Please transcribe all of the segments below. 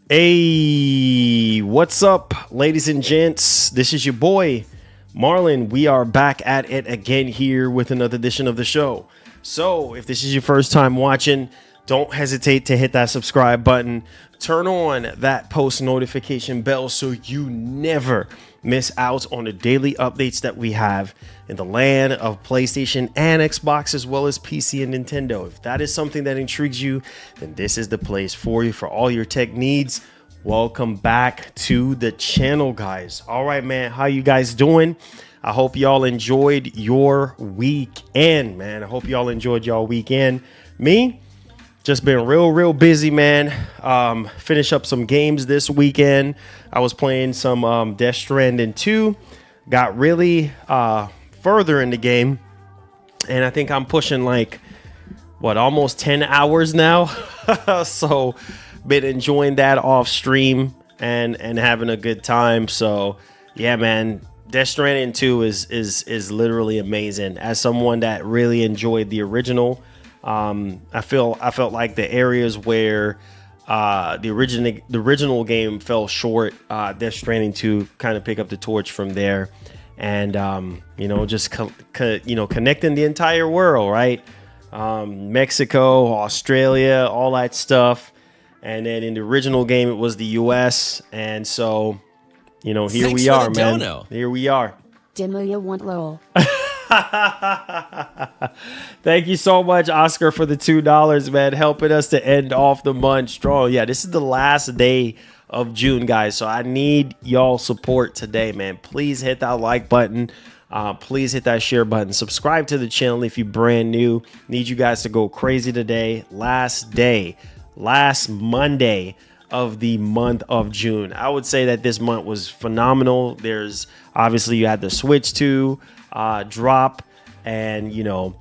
Hey, what's up, ladies and gents? This is your boy, Marlon. We are back at it again here with another edition of the show. So if this is your first time watching, don't hesitate to hit that subscribe button. Turn on that post notification bell so you never miss out on the daily updates that we have in the land of PlayStation and Xbox, as well as PC and Nintendo. If that is something that intrigues you, then this is the place for you for all your tech needs. Welcome back to the channel, guys. All right, man, how you guys doing? I hope y'all enjoyed your weekend, man. I hope y'all enjoyed y'all weekend. Me, just been real busy, man. Finish up some games this weekend. I was playing some Death Stranding 2. Got really further in the game, and I think I'm pushing like almost 10 hours now. So been enjoying that off stream and having a good time. So yeah, man, Death Stranding 2 is literally amazing. As someone that really enjoyed the original, I felt like the areas where the original game fell short, Death Stranding 2 kind of pick up the torch from there. And just connecting the entire world, right? Mexico, Australia, all that stuff. And then in the original game, it was the US. And so, here we are, man. Here we are. Demuya want lol. Thank you so much, Oscar, for the $2, man, helping us to end off the month strong. Yeah, this is the last day of June, guys, so I need y'all support today, man. Please hit that like button. Please hit that share button. Subscribe to the channel if you're brand new. Need you guys to go crazy today. Last Monday of the month of June. I would say that this month was phenomenal. There's obviously you had the Switch 2 drop, and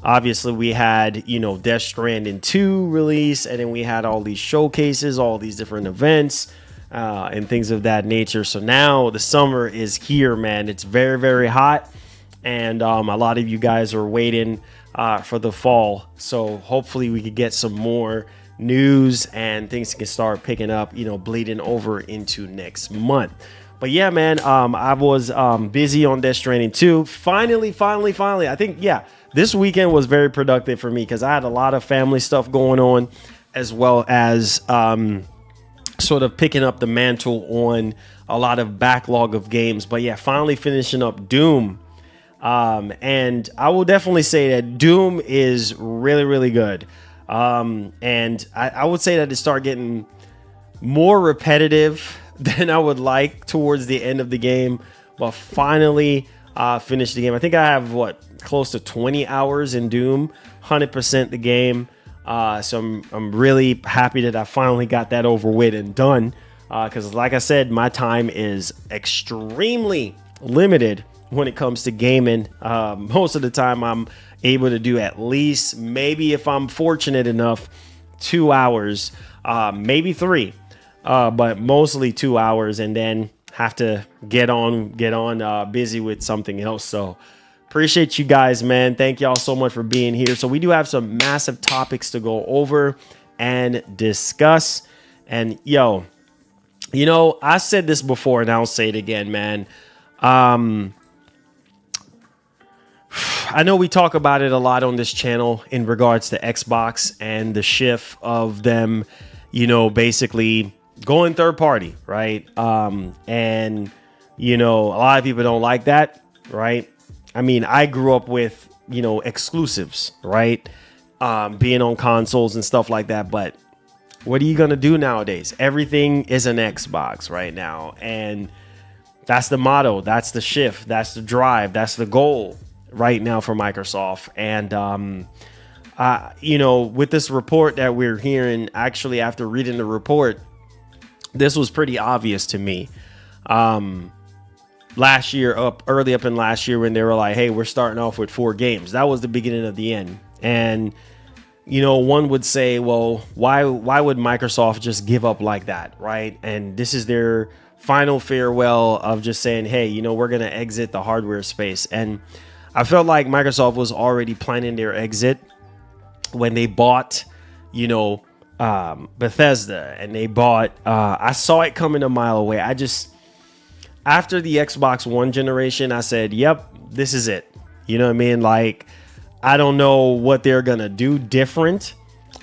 obviously we had Death Stranding 2 release, and then we had all these showcases, all these different events and things of that nature. So now the summer is here, man. It's very hot, and a lot of you guys are waiting for the fall. So hopefully we could get some more news and things can start picking up, bleeding over into next month. But yeah, man, I was busy on Death Stranding 2. Finally, I think, yeah, this weekend was very productive for me because I had a lot of family stuff going on, as well as sort of picking up the mantle on a lot of backlog of games. But yeah, finally finishing up Doom. And I will definitely say that Doom is really good. And I would say that it started getting more repetitive than I would like towards the end of the game, but finally finished the game. I think I have close to 20 hours in Doom, 100% the game. So I'm really happy that I finally got that over with and done. Because like I said, my time is extremely limited when it comes to gaming. Most of the time I'm able to do at least, maybe if I'm fortunate enough, 2 hours, maybe 3. But mostly 2 hours, and then have to get on busy with something else. So appreciate you guys, man. Thank y'all so much for being here. So we do have some massive topics to go over and discuss. And I said this before and I'll say it again, man. I know we talk about it a lot on this channel in regards to Xbox and the shift of them, basically going third party, right? And a lot of people don't like that, right? I mean, I grew up with exclusives, right? Being on consoles and stuff like that. But what are you gonna do nowadays? Everything is an Xbox right now, and that's the motto, that's the shift, that's the drive, that's the goal right now for Microsoft. And with this report that we're hearing, actually after reading the report, this was pretty obvious to me. Last year, early up in last year, when they were like, hey, we're starting off with 4 games. That was the beginning of the end. And, one would say, well, why would Microsoft just give up like that, right? And this is their final farewell of just saying, hey, we're going to exit the hardware space. And I felt like Microsoft was already planning their exit when they bought, Bethesda, and they bought. I saw it coming a mile away. After the Xbox One generation, I said, "Yep, this is it." You know what I mean? Like, I don't know what they're gonna do different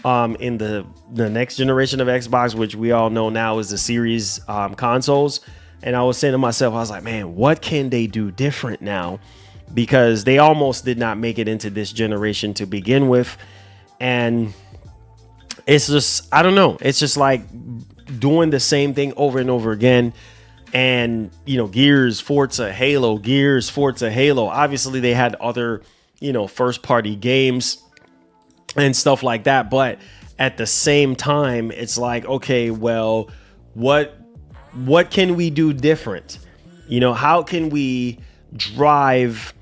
in the next generation of Xbox, which we all know now is the series consoles. And I was saying to myself, I was like, man, what can they do different now? Because they almost did not make it into this generation to begin with. And it's just, I don't know. It's just like doing the same thing over and over again. And, you know, Gears, Forza, Halo, Gears, Forza, Halo. Obviously, they had other, you know, first party games and stuff like that. But at the same time, it's like, okay, well, what can we do different? You know, how can we drive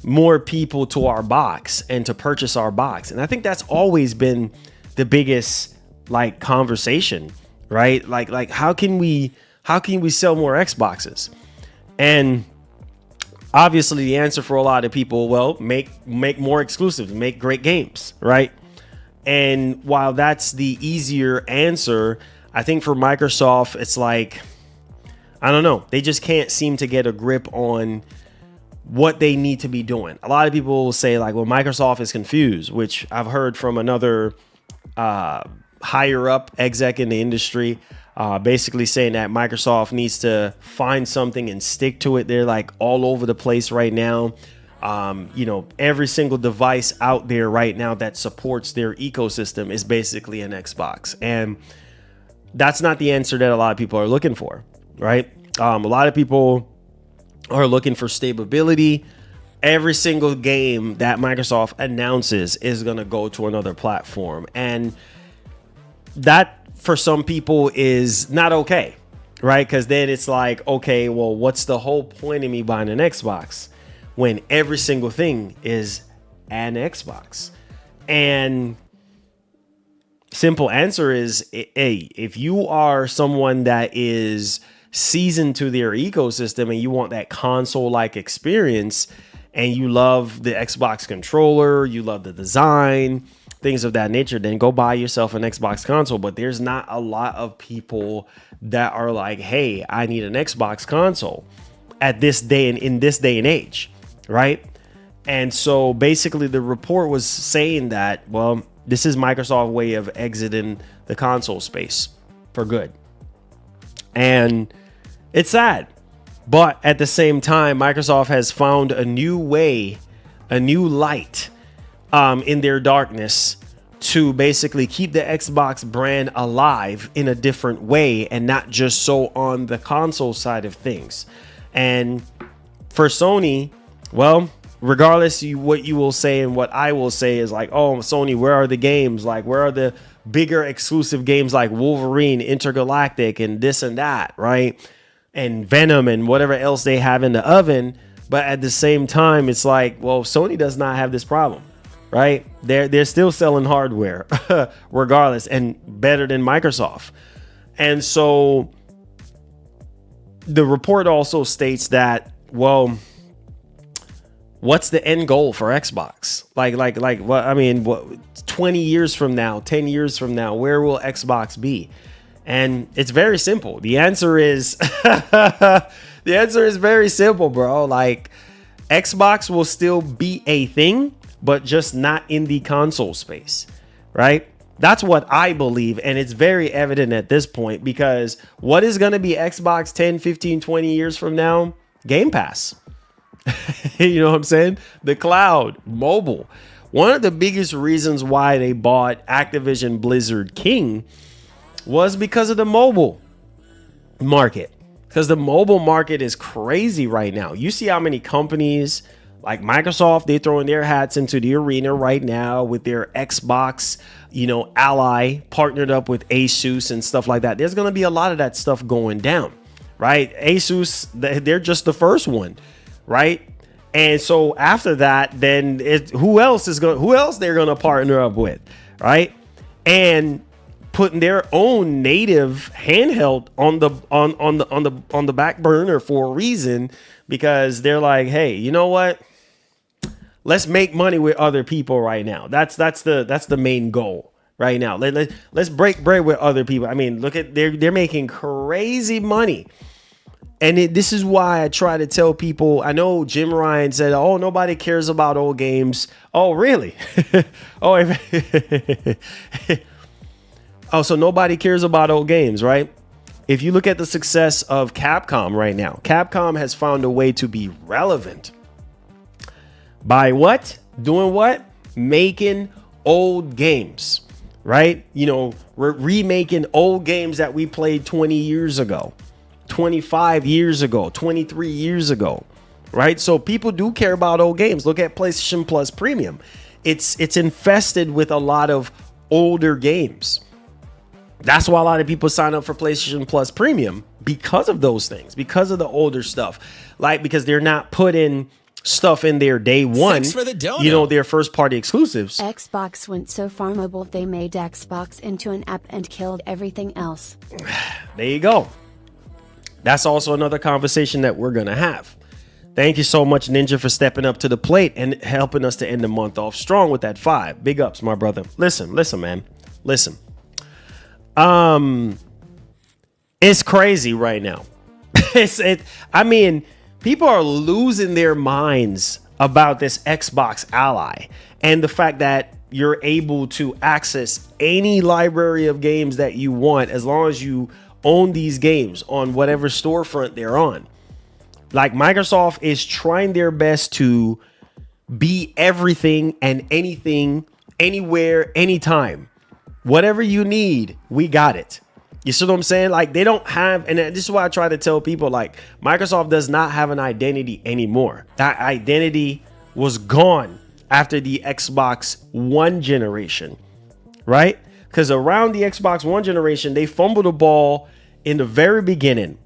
more people to our box and to purchase our box? And I think that's always been the biggest like conversation, right? Like how can we sell more Xboxes? And obviously the answer for a lot of people, well, make more exclusives, make great games, right? And while that's the easier answer, I think for Microsoft, it's like, I don't know, they just can't seem to get a grip on what they need to be doing. A lot of people will say like, well, Microsoft is confused, which I've heard from another higher up exec in the industry, basically saying that Microsoft needs to find something and stick to it. They're like all over the place right now. You know, every single device out there right now that supports their ecosystem is basically an Xbox. And that's not the answer that a lot of people are looking for, right? A lot of people are looking for stability. Every single game that Microsoft announces is going to go to another platform. And that for some people is not okay, right? Because then it's like, okay, well, what's the whole point of me buying an Xbox when every single thing is an Xbox? And simple answer is, hey, if you are someone that is seasoned to their ecosystem and you want that console-like experience and you love the Xbox controller, you love the design, things of that nature, then go buy yourself an Xbox console. But there's not a lot of people that are like, hey, I need an Xbox console at this day and in this day and age, right? And so basically the report was saying that, well, this is Microsoft's way of exiting the console space for good. And it's sad. But at the same time, Microsoft has found a new way, a new light in their darkness to basically keep the Xbox brand alive in a different way and not just so on the console side of things. And for Sony, well, regardless of what you will say and what I will say is like, oh, Sony, where are the games? Like, where are the bigger exclusive games like Wolverine, Intergalactic, and this and that, right? And Venom and whatever else they have in the oven. But at the same time, it's like, well, Sony does not have this problem, right? They're still selling hardware regardless, and better than Microsoft. And so the report also states that, well, what's the end goal for Xbox? Like what? I mean, what, 20 years from now, 10 years from now, where will Xbox be? And it's very simple. The answer is very simple, bro. Like, Xbox will still be a thing, but just not in the console space, right? That's what I believe. And it's very evident at this point, because what is going to be Xbox 10, 15, 20 years from now? Game Pass. You know what I'm saying? The cloud, mobile. One of the biggest reasons why they bought Activision Blizzard King was because of the mobile market. Because the mobile market is crazy right now. You see how many companies like Microsoft, they're throwing their hats into the arena right now with their Xbox, you know, Ally partnered up with Asus and stuff like that. There's going to be a lot of that stuff going down, right? Asus, they're just the first one, right? And so after that, then who else they're going to partner up with, right? And putting their own native handheld on the back burner for a reason, because they're like, hey, you know what? Let's make money with other people right now. That's the main goal, right now. Let's break bread with other people. I mean, look at they're making crazy money. And this is why I try to tell people. I know Jim Ryan said, "Oh, nobody cares about old games." Oh, really? Oh, so nobody cares about old games, right? If you look at the success of Capcom right now, Capcom has found a way to be relevant by what? Doing what? Making old games, right? You know, we're remaking old games that we played 20 years ago. 25 years ago, 23 years ago, right? So people do care about old games. Look at PlayStation Plus Premium. It's infested with a lot of older games. That's why a lot of people sign up for PlayStation Plus Premium, because of those things, because of the older stuff, like because they're not putting stuff in there day one, you know, their first party exclusives. Xbox went so far mobile they made Xbox into an app and killed everything else. There you go. That's also another conversation that we're going to have. Thank you so much, Ninja, for stepping up to the plate and helping us to end the month off strong with that 5. Big ups, my brother. Listen, man. Listen. It's crazy right now. I mean, people are losing their minds about this Xbox Ally and the fact that you're able to access any library of games that you want as long as you own these games on whatever storefront they're on. Like, Microsoft is trying their best to be everything and anything, anywhere, anytime. Whatever you need, we got it. You see what I'm saying? Like, they don't have, and this is why I try to tell people, like, Microsoft does not have an identity anymore. That identity was gone after the Xbox One generation, right? Because around the Xbox One generation, they fumbled the ball in the very beginning,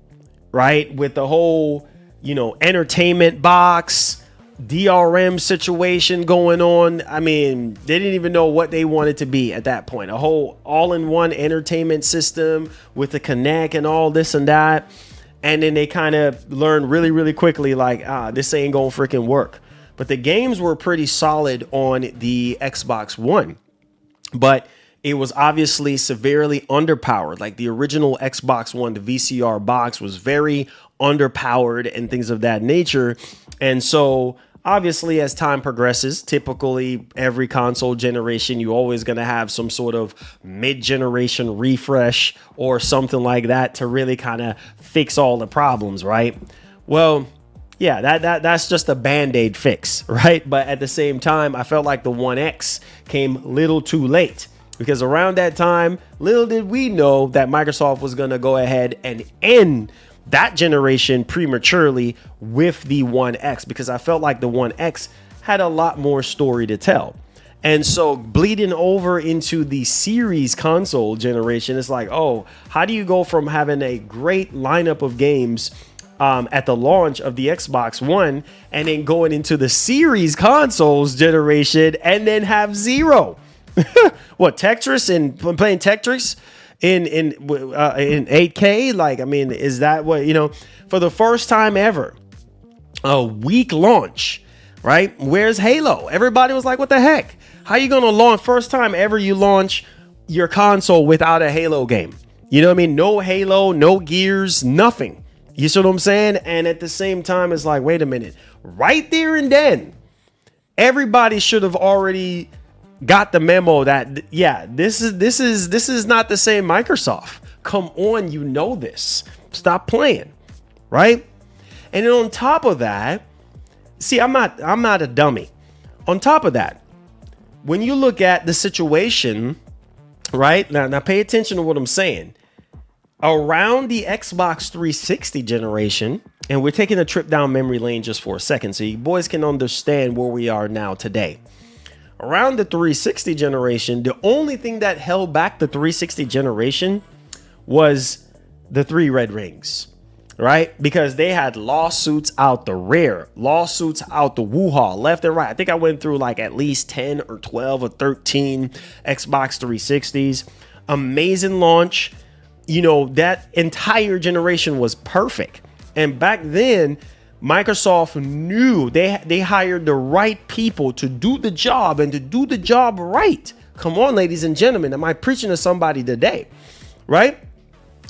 right? With the whole, you know, entertainment box, DRM situation going on. I mean, they didn't even know what they wanted to be at that point. A whole all-in-one entertainment system with the Kinect and all this and that. And then they kind of learned really, really quickly, like, this ain't gonna freaking work. But the games were pretty solid on the Xbox One. But it was obviously severely underpowered. Like, the original Xbox One, the VCR box, was very underpowered and things of that nature. And so obviously, as time progresses, typically every console generation, you're always going to have some sort of mid-generation refresh or something like that to really kind of fix all the problems, right? Well, yeah, that's just a Band-Aid fix, right? But at the same time, I felt like the One X came a little too late. Because around that time, little did we know that Microsoft was going to go ahead and end that generation prematurely with the One X, because I felt like the One X had a lot more story to tell. And so bleeding over into the series console generation, it's like, oh, how do you go from having a great lineup of games at the launch of the Xbox One and then going into the series consoles generation and then have zero? What, Tetris and playing Tetris in 8K? Like, I mean, is that what, you know, for the first time ever, a week launch, right? Where's Halo? Everybody was like, what the heck? How you going to launch, first time ever you launch your console without a Halo game? You know what I mean? No Halo, no Gears, nothing. You see what I'm saying? And at the same time, it's like, wait a minute, right there and then, everybody should have already got the memo that, yeah, this is not the same Microsoft. Come on, you know this. Stop playing, right? And then on top of that, see, I'm not a dummy. On top of that, when you look at the situation, right? Now pay attention to what I'm saying. Around the Xbox 360 generation, and we're taking a trip down memory lane just for a second so you boys can understand where we are now today. Around the 360 generation, the only thing that held back the 360 generation was the 3 red rings, right? Because they had lawsuits out the rear, lawsuits out the woo-haw, left and right. I think I went through like at least 10 or 12 or 13 Xbox 360s. Amazing launch. You know, that entire generation was perfect. And back then, Microsoft knew they hired the right people to do the job and to do the job right. Come on, ladies and gentlemen. Am I preaching to somebody today? Right?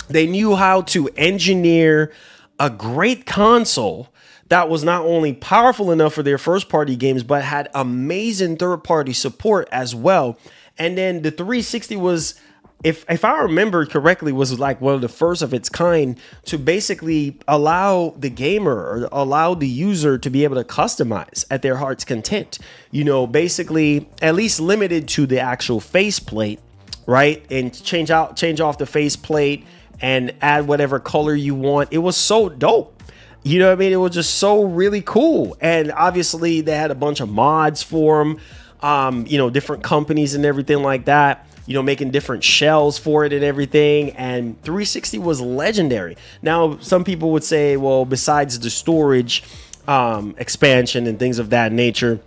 They knew how to engineer a great console that was not only powerful enough for their first party games, but had amazing third party support as well. And then the 360 was, if I remember correctly, was like one of the first of its kind to basically allow the gamer or allow the user to be able to customize at their heart's content. You know, basically at least limited to the actual faceplate, right? And change off the faceplate and add whatever color you want. It was so dope. You know what I mean? It was just so really cool. And obviously they had a bunch of mods for them, you know, different companies and everything like that, you know, making different shells for it and everything. And 360 was legendary. Now, some people would say, well, besides the storage expansion and things of that nature,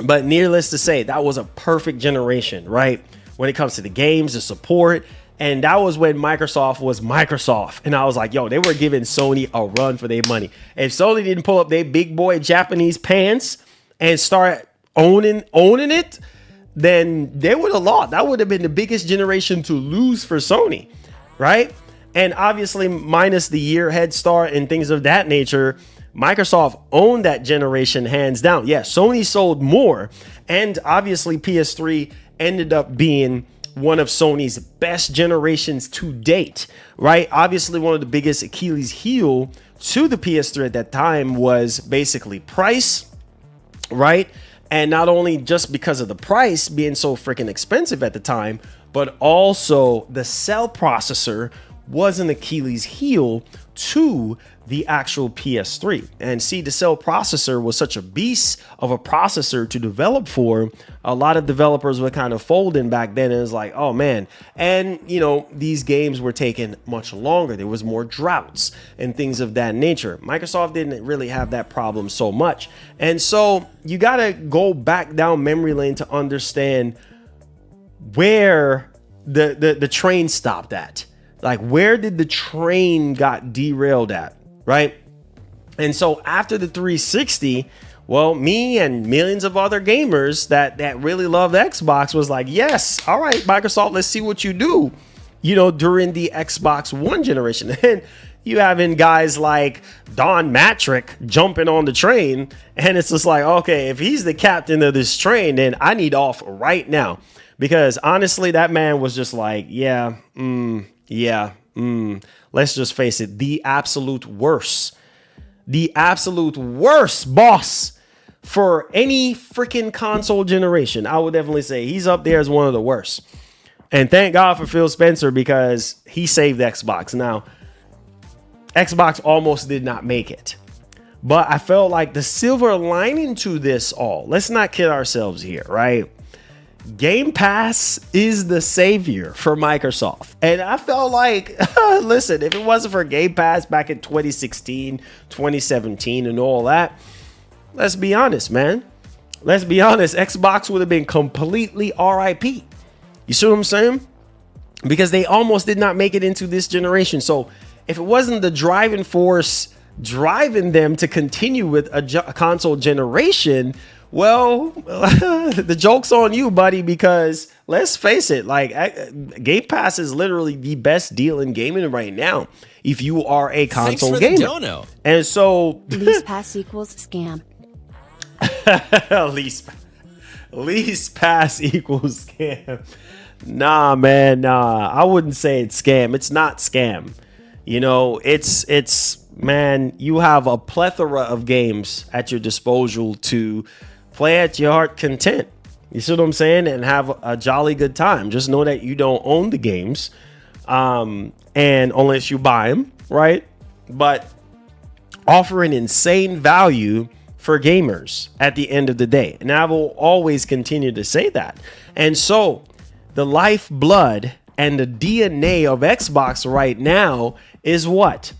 but needless to say, that was a perfect generation, right? When it comes to the games, the support. And that was when Microsoft was Microsoft. And I was like, yo, they were giving Sony a run for their money. If Sony didn't pull up their big boy Japanese pants and start owning it, then they would have lost. That would have been the biggest generation to lose for Sony, right? And obviously, minus the year head start and things of that nature, Microsoft owned that generation hands down. Yeah, Sony sold more. And obviously, PS3 ended up being one of Sony's best generations to date, right? Obviously, one of the biggest Achilles heel to the PS3 at that time was basically price, right? And not only just because of the price being so freaking expensive at the time, but also the cell processor was an Achilles heel to the actual PS3. And see, the cell processor was such a beast of a processor to develop for. A lot of developers were kind of folding back then. And it was like, oh man. And you know, these games were taking much longer. There was more droughts and things of that nature. Microsoft didn't really have that problem so much. And so you got to go back down memory lane to understand where the train stopped at. Like, where did the train got derailed at, right? And so after the 360, well, me and millions of other gamers that really loved Xbox was like, yes, all right, Microsoft, let's see what you do, you know, during the Xbox One generation. And you having guys like Don Matrick jumping on the train, and it's just like, okay, if he's the captain of this train, then I need off right now. Because honestly, that man was just like, let's just face it, the absolute worst boss for any freaking console generation. I would definitely say he's up there as one of the worst. And thank God for Phil Spencer, because he saved Xbox. Now, Xbox almost did not make it, but I felt like the silver lining to this all, let's not kid ourselves here, right? Game Pass is the savior for Microsoft. And I felt like, listen, if it wasn't for Game Pass back in 2016, 2017 and all that, let's be honest, man. Let's be honest. Xbox would have been completely RIP. You see what I'm saying? Because they almost did not make it into this generation. So if it wasn't the driving force driving them to continue with a console generation, well, the joke's on you, buddy, because let's face it, like Game Pass is literally the best deal in gaming right now if you are a console gamer. And so lease pass equals scam. lease pass equals scam. Nah, man, nah. I wouldn't say it's scam. It's not scam. You know, it's man, you have a plethora of games at your disposal to play at your heart content. You see what I'm saying? And have a jolly good time. Just know that you don't own the games, and unless you buy them, right? But offer an insane value for gamers at the end of the day. And I will always continue to say that. And so the lifeblood and the DNA of Xbox right now is what?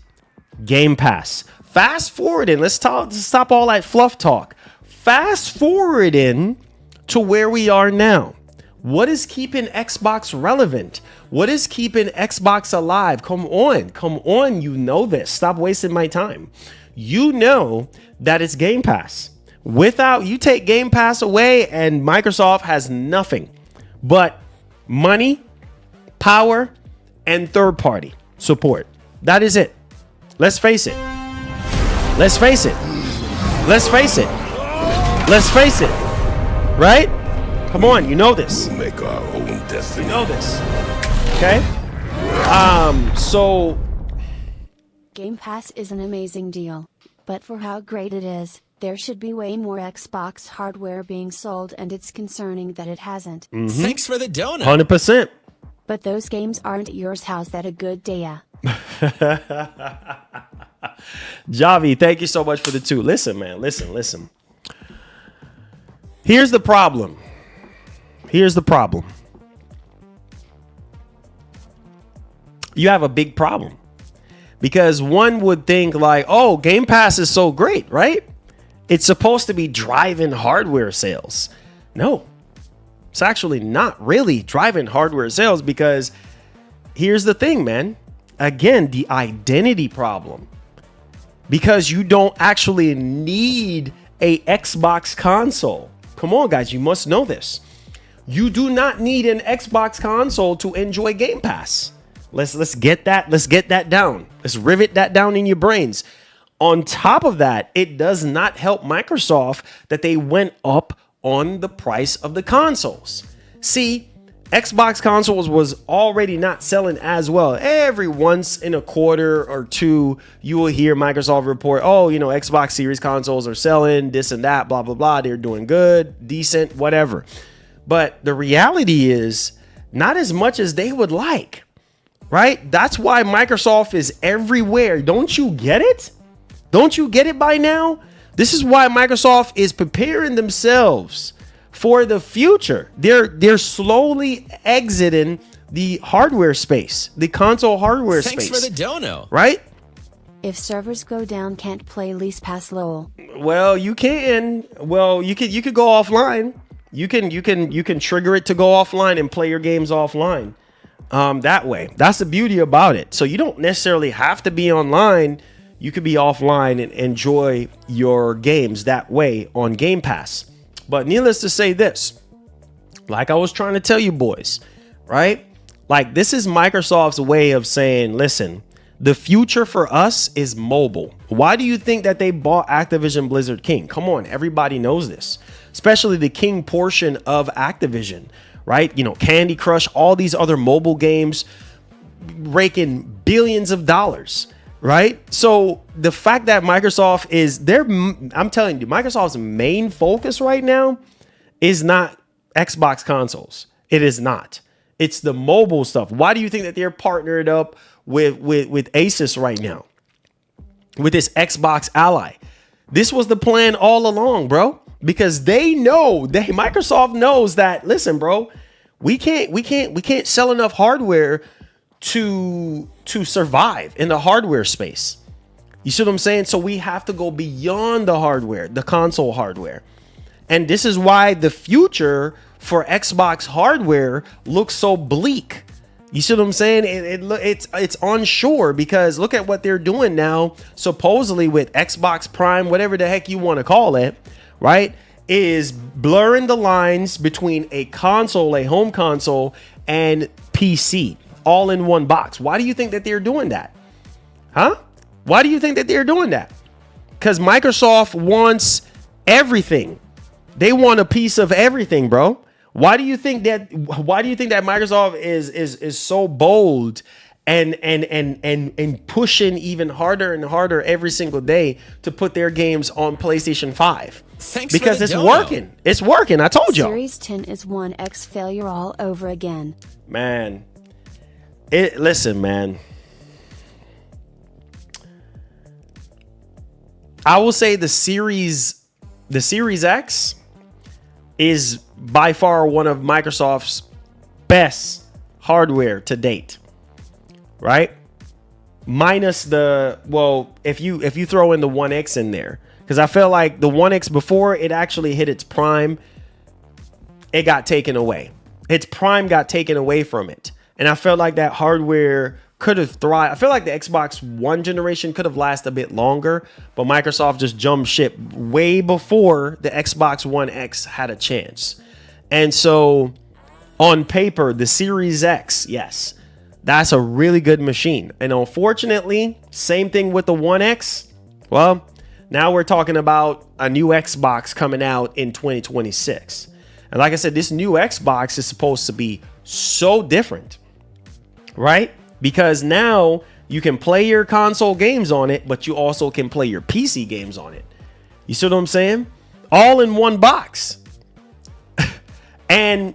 Game Pass. Fast forwarding, let's stop all that fluff talk. Fast forwarding to where we are now. What is keeping Xbox relevant? What is keeping Xbox alive? Come on, you know this. Stop wasting my time. You know that it's Game Pass. Without, you take Game Pass away and Microsoft has nothing. but money, power, and third-party support. That is it. Let's face it. Let's face it. Let's face it. Let's face it. Right? Come on, you know this. We'll make our own destiny. You know this. Okay? So Game Pass is an amazing deal, but for how great it is, there should be way more Xbox hardware being sold, and it's concerning that it hasn't. Thanks for the donut. 100%. But those games aren't at yours. How's that a good day? Javi, thank you so much for the 2. Listen, man. Listen. Here's the problem. You have a big problem. Because one would think like, oh, Game Pass is so great, right? It's supposed to be driving hardware sales. No, it's actually not really driving hardware sales, because here's the thing, man. Again, the identity problem. Because you don't actually need a Xbox console. Come on, guys, you must know this. You do not need an Xbox console to enjoy Game Pass. Let's get that down. Let's rivet that down in your brains. On top of that, it does not help Microsoft that they went up on the price of the consoles. See, Xbox consoles was already not selling as well. Every once in a quarter or two, you will hear Microsoft report, oh, Xbox Series consoles are selling this and that, blah, blah, blah. They're doing good, decent, whatever. But the reality is not as much as they would like. Right? That's why Microsoft is everywhere. Don't you get it? Don't you get it by now? This is why Microsoft is preparing themselves for the future. They're slowly exiting the hardware space, the console hardware space. Thanks for the dono. Right? If servers go down, can't play Lease Pass LOL. Well, you can. Well, you could go offline. You can trigger it to go offline and play your games offline. That way. That's the beauty about it. So you don't necessarily have to be online. You could be offline and enjoy your games that way on Game Pass. But needless to say this, like I was trying to tell you boys, right? Like, this is Microsoft's way of saying, listen, the future for us is mobile. Why do you think that they bought Activision Blizzard King? Come on, everybody knows this, especially the King portion of Activision. Right? Candy Crush, all these other mobile games raking billions of dollars. Right? So the fact that Microsoft is I'm telling you, Microsoft's main focus right now is not Xbox consoles. It is not. It's the mobile stuff. Why do you think that they're partnered up with Asus right now? With this Xbox Ally. This was the plan all along, bro. Because Microsoft knows that, listen, bro, we can't sell enough hardware to survive in the hardware space. You see what I'm saying? So we have to go beyond the hardware, the console hardware. And this is why the future for Xbox hardware looks so bleak. You see what I'm saying? It's unsure, because look at what they're doing now, supposedly with Xbox Prime, whatever the heck you want to call it. Right, is blurring the lines between a console, a home console, and PC all in one box. Why do you think that they're doing that? Huh? Why do you think that they're doing that? Because Microsoft wants everything. They want a piece of everything, bro. Why do you think that Microsoft is so bold and pushing even harder and harder every single day to put their games on PlayStation 5? Thanks because for the it's dono. working. It's working. I told you. Series 10 is 1x failure all over again. Man. Listen, man. I will say the Series X is by far one of Microsoft's best hardware to date. Right? Minus if you throw in the 1X in there. Because I felt like the 1X, before it actually hit its prime, it got taken away. Its prime got taken away from it. And I felt like that hardware could have thrived. I feel like the Xbox One generation could have lasted a bit longer, but Microsoft just jumped ship way before the Xbox One X had a chance. And so On paper, the Series X, yes, that's a really good machine. And unfortunately, same thing with the One X. Well, now we're talking about a new Xbox coming out in 2026. And like I said, this new Xbox is supposed to be so different, right? Because now you can play your console games on it, but you also can play your PC games on it. You see what I'm saying? All in one box. And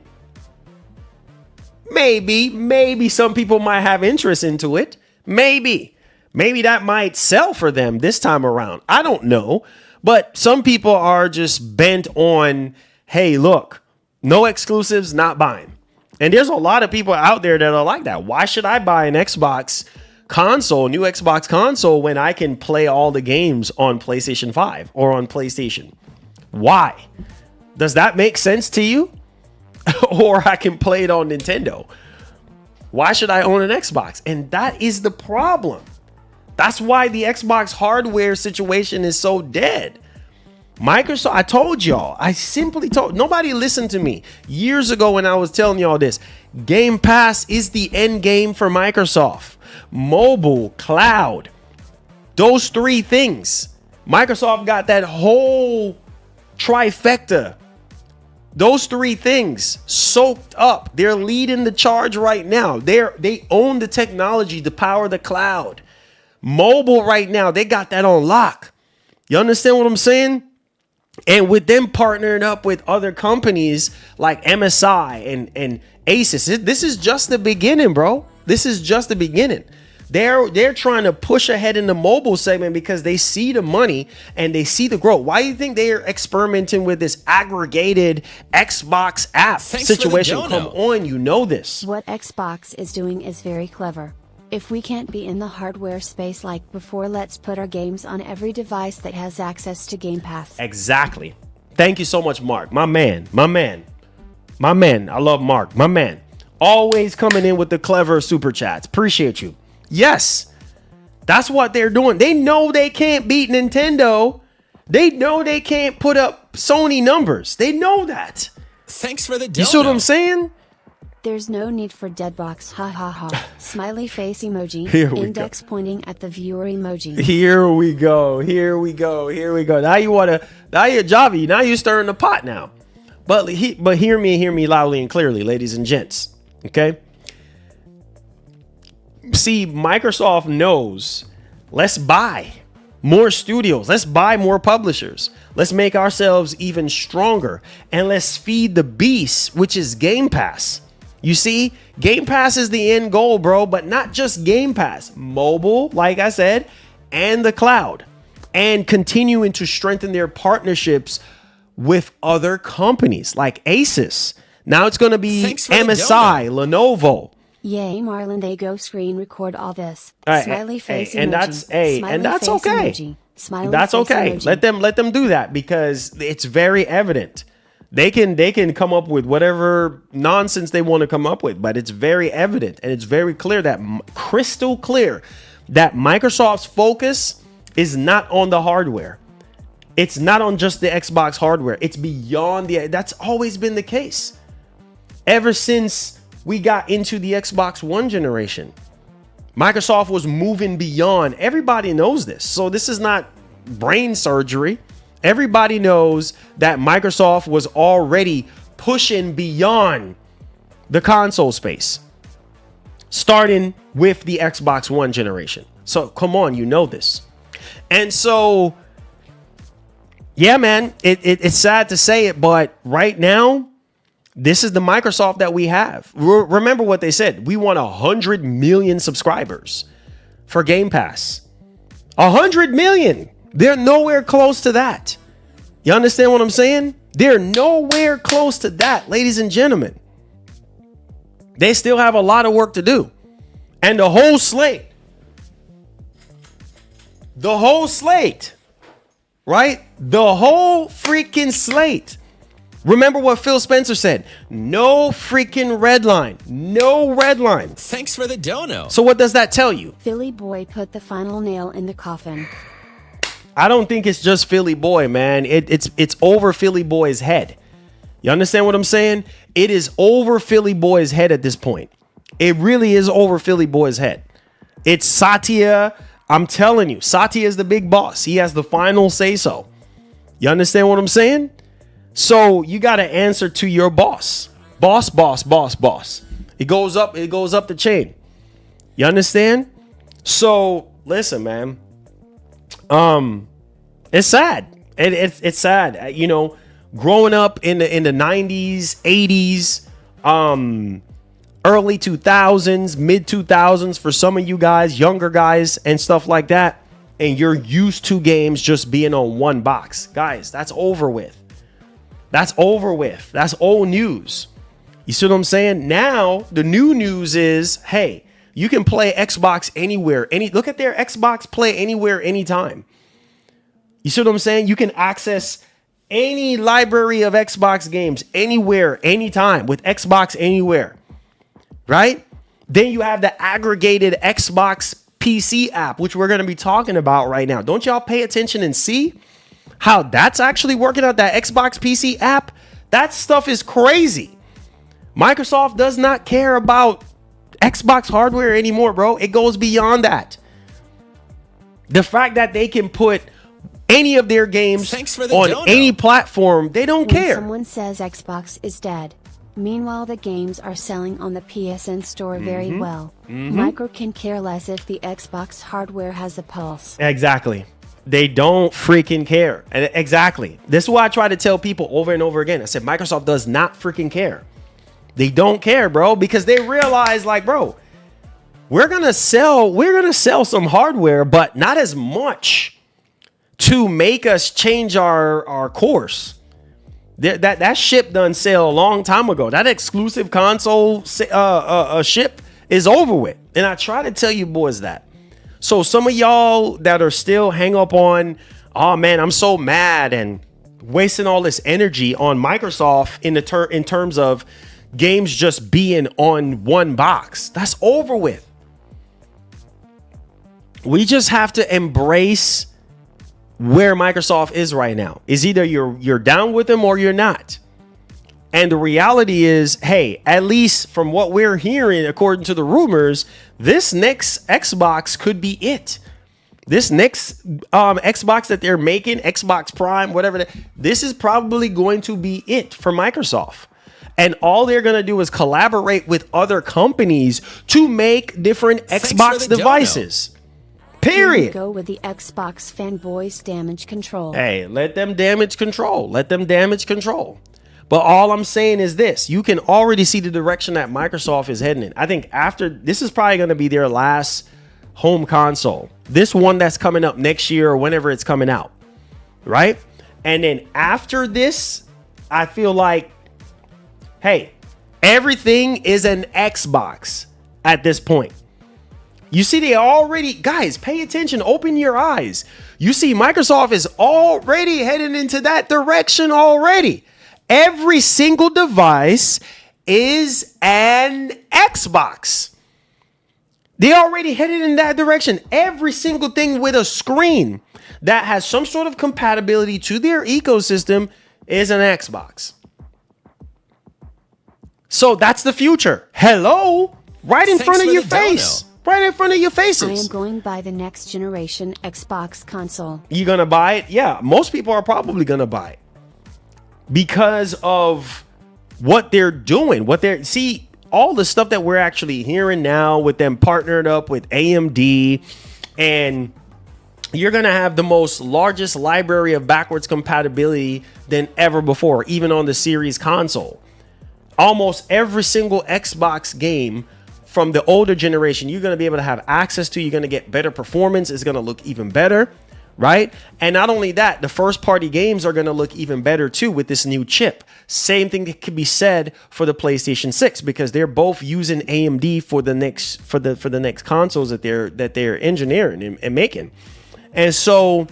maybe some people might have interest into it. Maybe that might sell for them this time around. I don't know. But some people are just bent on, hey, look, no exclusives, not buying. And there's a lot of people out there that are like that. Why should I buy an Xbox console, new Xbox console, when I can play all the games on PlayStation 5 or on PlayStation? Why? Does that make sense to you? Or I can play it on Nintendo. Why should I own an Xbox? And that is the problem. That's why the Xbox hardware situation is so dead. Microsoft, I told y'all, I simply told, nobody listened to me years ago when I was telling y'all this. Game Pass is the end game for Microsoft. Mobile, cloud, those three things. Microsoft got that whole trifecta. Those three things soaked up. They're leading the charge right now. They own the technology to power the cloud. Mobile right now, they got that on lock. You understand what I'm saying? And with them partnering up with other companies like MSI and Asus, this is just the beginning, bro. This is just the beginning. They're trying to push ahead in the mobile segment because they see the money and they see the growth. Why do you think they're experimenting with this aggregated Xbox app situation? Come on, you know this. What Xbox is doing is very clever. If we can't be in the hardware space like before, let's put our games on every device that has access to Game Pass. Exactly. Thank you so much, Mark. My man. I love Mark. My man. Always coming in with the clever super chats. Appreciate you. Yes. That's what they're doing. They know they can't beat Nintendo. They know they can't put up Sony numbers. They know that. Thanks for the dono. You see what I'm saying? There's no need for deadbox, ha ha ha. Smiley face emoji, index pointing at the viewer emoji. Here we go. Now you Javi, now you're stirring the pot now. But hear me loudly and clearly, ladies and gents. Okay? See, Microsoft knows, let's buy more studios. Let's buy more publishers. Let's make ourselves even stronger. And let's feed the beast, which is Game Pass. You see, Game Pass is the end goal, bro, but not just Game Pass. Mobile, like I said, and the cloud. And continuing to strengthen their partnerships with other companies like Asus. Now it's going to be MSI, Lenovo. Yay, Marlon, they go screen record all this. Smiley face emoji. And that's okay. That's okay. Let them do that because it's very evident. They can come up with whatever nonsense they want to come up with, but it's very evident and it's very clear, that crystal clear, that Microsoft's focus is not on the hardware. It's not on just the Xbox hardware. It's beyond that's always been the case. Ever since we got into the Xbox One generation, Microsoft was moving beyond. Everybody knows this. So this is not brain surgery. Everybody knows that Microsoft was already pushing beyond the console space, starting with the Xbox One generation. So come on, you know this. And so, yeah, man, it's sad to say it, but right now, this is the Microsoft that we have. Remember what they said. We want 100 million subscribers for Game Pass. 100 million. They're nowhere close to that. You understand what I'm saying? They're nowhere close to that, ladies and gentlemen. They still have a lot of work to do. And the whole slate, right? The whole freaking slate. Remember what Phil Spencer said. No freaking red line. No red line. Thanks for the dono. So what does that tell you? Philly boy put the final nail in the coffin. I don't think it's just Philly boy, man. It's over Philly boy's head. You understand what I'm saying? It is over Philly boy's head at this point. It really is over Philly boy's head. It's Satya. I'm telling you, Satya is the big boss. He has the final say so. You understand what I'm saying? So you got to answer to your boss. Boss, boss, boss, boss. It goes up the chain. You understand? So listen, man. It's sad. It's sad. You know, growing up in the 90s, 80s, early 2000s, mid 2000s for some of you guys, younger guys and stuff like that, and you're used to games just being on one box. Guys, that's over with. That's over with. That's old news. You see what I'm saying? Now, the new news is, hey, you can play Xbox anywhere. Look at their Xbox Play Anywhere, anytime. You see what I'm saying? You can access any library of Xbox games anywhere, anytime with Xbox Anywhere. Right? Then you have the aggregated Xbox PC app, which we're going to be talking about right now. Don't y'all pay attention and see how that's actually working out, that Xbox PC app? That stuff is crazy. Microsoft does not care about Xbox hardware anymore, bro. It goes beyond that. The fact that they can put any of their games on any platform, they don't care. Someone says Xbox is dead. Meanwhile, the games are selling on the PSN store very well. Micro can care less if the Xbox hardware has a pulse. Exactly. They don't freaking care. And exactly. This is why I try to tell people over and over again. I said, Microsoft does not freaking care. They don't care, bro, because they realize, like, bro, we're gonna sell some hardware, but not as much to make us change our course. That ship done sailed a long time ago. That exclusive console ship is over with. And I try to tell you boys that. So some of y'all that are still hang up on, oh man, I'm so mad, and wasting all this energy on Microsoft in terms of games just being on one box. That's over with. We just have to embrace where Microsoft is right now. Is either you're down with them or you're not. And the reality is, hey, at least from what we're hearing, according to the rumors, this next Xbox could be it. This next Xbox that they're making, Xbox Prime, whatever, this is probably going to be it for Microsoft. And all they're going to do is collaborate with other companies to make different Xbox devices. Period. Go with the Xbox fanboys damage control. Hey, let them damage control. Let them damage control. But all I'm saying is this. You can already see the direction that Microsoft is heading in. I think after this is probably going to be their last home console. This one that's coming up next year or whenever it's coming out. Right? And then after this, I feel like, hey, everything is an Xbox at this point. You see, they already, guys, pay attention, open your eyes. You see, Microsoft is already heading into that direction already. Every single device is an Xbox. They already headed in that direction. Every single thing with a screen that has some sort of compatibility to their ecosystem is an Xbox. So that's the future. Hello, right in front of your face. Right in front of your faces. I am going by the next generation Xbox console. You gonna buy it? Yeah, most people are probably gonna buy it because of what they're doing. See, all the stuff that we're actually hearing now with them partnered up with AMD, and you're gonna have the most largest library of backwards compatibility than ever before, even on the Series console. Almost every single Xbox game from the older generation, you're going to be able to have access to. You're going to get better performance. It's going to look even better, right? And not only that, the first party games are going to look even better too with this new chip. Same thing that could be said for the PlayStation 6 because they're both using AMD for the next consoles that they're engineering and making. And so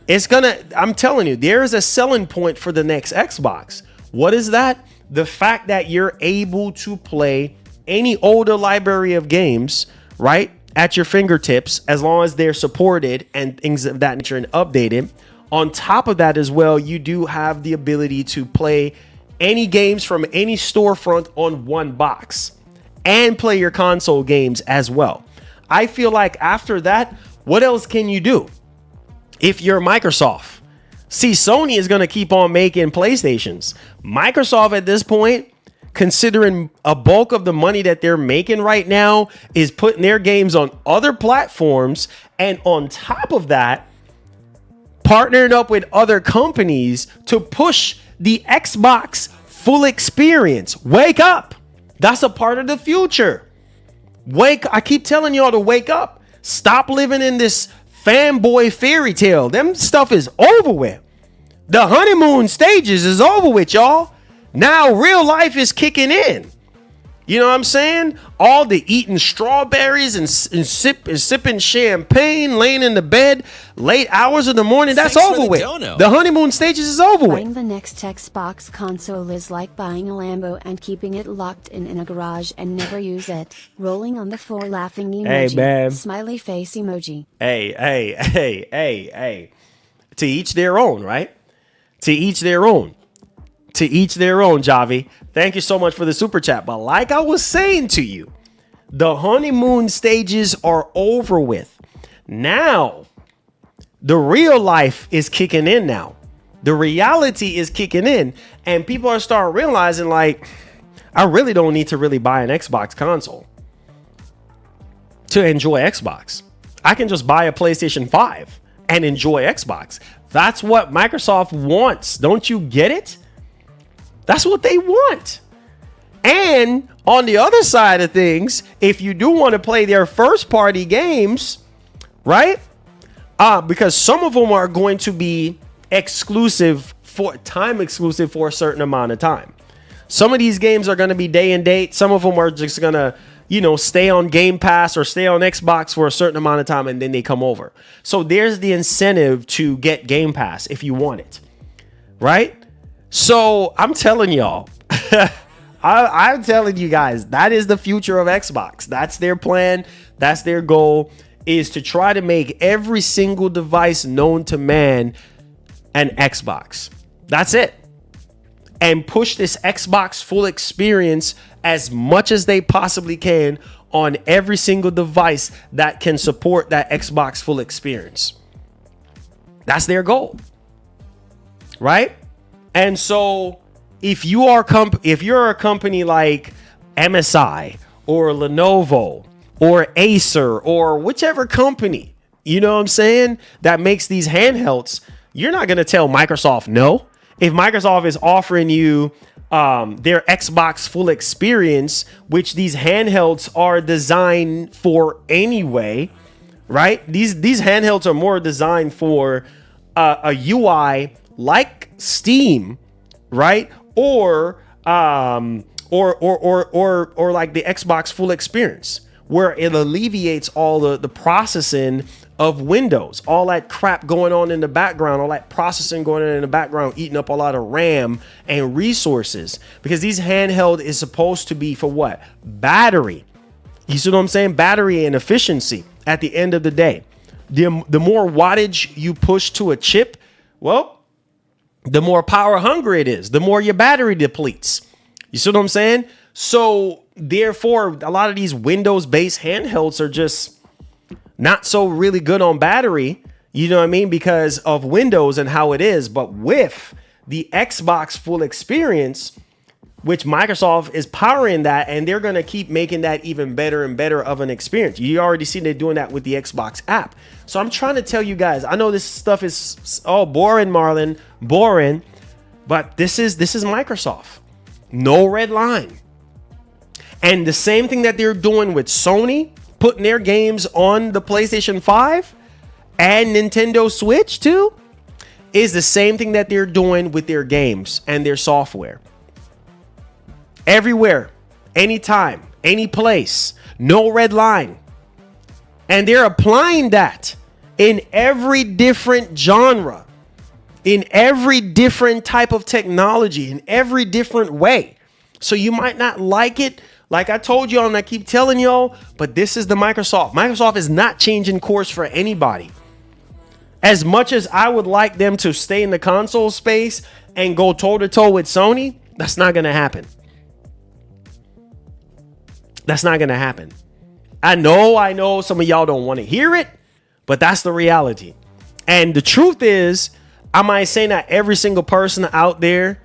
it's I'm telling you, there is a selling point for the next Xbox. What is that? The fact that you're able to play any older library of games, right, at your fingertips, as long as they're supported and things of that nature and updated. On top of that as well, you do have the ability to play any games from any storefront on one box and play your console games as well. I feel like after that, what else can you do? If you're Microsoft, see, Sony is going to keep on making PlayStations. Microsoft at this point, considering a bulk of the money that they're making right now, is putting their games on other platforms. And on top of that, partnering up with other companies to push the Xbox full experience. Wake up. That's a part of the future. I keep telling y'all to wake up. Stop living in this fanboy fairy tale. Them stuff is over with. The honeymoon stages is over with, y'all. Now real life is kicking in. You know what I'm saying? All the eating strawberries and sipping champagne, laying in the bed, late hours of the morning. That's Thanks for over the with. dono. The honeymoon stages is over Buying with. the next Xbox console is like buying a Lambo and keeping it locked in a garage and never use it. Rolling on the floor laughing emoji. Hey, man. Smiley face emoji. Hey. To each their own, right? To each their own. To each their own, Javi. Thank you so much for the super chat. But like I was saying to you, the honeymoon stages are over with. Now, the real life is kicking in now. The reality is kicking in. And people are starting realizing, like, I really don't need to really buy an Xbox console to enjoy Xbox. I can just buy a PlayStation 5 and enjoy Xbox. That's what Microsoft wants. Don't you get it? That's what they want. And on the other side of things, if you do want to play their first party games, right? Because some of them are going to be exclusive for a certain amount of time. Some of these games are going to be day and date. Some of them are just going to, stay on Game Pass or stay on Xbox for a certain amount of time and then they come over. So there's the incentive to get Game Pass if you want it, right? So I'm telling y'all, I'm telling you guys, that is the future of Xbox. That's their plan. That's their goal, is to try to make every single device known to man an Xbox. That's it. And push this Xbox full experience as much as they possibly can on every single device that can support that Xbox full experience. That's their goal, right? And so if you're a company like MSI or Lenovo or Acer or whichever company, you know what I'm saying, that makes these handhelds, you're not going to tell Microsoft no. If Microsoft is offering you their Xbox full experience, which these handhelds are designed for anyway, right? These handhelds are more designed for a UI like Steam, right? Or like the Xbox full experience, where it alleviates all the processing of Windows, all that crap going on in the background, all that processing going on in the background, eating up a lot of RAM and resources. Because these handheld is supposed to be for what? Battery. You see what I'm saying? Battery and efficiency at the end of the day. The more wattage you push to a chip, well, the more power hungry it is, the more your battery depletes. You see what I'm saying? So therefore, a lot of these Windows-based handhelds are just not so really good on battery, you know what I mean? Because of Windows and how it is. But with the Xbox full experience, which Microsoft is powering that, and they're going to keep making that even better and better of an experience. You already see they're doing that with the Xbox app. So I'm trying to tell you guys, I know this stuff is boring, Marlon, boring, but this is Microsoft. No red line. And the same thing that they're doing with Sony, putting their games on the PlayStation 5 and Nintendo Switch too, is the same thing that they're doing with their games and their software. Everywhere, anytime, any place, no red line. And they're applying that in every different genre, in every different type of technology, in every different way. So you might not like it, like I told y'all, and I keep telling y'all, but this is the Microsoft. Microsoft is not changing course for anybody. As much as I would like them to stay in the console space and go toe-to-toe with Sony, That's not going to happen. That's not going to happen. I know some of y'all don't want to hear it, but that's the reality. And the truth is, am I saying that every single person out there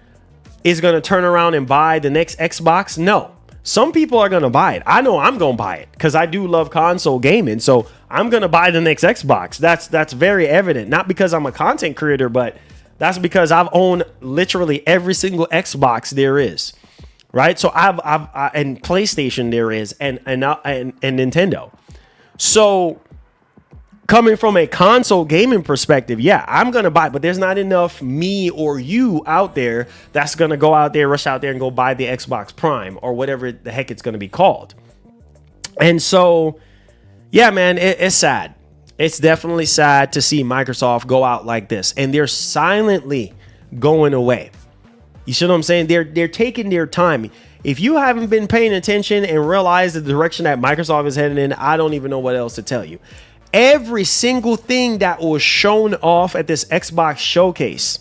is going to turn around and buy the next Xbox? No. Some people are going to buy it. I know I'm going to buy it because I do love console gaming. So I'm going to buy the next Xbox. That's very evident. Not because I'm a content creator, but that's because I've owned literally every single Xbox there is. Right? So I've and PlayStation there is and Nintendo. So coming from a console gaming perspective, yeah, I'm going to buy it, but there's not enough me or you out there that's going to go out there, rush out there and go buy the Xbox Prime or whatever the heck it's going to be called. And so, yeah, man, it's sad. It's definitely sad to see Microsoft go out like this, and they're silently going away. You see what I'm saying? They're taking their time. If you haven't been paying attention and realized the direction that Microsoft is heading in, I don't even know what else to tell you. Every single thing that was shown off at this Xbox showcase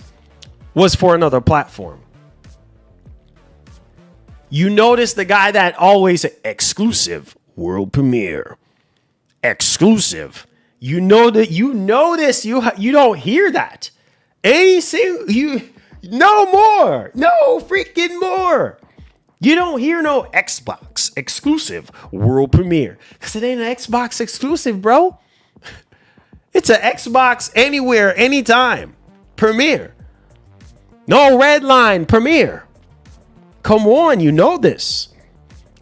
was for another platform. You notice the guy that always exclusive world premiere, exclusive. You know that you don't hear that. No more. No freaking more. You don't hear no Xbox exclusive world premiere because it ain't an Xbox exclusive, bro. It's an Xbox anywhere, anytime premiere. No red line premiere. Come on, you know this.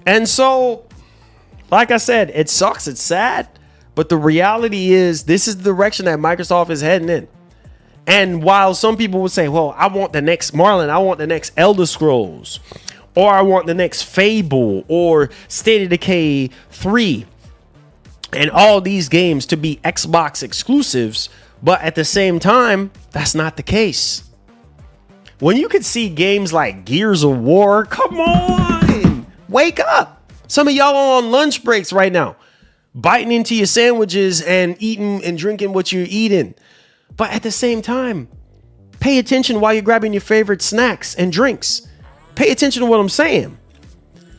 And so, like I said, it sucks. It's sad. But the reality is this is the direction that Microsoft is heading in. And while some people would say, well, I want the next Marlon, I want the next Elder Scrolls, or I want the next Fable or State of Decay 3 and all these games to be Xbox exclusives. But at the same time, that's not the case. When you could see games like Gears of War, come on, wake up. Some of y'all are on lunch breaks right now, biting into your sandwiches and eating and drinking what you're eating. But at the same time, pay attention while you're grabbing your favorite snacks and drinks. Pay attention to what I'm saying.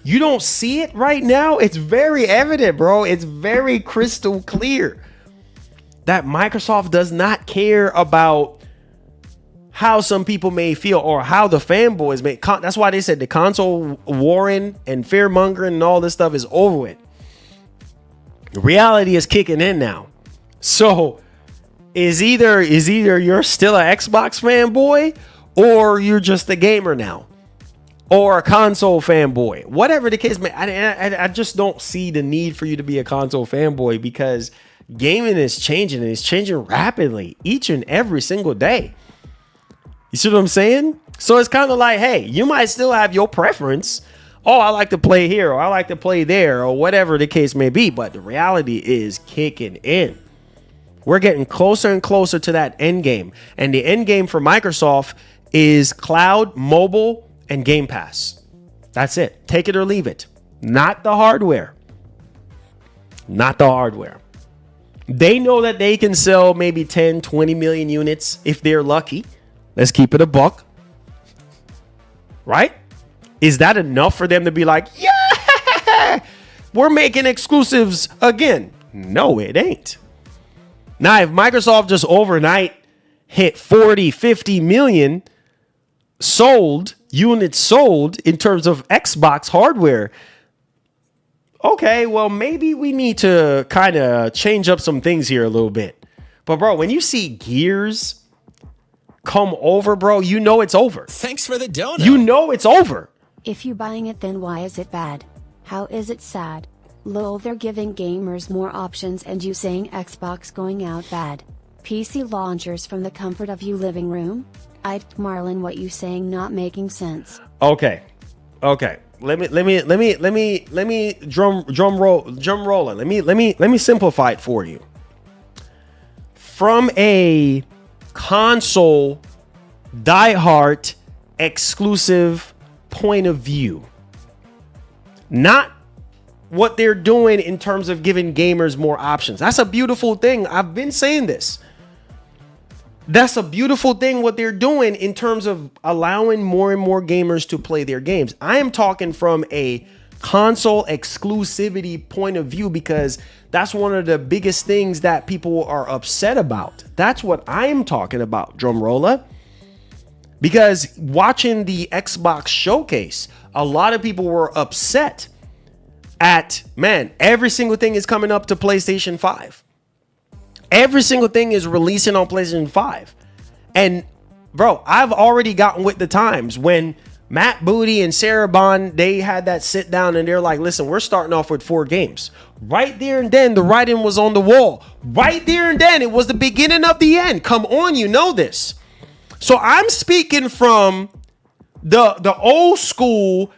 You don't see it right now. It's very evident, bro. It's very crystal clear that Microsoft does not care about how some people may feel or how the fanboys may. That's why they said the console warring and fear mongering and all this stuff is over with. Reality is kicking in now. So is either you're still an Xbox fanboy or you're just a gamer now or a console fanboy, whatever the case may. I just don't see the need for you to be a console fanboy because gaming is changing and it's changing rapidly each and every single day. You see what I'm saying? So it's kind of like, hey, you might still have your preference. Oh, I like to play here or I like to play there or whatever the case may be. But the reality is kicking in. We're getting closer and closer to that end game. And the end game for Microsoft is cloud, mobile, and Game Pass. That's it. Take it or leave it. Not the hardware. Not the hardware. They know that they can sell maybe 10, 20 million units if they're lucky. Let's keep it a buck. Right? Is that enough for them to be like, yeah, we're making exclusives again? No, it ain't. Now, if Microsoft just overnight hit 40, 50 million units sold in terms of Xbox hardware, okay, well, maybe we need to kind of change up some things here a little bit. But, bro, when you see Gears come over, bro, you know it's over. Thanks for the donut. You know it's over. If you buying it, then why is it bad? How is it sad? Lol, they're giving gamers more options and you saying Xbox going out bad. PC launchers from the comfort of your living room? Marlon, what you saying not making sense. Okay. Let me drum roll it. Let me simplify it for you. From a console diehard exclusive point of view, not what they're doing in terms of giving gamers more options. That's a beautiful thing. I've been saying this. That's a beautiful thing what they're doing in terms of allowing more and more gamers to play their games. I am talking from a console exclusivity point of view, because that's one of the biggest things that people are upset about. That's what I am talking about, Drumrolla. Because watching the Xbox showcase, a lot of people were upset at, man, every single thing is coming up to PlayStation 5. Every single thing is releasing on PlayStation 5. And bro, I've already gotten with the times when Matt Booty and Sarah Bond, they had that sit down and they're like, listen, we're starting off with 4 games. Right there and then the writing was on the wall. Right there and then it was the beginning of the end. Come on, you know this. So I'm speaking from the old school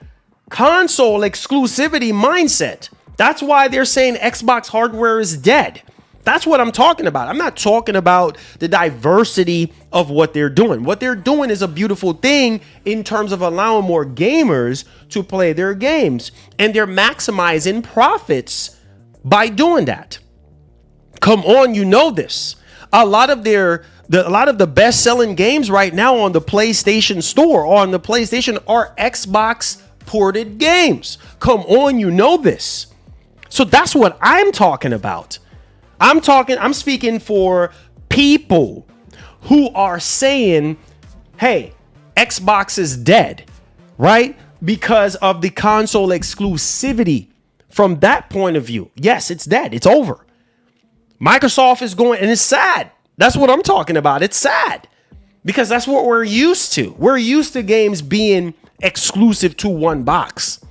console exclusivity mindset. That's why they're saying Xbox hardware is dead. That's what I'm talking about. I'm not talking about the diversity of what they're doing. What they're doing is a beautiful thing in terms of allowing more gamers to play their games, and they're maximizing profits by doing that. Come on, you know this. A lot of the best-selling games right now on the PlayStation Store or on the PlayStation are Xbox ported games. Come on, you know this. So that's what I'm talking about. I'm speaking for people who are saying, hey, Xbox is dead, right? Because of the console exclusivity. From that point of view, yes, it's dead. It's over. Microsoft is going, and it's sad. That's what I'm talking about. It's sad because that's what we're used to. We're used to games being exclusive to one box.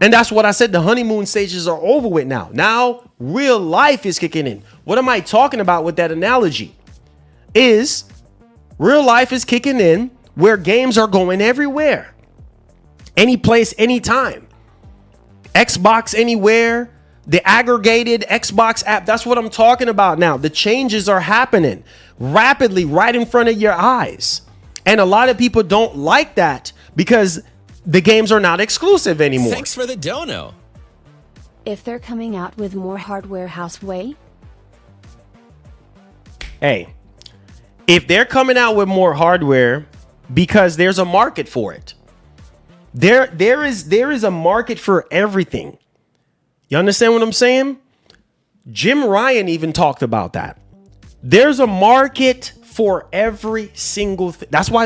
And that's what I said. The honeymoon stages are over with now. Now real life is kicking in. What am I talking about with that analogy? Is real life is kicking in where games are going everywhere. Any place, anytime. Xbox Anywhere, the aggregated Xbox app. That's what I'm talking about now. The changes are happening rapidly right in front of your eyes. And a lot of people don't like that because the games are not exclusive anymore. Thanks for the dono. If they're coming out with more hardware, houseway? Hey, if they're coming out with more hardware because there's a market for it. There is a market for everything. You understand what I'm saying? Jim Ryan even talked about that. There's a market for every single thing. That's why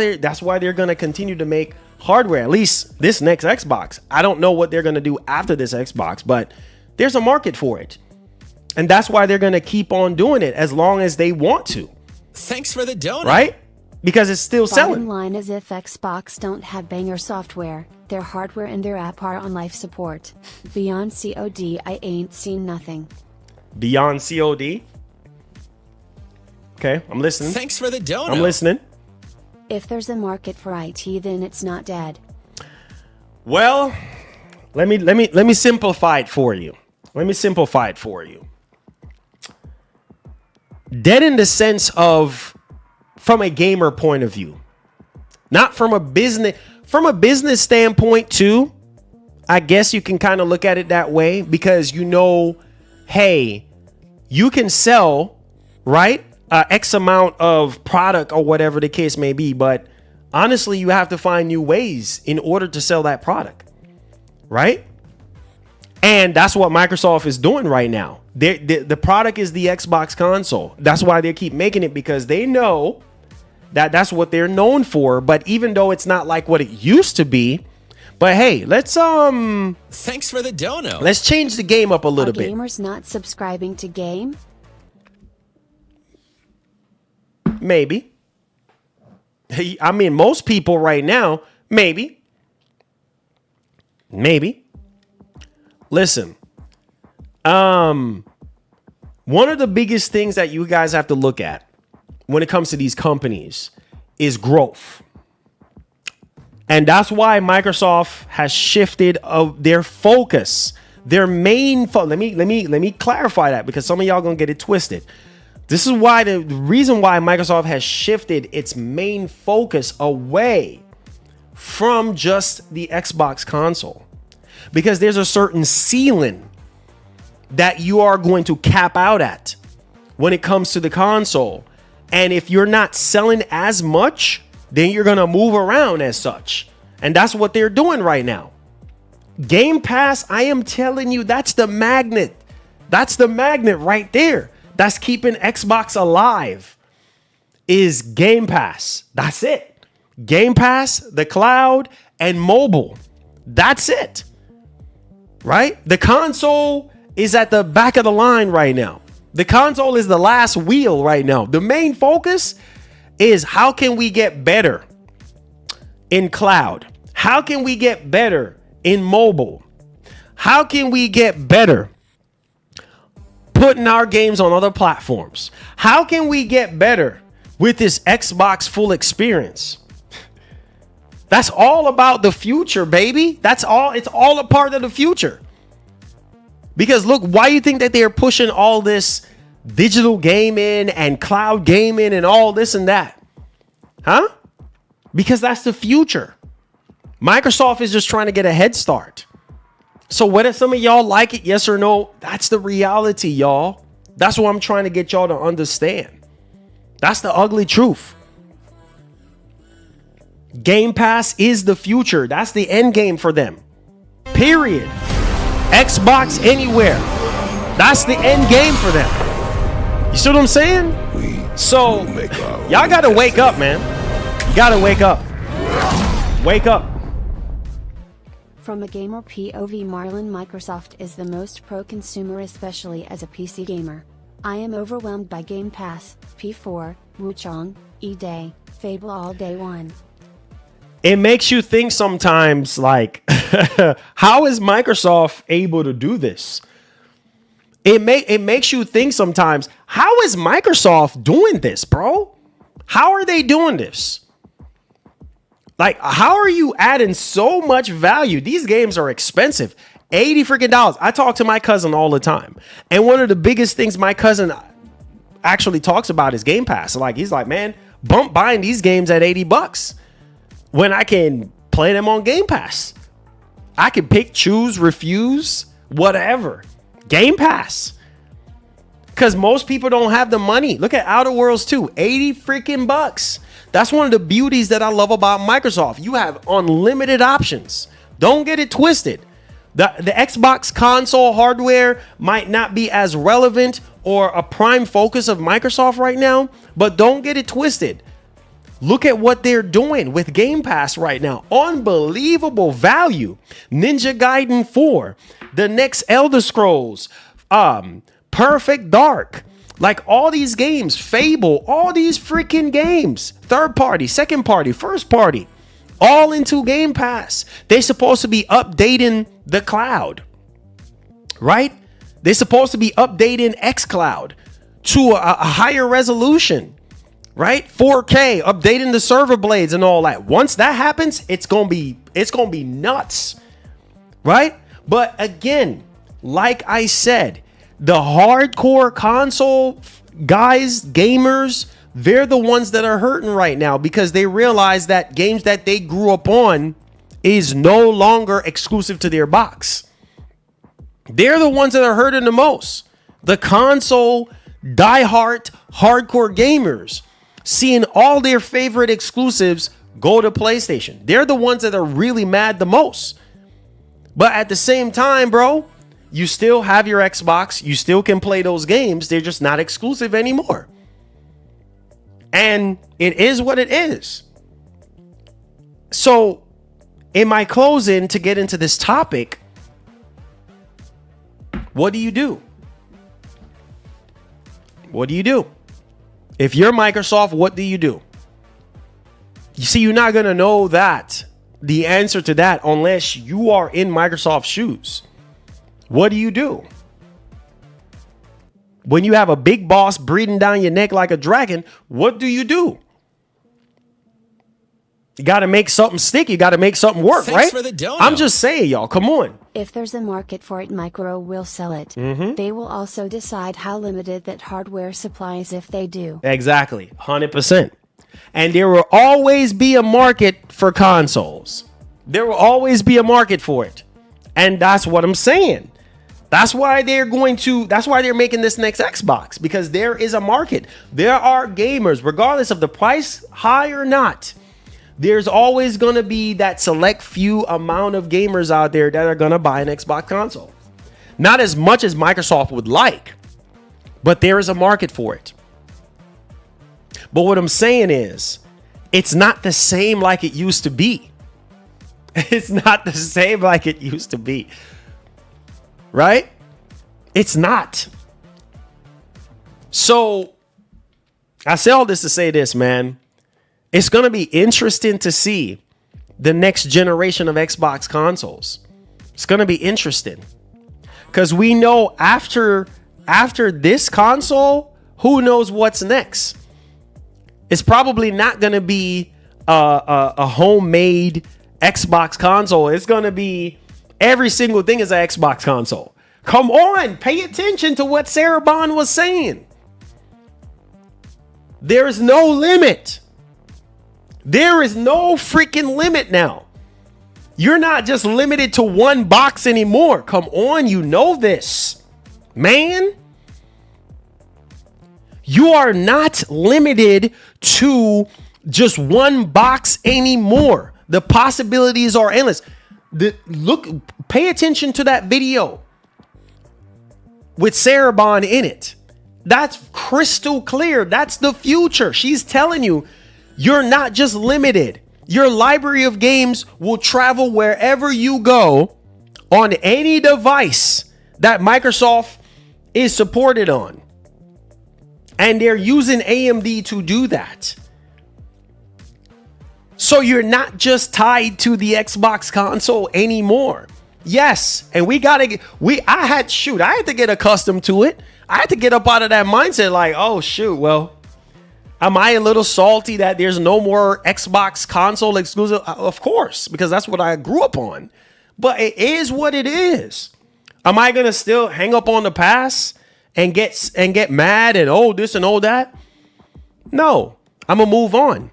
they're going to continue to make hardware, at least this next Xbox. I don't know what they're going to do after this Xbox, but there's a market for it. And that's why they're going to keep on doing it as long as they want to. Thanks for the donut. Right? Because it's still Bottom selling. line is, if Xbox don't have banger software, their hardware and their app are on life support. Beyond COD, I ain't seen nothing. Beyond COD? Okay, I'm listening. Thanks for the donut. I'm listening. If there's a market for IT, then it's not dead. Well, let me simplify it for you. Dead in the sense of from a gamer point of view, not from a business standpoint too. I guess you can kind of look at it that way because hey, you can sell, right? X amount of product or whatever the case may be. But honestly, you have to find new ways in order to sell that product, right? And that's what Microsoft is doing right now. The product is the Xbox console. That's why they keep making it, because they know that that's what they're known for. But even though it's not like what it used to be, but hey, let's Thanks for the dono. Let's change the game up a little bit. Gamers not subscribing to game? Maybe. I mean, most people right now, maybe. Listen, one of the biggest things that you guys have to look at when it comes to these companies is growth. And that's why Microsoft has shifted their focus, their main focus. Let me clarify that, because some of y'all gonna get it twisted. This is why the reason why Microsoft has shifted its main focus away from just the Xbox console, because there's a certain ceiling that you are going to cap out at when it comes to the console. And if you're not selling as much, then you're going to move around as such. And that's what they're doing right now. Game Pass, I am telling you, that's the magnet. That's the magnet right there. That's keeping Xbox alive is Game Pass. That's it. Game Pass, the cloud, and mobile. That's it. Right? The console is at the back of the line right now. The console is the last wheel right now. The main focus is how can we get better in cloud? How can we get better in mobile? How can we get better putting our games on other platforms? How can we get better with this Xbox full experience? That's all about the future, baby. That's all. It's all a part of the future. Because look, why you think that they're pushing all this digital gaming and cloud gaming and all this and that? Huh? Because that's the future. Microsoft is just trying to get a head start. So whether some of y'all like it, yes or no, that's the reality, y'all. That's what I'm trying to get y'all to understand. That's the ugly truth. Game Pass is the future. That's the end game for them. Period. Xbox anywhere. That's the end game for them. You see what I'm saying? So y'all gotta wake up, man. You gotta wake up. Wake up. From a gamer POV, Marlon, Microsoft is the most pro-consumer, especially as a PC gamer. I am overwhelmed by Game Pass, P4, Wuchang, E-Day, Fable all day one. It makes you think sometimes, like, how is Microsoft able to do this? It makes you think sometimes, how is Microsoft doing this, bro? How are they doing this? Like, how are you adding so much value? These games are expensive. $80 freaking. I talk to my cousin all the time. And one of the biggest things my cousin actually talks about is Game Pass. Like, he's like, man, bump buying these games at $80 when I can play them on Game Pass. I can pick, choose, refuse, whatever. Game Pass. Because most people don't have the money. Look at Outer Worlds 2, 80 freaking bucks. That's one of the beauties that I love about Microsoft. You have unlimited options. Don't get it twisted. The Xbox console hardware might not be as relevant or a prime focus of Microsoft right now, but don't get it twisted. Look at what they're doing with Game Pass right now. Unbelievable value. Ninja Gaiden 4, the next Elder Scrolls, Perfect Dark. Like all these games, Fable, all these freaking games, third party, second party, first party, all into Game Pass. They're supposed to be updating the cloud, right? They're supposed to be updating xCloud to a higher resolution, right? 4K, updating the server blades and all that. Once that happens, it's gonna be nuts, right? But again, like I said, the hardcore console guys, gamers, they're the ones that are hurting right now because they realize that games that they grew up on is no longer exclusive to their box. They're the ones that are hurting the most. The console diehard hardcore gamers seeing all their favorite exclusives go to PlayStation. They're the ones that are really mad the most. But at the same time, bro, you still have your Xbox. You still can play those games. They're just not exclusive anymore. And it is what it is. So in my closing, to get into this topic, what do you do? What do you do? If you're Microsoft, what do you do? You see, you're not going to know the answer to that unless you are in Microsoft's shoes. What do you do? When you have a big boss breathing down your neck like a dragon, what do? You got to make something stick. You got to make something work, Thanks right? for the dono. I'm just saying, y'all, come on. If there's a market for it, Micro will sell it. They will also decide how limited that hardware supply is if they do. Exactly. 100%. And there will always be a market for consoles. There will always be a market for it. And that's what I'm saying. That's why they're making this next Xbox, because there is a market. There are gamers, regardless of the price, high or not. There's always going to be that select few amount of gamers out there that are going to buy an Xbox console. Not as much as Microsoft would like, but there is a market for it. But what I'm saying is, it's not the same like it used to be. It's not the same like it used to be. Right? It's not. So I say all this to say this, man. It's going to be interesting to see the next generation of Xbox consoles. It's going to be interesting. Because we know after this console, who knows what's next? It's probably not going to be a homemade Xbox console. It's going to be every single thing is an Xbox console. Come on, pay attention to what Sarah Bond was saying. There is no limit. There is no freaking limit now. You're not just limited to one box anymore. Come on, you know this, man. You are not limited to just one box anymore. The possibilities are endless. Pay attention to that video with Sarah Bond in it. That's crystal clear. That's the future. She's telling you, you're not just limited. Your library of games will travel wherever you go on any device that Microsoft is supported on. And they're using AMD to do that. So you're not just tied to the Xbox console anymore. Yes, and I had to get accustomed to it. I had to get up out of that mindset like, oh shoot, well, am I a little salty that there's no more Xbox console exclusive? Of course, because that's what I grew up on. But it is what it is. Am I going to still hang up on the past and get mad and oh this and oh that? No, I'm going to move on.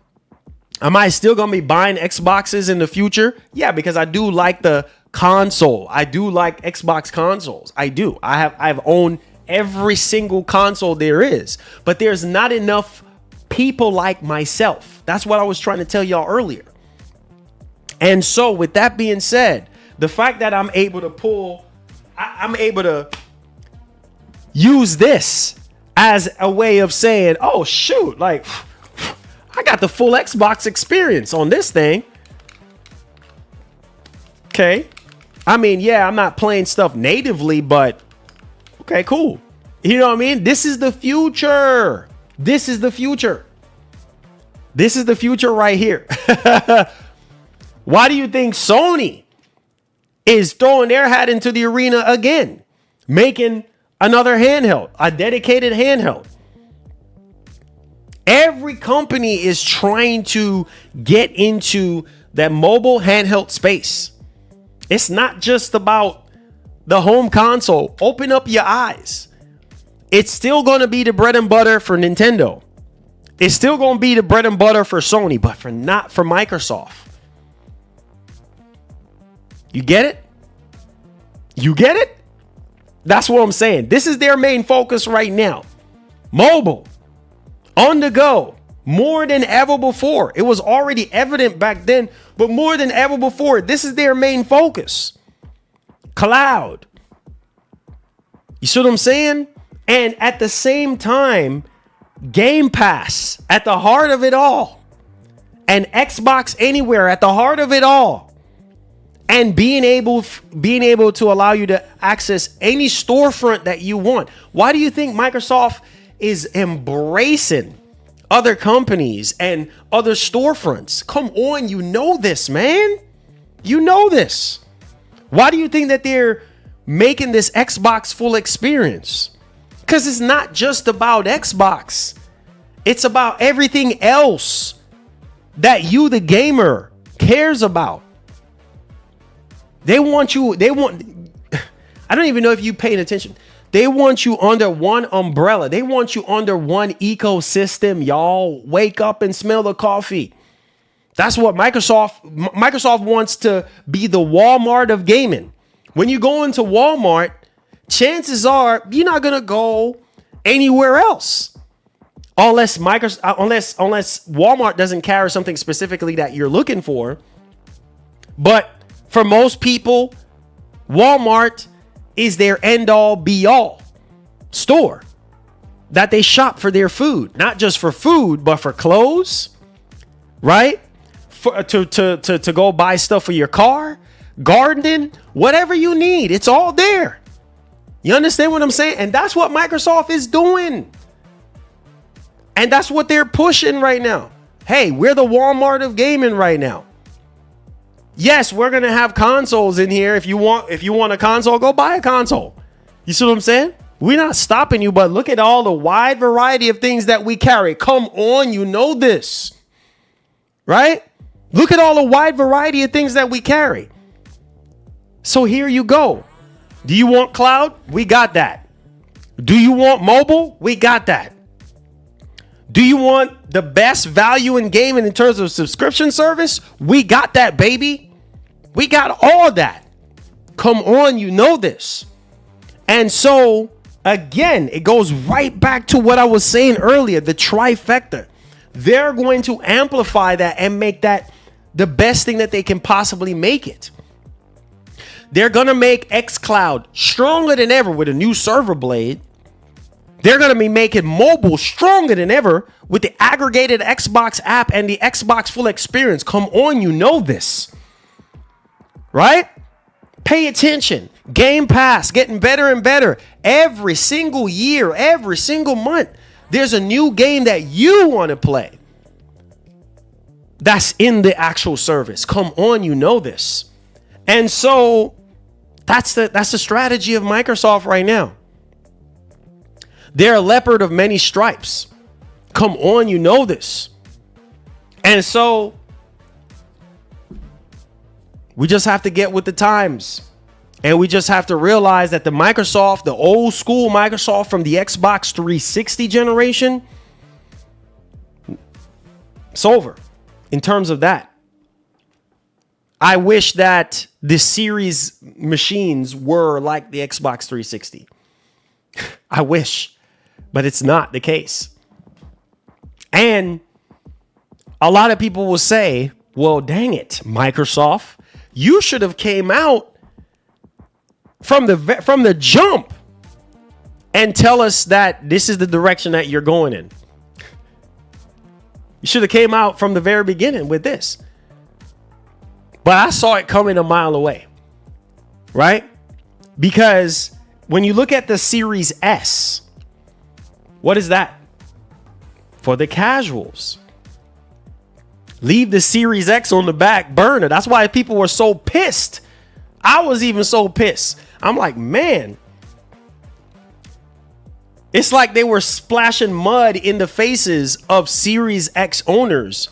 Am I still going to be buying Xboxes in the future? Yeah, because I do like the console. I do like Xbox consoles. I do. I've owned every single console there is, but there's not enough people like myself. That's what I was trying to tell y'all earlier. And so with that being said, the fact that I'm able to use this as a way of saying, oh shoot, like I got the full Xbox experience on this thing. Okay. I mean, yeah, I'm not playing stuff natively, but okay, cool. You know what I mean? This is the future. This is the future. This is the future right here. Why do you think Sony is throwing their hat into the arena again? Making another handheld, a dedicated handheld. Every company is trying to get into that mobile handheld space. It's not just about the home console. Open up your eyes. It's still going to be the bread and butter for Nintendo. It's still going to be the bread and butter for Sony, but not for Microsoft. You get it? You get it? That's what I'm saying. This is their main focus right now. Mobile. On the go. More than ever before. It was already evident back then, but more than ever before, this is their main focus. Cloud. You see what I'm saying? And at the same time, Game Pass at the heart of it all. And Xbox Anywhere at the heart of it all. And being able to allow you to access any storefront that you want. Why do you think Microsoft is embracing other companies and other storefronts? Come on, you know this, man. You know this. Why do you think that they're making this Xbox full experience? Because it's not just about Xbox. It's about everything else that you, the gamer, cares about. I don't even know if you paying attention. They want you under one umbrella. They want you under one ecosystem, y'all. Wake up and smell the coffee. That's what Microsoft wants to be, the Walmart of gaming. When you go into Walmart, chances are you're not going to go anywhere else. Unless Walmart doesn't carry something specifically that you're looking for. But for most people, Walmart is their end all be all store that they shop for their food, not just for food, but for clothes, right? To go buy stuff for your car, gardening, whatever you need. It's all there. You understand what I'm saying? And that's what Microsoft is doing. And that's what they're pushing right now. Hey, we're the Walmart of gaming right now. Yes, we're going to have consoles in here. If you want a console, go buy a console. You see what I'm saying? We're not stopping you, but look at all the wide variety of things that we carry. Come on, you know this. Right? Look at all the wide variety of things that we carry. So here you go. Do you want cloud? We got that. Do you want mobile? We got that. Do you want the best value in gaming in terms of subscription service? We got that, baby. We got all that. Come on, you know this. And so, again, it goes right back to what I was saying earlier, the trifecta. They're going to amplify that and make that the best thing that they can possibly make it. They're going to make xCloud stronger than ever with a new server blade. They're going to be making mobile stronger than ever with the aggregated Xbox app and the Xbox full experience. Come on, you know this. Right? Pay attention. Game Pass getting better and better. Every single year, every single month, there's a new game that you want to play. That's in the actual service. Come on, you know this. And so that's the strategy of Microsoft right now. They're a leopard of many stripes. Come on, you know this. And so we just have to get with the times. And we just have to realize that the Microsoft, the old school Microsoft from the Xbox 360 generation, it's over in terms of that. I wish that the series machines were like the Xbox 360. I wish. But it's not the case. And a lot of people will say, well, dang it, Microsoft, you should have came out from the jump and tell us that this is the direction that you're going in. You should have came out from the very beginning with this. But I saw it coming a mile away. Right? Because when you look at the Series S, what is that? For the casuals. Leave the Series X on the back burner. That's why people were so pissed. I was even so pissed. I'm like, man. It's like they were splashing mud in the faces of Series X owners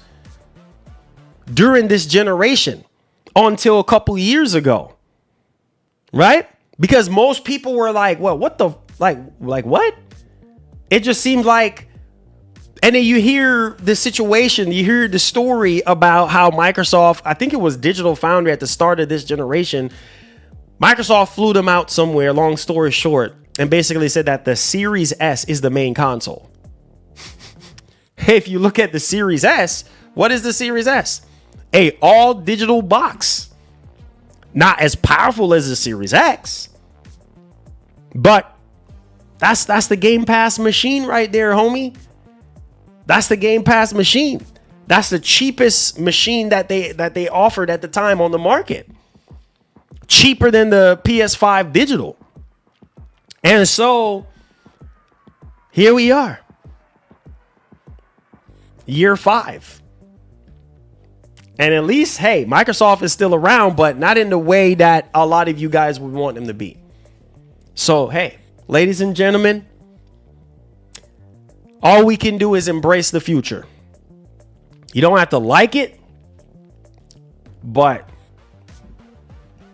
during this generation until a couple years ago. Right? Because most people were like, well, what the, like what? It just seemed like, and then you hear the situation, you hear the story about how Microsoft, I think it was Digital Foundry at the start of this generation, Microsoft flew them out somewhere, long story short, and basically said that the Series S is the main console. If you look at the Series S, what is the Series S? A all digital box. Not as powerful as the Series X, but that's the Game Pass machine right there, homie. That's the Game Pass machine. That's the cheapest machine that they offered at the time on the market. Cheaper than the PS5 digital. And so here we are. Year 5. And at least, hey, Microsoft is still around, but not in the way that a lot of you guys would want them to be. So, hey, ladies and gentlemen, all we can do is embrace the future. You don't have to like it, but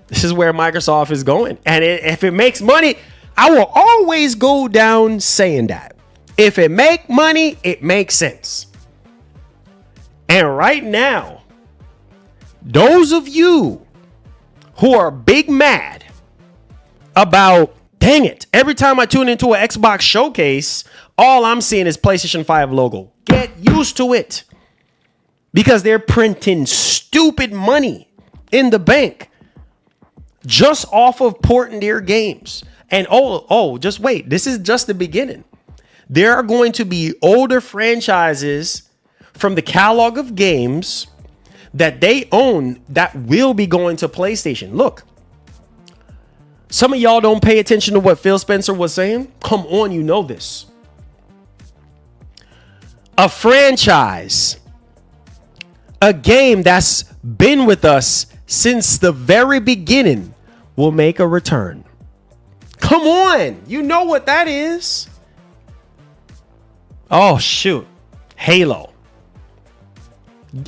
this is where Microsoft is going. And if it makes money, I will always go down saying that. If it make money, it makes sense. And right now, those of you who are big mad about Dang it. Every time I tune into an Xbox showcase, all I'm seeing is PlayStation 5 logo. Get used to it. Because they're printing stupid money in the bank just off of porting their games. And just wait. This is just the beginning. There are going to be older franchises from the catalog of games that they own that will be going to PlayStation. Look, some of y'all don't pay attention to what Phil Spencer was saying. Come on, you know this. A franchise, a game that's been with us since the very beginning will make a return. Come on, you know what that is. Oh, shoot. Halo.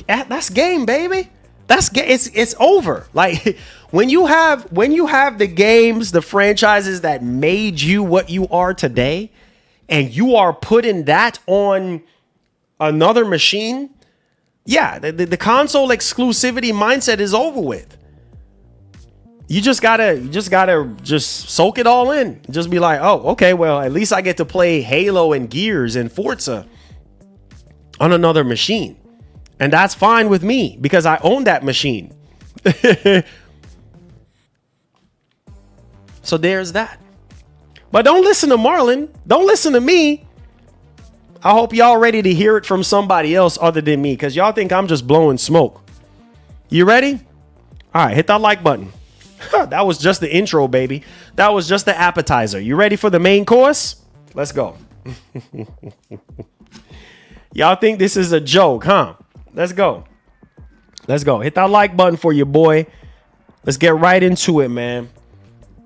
That's game, baby. That's it's over. Like when you have the games, the franchises that made you what you are today, and you are putting that on another machine, yeah, the console exclusivity mindset is over with. You just gotta soak it all in. Just be like, oh, okay, well, at least I get to play Halo and Gears and Forza on another machine. And that's fine with me because I own that machine. So there's that. But don't listen to Marlon. Don't listen to me. I hope y'all ready to hear it from somebody else other than me, because y'all think I'm just blowing smoke. You ready? All right, hit that like button. That was just the intro, baby. That was just the appetizer. You ready for the main course? Let's go. Y'all think this is a joke, huh? Let's go. Let's go. Hit that like button for your boy. Let's get right into it, man.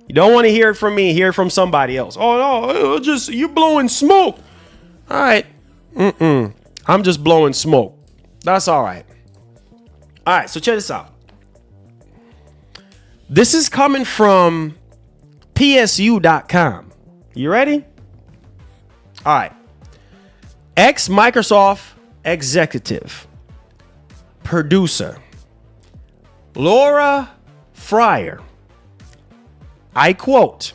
You don't want to hear it from me. Hear it from somebody else. Oh, no, just you blowing smoke. All right. I'm just blowing smoke. That's all right. All right, so check this out. This is coming from PSU.com. You ready? All right. Ex-Microsoft executive, producer, Laura Fryer. I quote,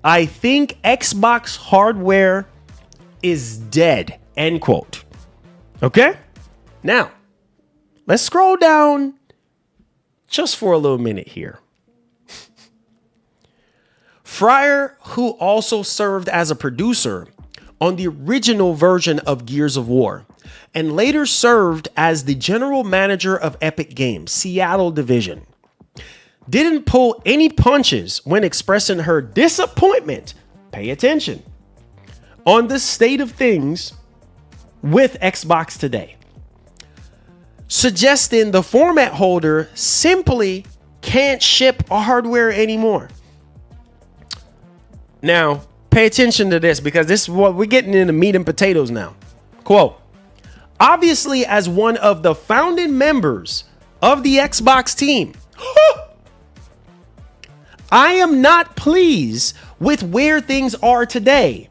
"I think Xbox hardware is dead," end quote. Okay? Now, let's scroll down just for a little minute here. Fryer, who also served as a producer on the original version of Gears of War, and later served as the general manager of Epic Games, Seattle division, didn't pull any punches when expressing her disappointment, pay attention, on the state of things with Xbox today, suggesting the format holder simply can't ship hardware anymore. Now, pay attention to this, because this is what we're getting into meat and potatoes now. Quote, "Obviously, as one of the founding members of the Xbox team, I am not pleased with where things are today.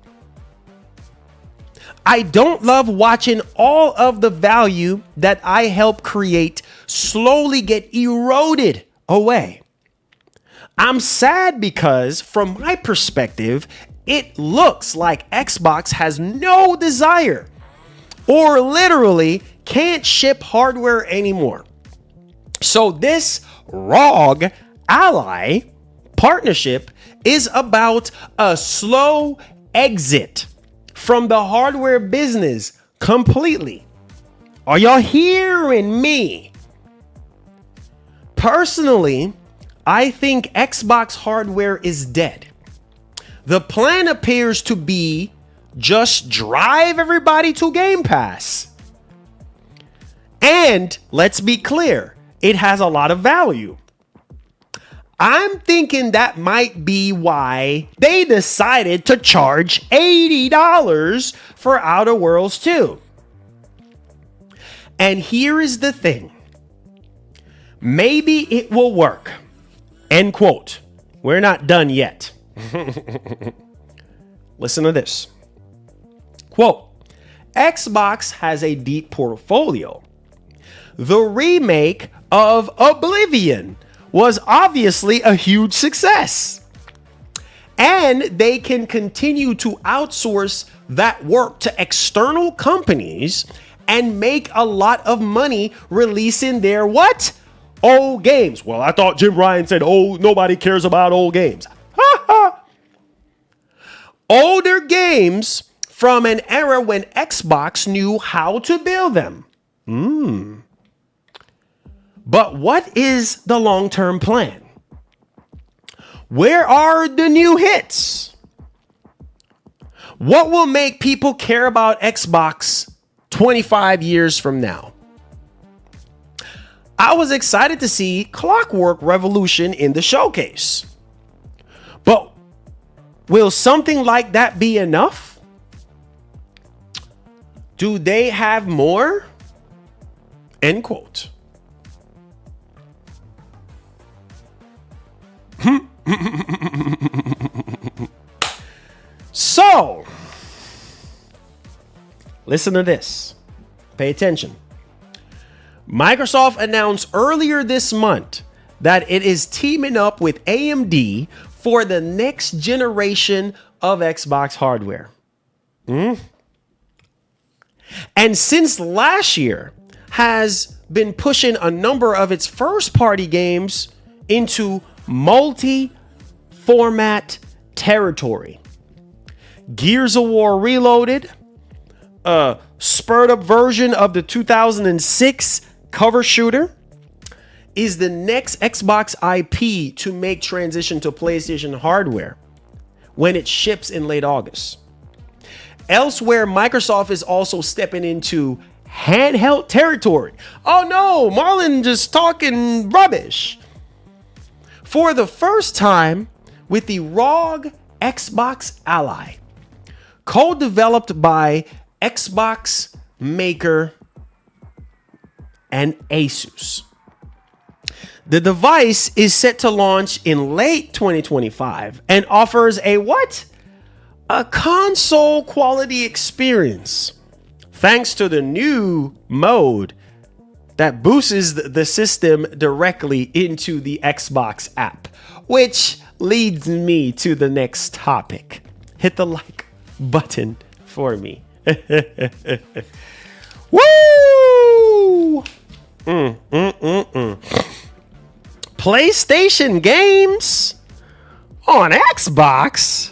I don't love watching all of the value that I helped create slowly get eroded away. I'm sad because, from my perspective, it looks like Xbox has no desire or literally can't ship hardware anymore. So this ROG Ally partnership is about a slow exit from the hardware business completely. Are y'all hearing me? Personally, I think Xbox hardware is dead. The plan appears to be just drive everybody to Game Pass. And let's be clear, it has a lot of value. I'm thinking that might be why they decided to charge $80 for Outer Worlds 2. And here is the thing. Maybe it will work. End quote. We're not done yet. Listen to this. Quote, "Xbox has a deep portfolio. The remake of Oblivion was obviously a huge success. And they can continue to outsource that work to external companies and make a lot of money releasing their what? Old games. Well, I thought Jim Ryan said, oh, nobody cares about old games. Ha ha. Older games from an era when Xbox knew how to build them. But what is the long-term plan? Where are the new hits? What will make people care about Xbox 25 years from now? I was excited to see Clockwork Revolution in the showcase. But will something like that be enough? Do they have more? End quote. So, listen to this. Pay attention. Microsoft announced earlier this month that it is teaming up with AMD for the next generation of Xbox hardware. And since last year has been pushing a number of its first-party games into multi-format territory. Gears of War Reloaded, a spurred-up version of the 2006 cover shooter, is the next Xbox IP to make transition to PlayStation hardware when it ships in late August. Elsewhere, Microsoft is also stepping into handheld territory. Oh no, Marlon just talking rubbish. For the first time with the ROG Xbox Ally, co-developed by Xbox maker and Asus. The device is set to launch in late 2025 and offers a what? A console quality experience thanks to the new mode that boosts the system directly into the Xbox app, which leads me to the next topic. Hit the like button for me. Woo! PlayStation games on Xbox?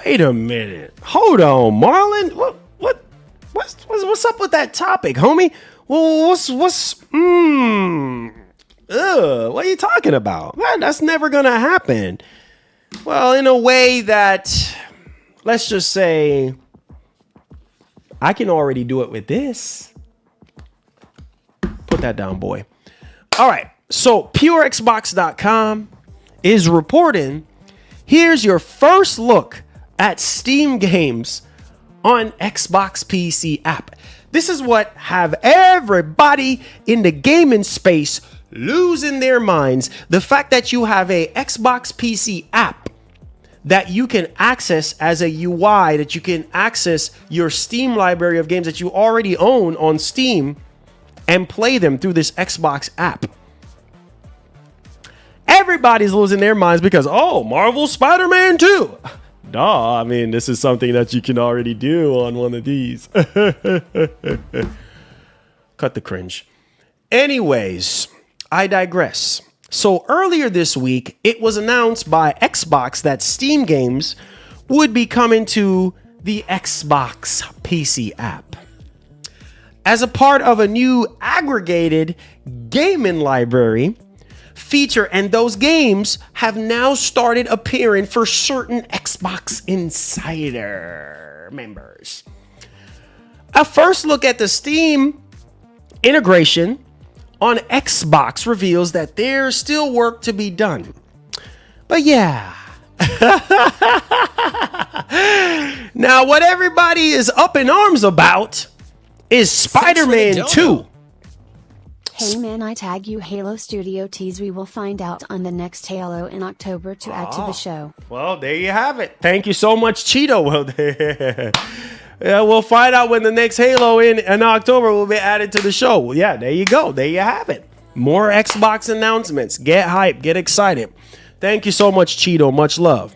Wait a minute. Hold on, Marlon. What's up with that topic, homie? Well, what are you talking about? Man, that's never gonna happen. Well, in a way that, let's just say, I can already do it with this. Put that down, boy. All right. So PureXbox.com is reporting, here's your first look at Steam games on Xbox PC app. This is what have everybody in the gaming space losing their minds. The fact that you have a Xbox PC app that you can access as a UI, that you can access your Steam library of games that you already own on Steam and play them through this Xbox app. Everybody's losing their minds because, oh, Marvel Spider-Man 2. Duh, I mean, this is something that you can already do on one of these. Cut the cringe. Anyways, I digress. So earlier this week, it was announced by Xbox that Steam games would be coming to the Xbox PC app as a part of a new aggregated gaming library feature, and those games have now started appearing for certain Xbox Insider members. A first look at the Steam integration on Xbox reveals that there's still work to be done. But yeah. Now, what everybody is up in arms about is Spider-Man 2. Hey man, I tag you Halo Studio tease. We will find out on the next Halo in October to add to the show. Well, there you have it. Thank you so much, Cheeto. Well, yeah, we'll find out when the next Halo in October will be added to the show. Yeah, there you go. There you have it. More Xbox announcements. Get hyped. Get excited. Thank you so much, Cheeto. Much love.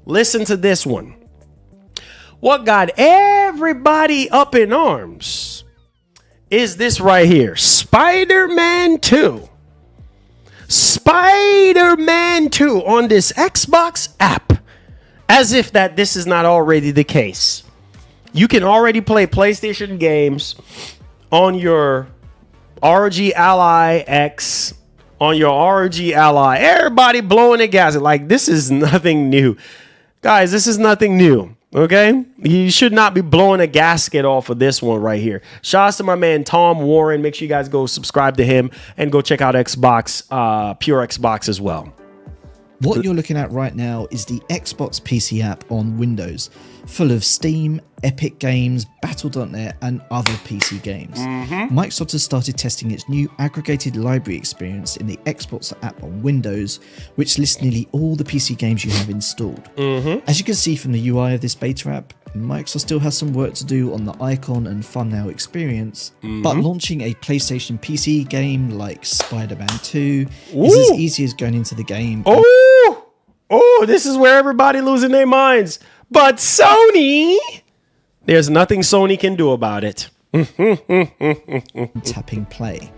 Listen to this one. What got everybody up in arms is this right here. Spider-Man 2. Spider-Man 2 on this Xbox app. As if that this is not already the case. You can already play PlayStation games on your ROG Ally X, on your ROG Ally. Everybody blowing the gas. Like, this is nothing new. Guys, this is nothing new. Okay? You should not be blowing a gasket off of this one right here. Shouts to my man Tom Warren. Make sure you guys go subscribe to him and go check out Xbox, Pure Xbox as well. What you're looking at right now is the Xbox PC app on Windows, full of Steam, Epic Games, Battle.net, and other PC games. Microsoft has started testing its new aggregated library experience in the Xbox app on Windows, which lists nearly all the PC games you have installed. As you can see from the UI of this beta app, Microsoft still has some work to do on the icon and fun now experience, but launching a PlayStation PC game like Spider-Man 2 is as easy as going into the game. Oh, this is where everybody losing their minds. But Sony, there's nothing Sony can do about it. Tapping play.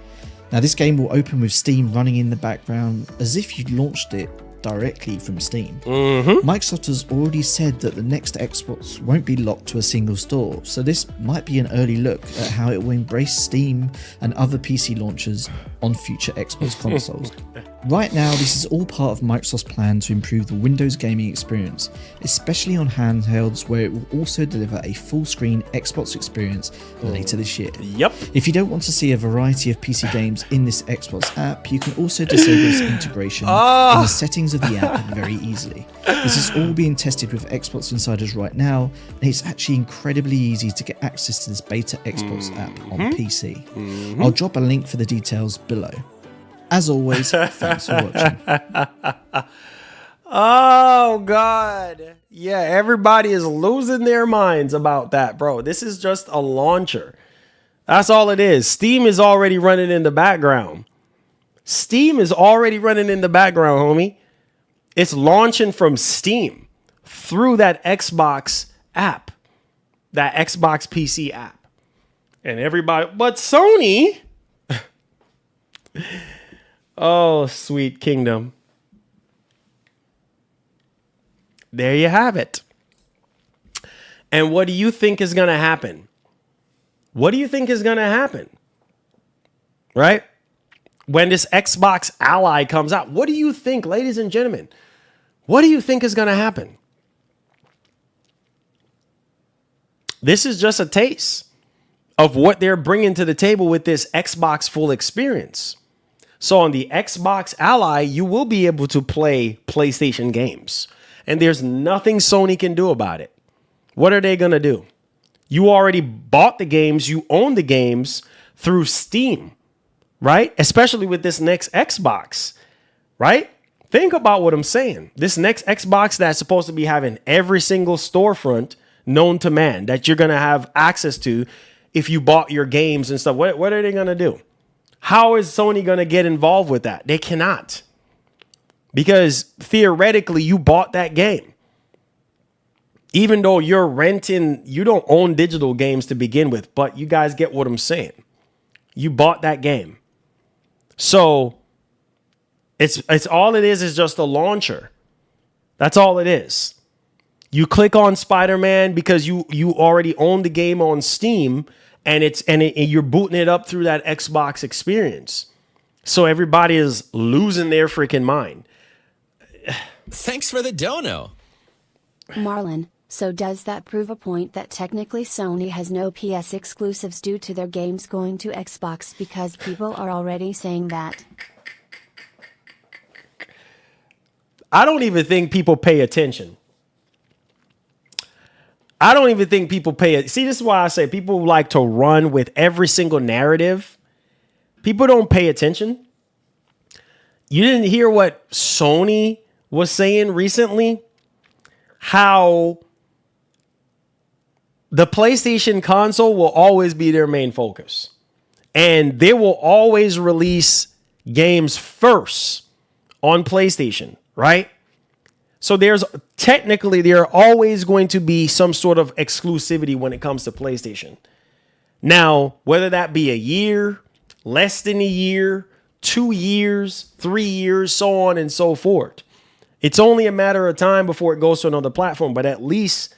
Now this game will open with Steam running in the background as if you'd launched it directly from Steam. Microsoft has already said that the next Xbox won't be locked to a single store, so this might be an early look at how it will embrace Steam and other PC launchers on future Xbox consoles. Right now, this is all part of Microsoft's plan to improve the Windows gaming experience, especially on handhelds, where it will also deliver a full-screen Xbox experience later this year. Yep. If you don't want to see a variety of PC games in this Xbox app, you can also disable this integration in the settings of the app very easily. This is all being tested with Xbox Insiders right now, and it's actually incredibly easy to get access to this beta Xbox app on PC. I'll drop a link for the details below. As always, thanks for watching. Oh, God. Yeah, everybody is losing their minds about that, bro. This is just a launcher. That's all it is. Steam is already running in the background. Steam is already running in the background, homie. It's launching from Steam through that Xbox app, that Xbox PC app. And everybody, but Sony... Oh, sweet kingdom. There you have it. And what do you think is going to happen? What do you think is going to happen? Right? When this Xbox Ally comes out, what do you think, ladies and gentlemen? What do you think is going to happen? This is just a taste of what they're bringing to the table with this Xbox full experience. So on the Xbox Ally, you will be able to play PlayStation games. And there's nothing Sony can do about it. What are they going to do? You already bought the games. You own the games through Steam, right? Especially with this next Xbox, right? Think about what I'm saying. This next Xbox that's supposed to be having every single storefront known to man that you're going to have access to if you bought your games and stuff. What are they going to do? How is Sony going to get involved with that? They cannot. Because theoretically, you bought that game. Even though you're renting, you don't own digital games to begin with, but you guys get what I'm saying. You bought that game. So it's all it is just a launcher. That's all it is. You click on Spider-Man because you already own the game on Steam. And you're booting it up through that Xbox experience. So everybody is losing their freaking mind. Thanks for the dono. Marlon, so does that prove a point that technically Sony has no PS exclusives due to their games going to Xbox because people are already saying that? I don't even think people pay attention. I don't even think people pay it. See, this is why I say people like to run with every single narrative. People don't pay attention. You didn't hear what Sony was saying recently? How the PlayStation console will always be their main focus. And they will always release games first on PlayStation, right? So there are always going to be some sort of exclusivity when it comes to PlayStation. Now, whether that be a year, less than a year, 2 years, 3 years, so on and so forth. It's only a matter of time before it goes to another platform, but at least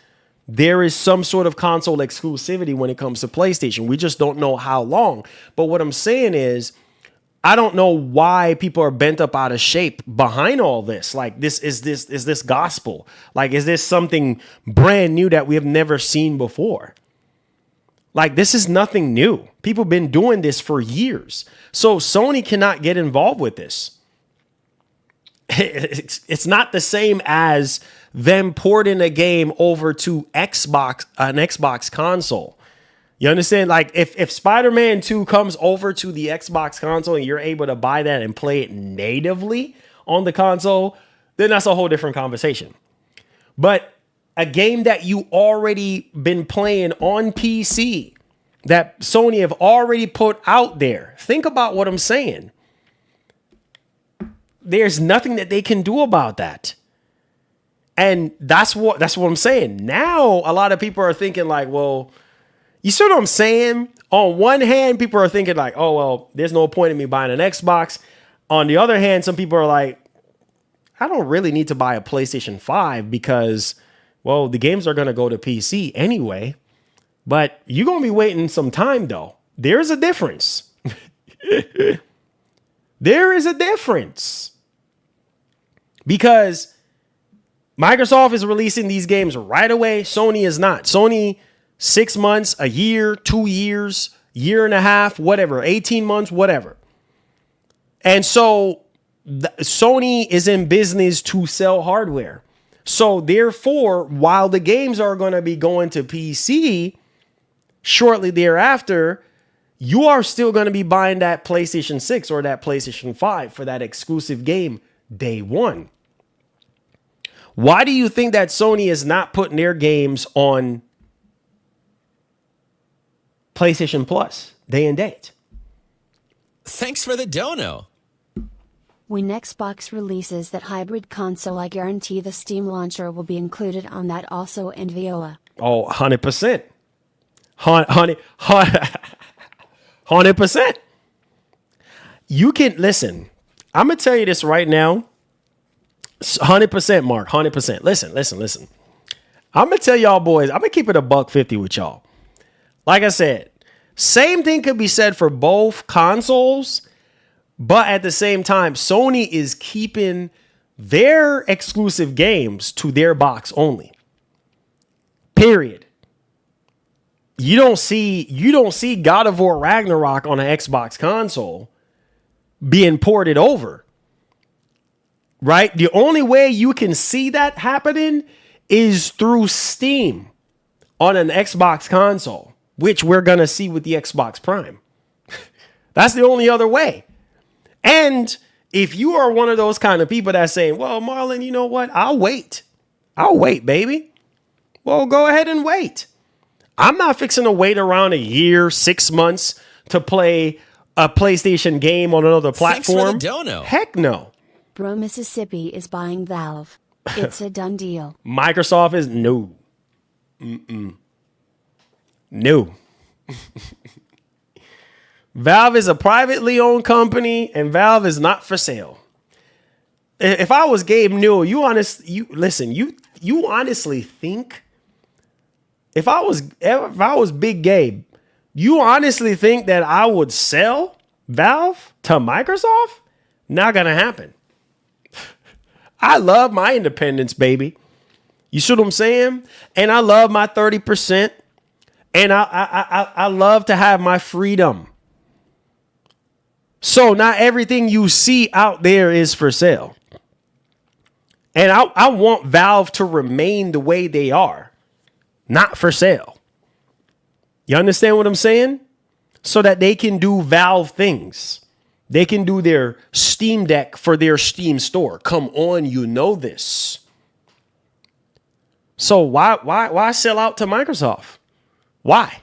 there is some sort of console exclusivity when it comes to PlayStation. We just don't know how long. But what I'm saying is, I don't know why people are bent up out of shape behind all this. Like, is this gospel? Like, is this something brand new that we have never seen before? Like, this is nothing new. People have been doing this for years. So Sony cannot get involved with this. It's not the same as them porting a game over to an Xbox console. You understand? Like, if Spider-Man 2 comes over to the Xbox console and you're able to buy that and play it natively on the console, then that's a whole different conversation. But a game that you already been playing on PC, that Sony have already put out there, think about what I'm saying. There's nothing that they can do about that. And that's what I'm saying. Now, a lot of people are thinking like, well, you see what I'm saying? On one hand, people are thinking like, oh, well, there's no point in me buying an Xbox. On the other hand, some people are like, I don't really need to buy a PlayStation 5 because, well, the games are going to go to PC anyway. But you're going to be waiting some time, though. There's a difference. There is a difference. Because Microsoft is releasing these games right away. Sony is not. Sony, 6 months, a year, 2 years, year and a half, whatever, 18 months, whatever. And so Sony is in business to sell hardware. So therefore, while the games are going to be going to PC shortly thereafter, you are still going to be buying that PlayStation 6 or that PlayStation 5 for that exclusive game day one. Why do you think that Sony is not putting their games on PlayStation Plus day and date? Thanks for the dono. When Xbox releases that hybrid console, I guarantee the Steam launcher will be included on that also in Viola. Oh, 100%. 100%. You can, listen, I'm going to tell you this right now. 100%, Mark, 100%. Listen. I'm going to tell y'all boys, I'm going to keep it $150 with y'all. Like I said, same thing could be said for both consoles, but at the same time, Sony is keeping their exclusive games to their box only. Period. You don't see God of War Ragnarok on an Xbox console being ported over. Right? The only way you can see that happening is through Steam on an Xbox console, which we're going to see with the Xbox Prime. That's the only other way. And if you are one of those kind of people that's saying, well, Marlon, you know what? I'll wait, baby. Well, go ahead and wait. I'm not fixing to wait around a year, 6 months to play a PlayStation game on another platform. Thanks for the dono. Heck no. Bro, Mississippi is buying Valve. It's a done deal. Microsoft is no. No. Valve is a privately owned company, and Valve is not for sale. If I was Gabe Newell, you honestly think if I was Big Gabe, you honestly think that I would sell Valve to Microsoft? Not gonna happen. I love my independence, baby. You see what I'm saying? And I love my 30%. And I love to have my freedom. So not everything you see out there is for sale. And I want Valve to remain the way they are, not for sale. You understand what I'm saying? So that they can do Valve things. They can do their Steam Deck for their Steam store. Come on, you know this. So why sell out to Microsoft? Why?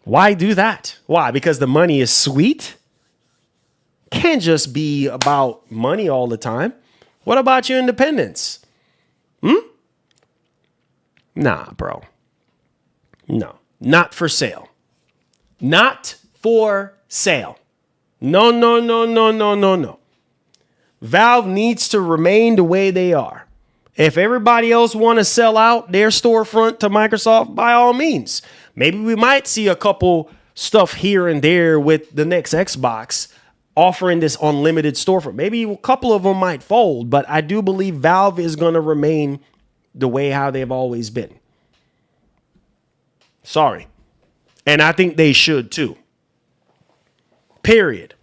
Why do that? Why? Because the money is sweet? Can't just be about money all the time. What about your independents? Nah, bro. No, not for sale. Not for sale. No, no, no, no, no, no, no. Valve needs to remain the way they are. If everybody else want to sell out their storefront to Microsoft, by all means. Maybe we might see a couple stuff here and there with the next Xbox offering this unlimited storefront. Maybe a couple of them might fold, but I do believe Valve is going to remain the way how they've always been. Sorry. And I think they should too. Period.